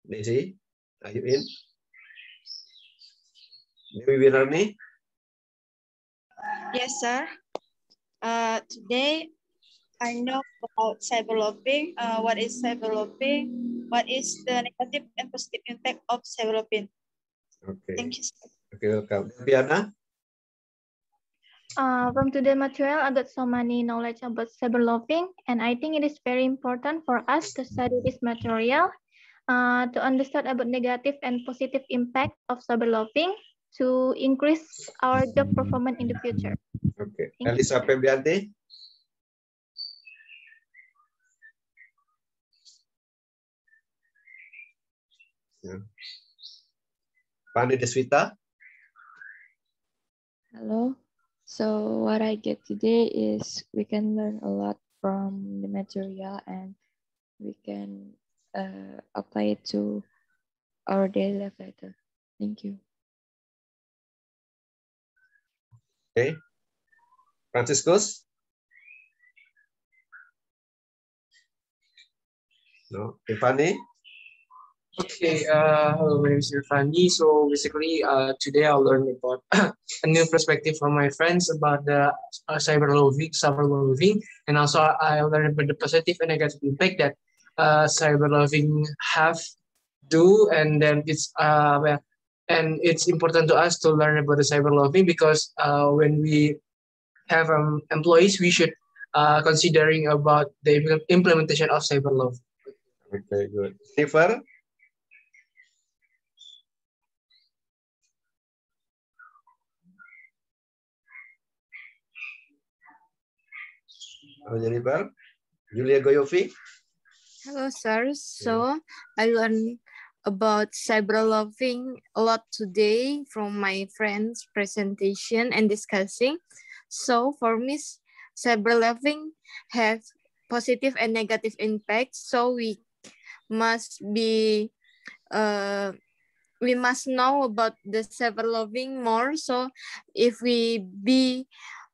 Desi, are you in? Dewi Winarni? Yes, sir. Today, I know about cyber loafing. What is cyber loafing? What is the negative and positive impact of cyber loafing? Okay. Thank you, sir. Okay, welcome. Diana? From today's material, I got so many knowledge about cyber loafing, and I think it is very important for us to study this material to understand about negative and positive impact of cyber loafing to increase our job performance in the future. Okay. Elisa Febianti? Yeah. Pani Deswita? Hello. So what I get today is we can learn a lot from the material and we can apply it to our daily life later. Thank you. Okay. Franciscus? No. Tiffany? Okay, hello, my name is Irfani. So basically, today I'll learn about a new perspective from my friends about the cyber loafing, and also I learned about the positive and negative impact that cyber loafing have do, and then and it's important to us to learn about the cyber loafing because when we have employees, we should considering about the implementation of cyber loafing. Okay, good. Jennifer? Jennifer? Julia Goyofi? Hello, sir. So I learned about cyber loving a lot today from my friends' presentation and discussing. So for me, cyber loving has positive and negative impact. So we must know about the cyber loving more. So if we be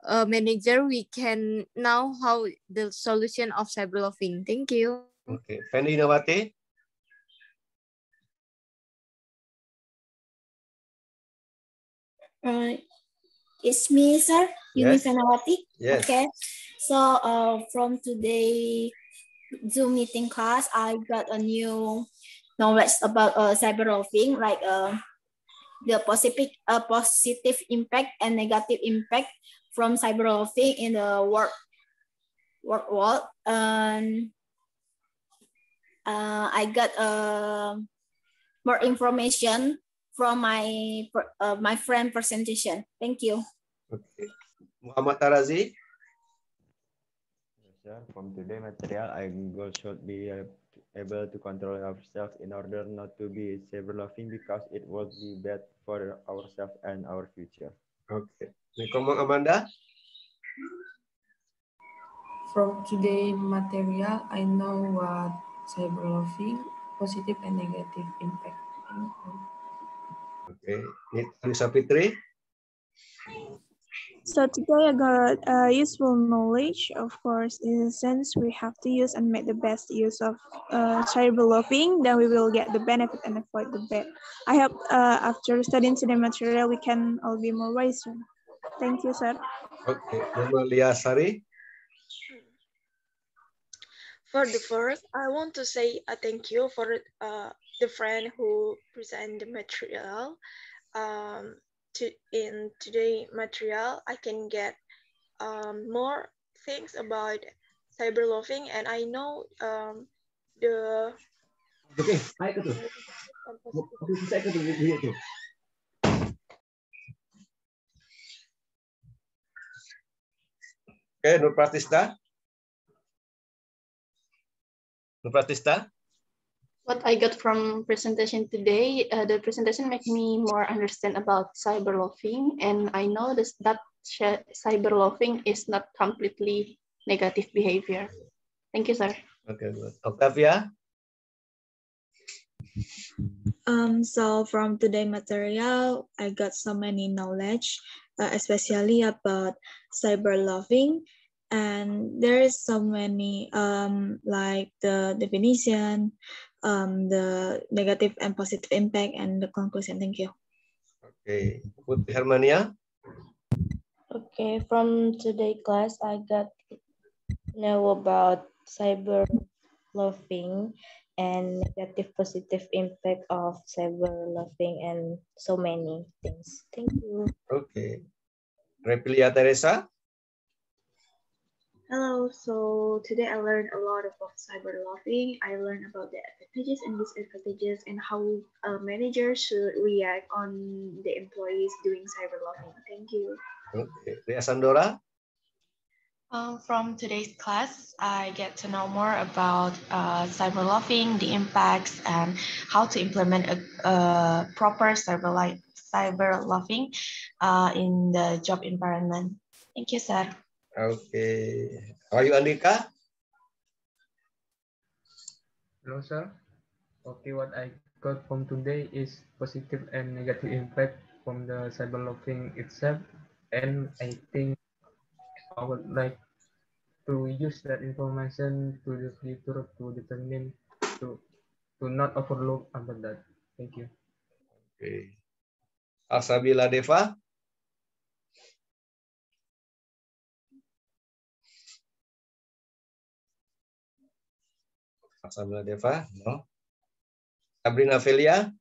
a manager, we can know how the solution of cyber loving. Thank you. Okay. Fendi Nawati? It's me, sir. Yuni Fenawati. Yes. Okay. So from today Zoom meeting class, I got a new knowledge about cyber loafing, like the positive impact and negative impact from cyber loafing in the work world. And I got more information from my friend presentation. Thank you. Okay. Muhammad Tarazi. Sir, from today material, our goal should be able to control ourselves in order not to be cyber-loving because it would be bad for ourselves and our future. Okay. Nikomong Amanda. From today material, I know what cyber-loving, positive and negative impact. Okay. Nisa Fitri. So today I got useful knowledge, of course, in a sense we have to use and make the best use of cyber-loving, then we will get the benefit and avoid the bad. I hope after studying today material, we can all be more wiser. Thank you, sir. Okay. Nomalia Sari. For the first, I want to say thank you for the friend who present the material. In today's material, I can get more things about cyber-loving, and I know the. Okay, Okay, Nur Pratista. Nur Pratista. What I got from presentation today, the presentation made me more understand about cyber-loving, and I know that cyber-loving is not completely negative behavior. Thank you, sir. Okay, good. Octavia. So from today material, I got so many knowledge, especially about cyber-loving, and there is so many like the definition, the negative and positive impact, and the conclusion. Thank you. Okay, Putri Hermania. Okay, from today class, I got to know about cyber-loving and negative positive impact of cyber-loving and so many things. Thank you. Okay. Repilia Teresa. Hello, so today I learned a lot about cyber-loving. I learned about the advantages and disadvantages and how a manager should react on the employees doing cyber-loving. Thank you. Okay. Ria Sandora. From today's class, I get to know more about cyber-loving, the impacts, and how to implement a proper cyber-loving in the job environment. Thank you, sir. Okay. How are you, Andika? Hello, sir. Okay, what I got from today is positive and negative impact from the cyber-loving itself, and I think I would like to use that information to the future to determine to not overlook about that. Thank you. Okay. Asabila Deva. Asabila Deva, no. Sabrina Velia.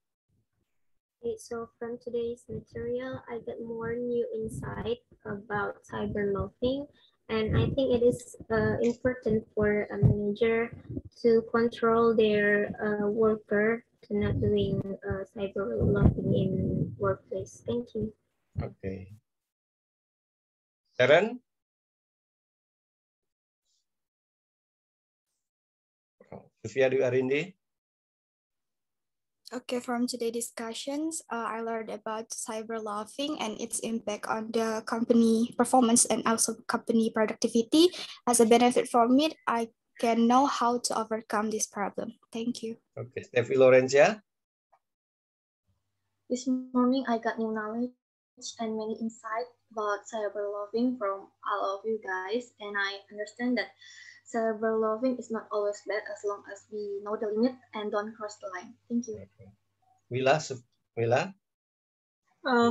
Okay, so from today's material, I got more new insight about cyber-loving, and I think it is important for a manager to control their worker to not doing cyber-loving in workplace. Thank you. Okay. Sharon. Sofia Dwi Arindi. Okay, from today's discussions, I learned about cyber-loving and its impact on the company performance and also company productivity. As a benefit from it, I can know how to overcome this problem. Thank you. Okay, Steffi Laurencia. This morning, I got new knowledge and many insight about cyber-loving from all of you guys, and I understand that cyber-loving is not always bad as long as we know the limit and don't cross the line. Thank you. Okay. Wila.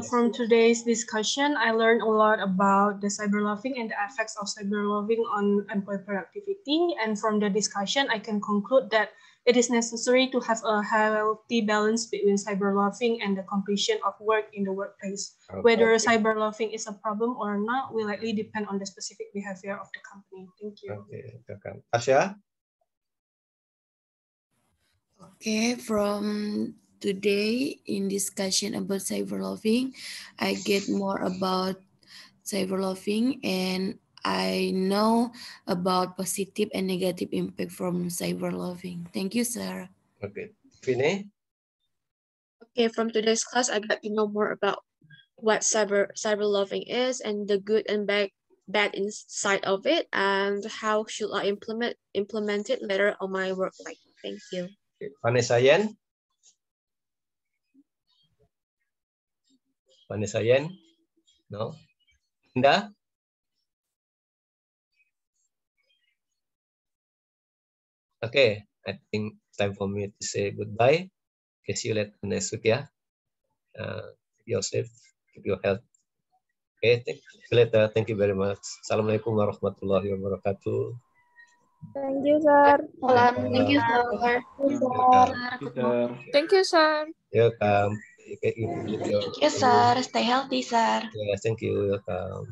From today's discussion, I learned a lot about the cyber-loving and the effects of cyber-loving on employee productivity. And from the discussion, I can conclude that it is necessary to have a healthy balance between cyber-loving and the completion of work in the workplace. Okay. Whether cyber-loving is a problem or not will likely depend on the specific behavior of the company. Thank you. Okay, Asya. Okay, from today in discussion about cyberloving, I get more about cyberloving and I know about positive and negative impact from cyberloving. Thank you, sir. Okay. Vinay? Okay, from today's class, I got to know more about what cyberloving is and the good and bad inside of it, and how should I implement it later on my work life. Thank you. Vanessa Yen? Vanessa Yen? No? Linda? Okay, I think it's time for me to say goodbye. Okay, see you later next week, yeah? Keep yourself, keep your health. Okay, see you later. Thank you very much. Assalamualaikum warahmatullahi wabarakatuh. Thank you, sir. Thank you, sir. Thank you, sir. Welcome. Thank you, sir. Stay healthy, sir. Yeah, thank you. Welcome.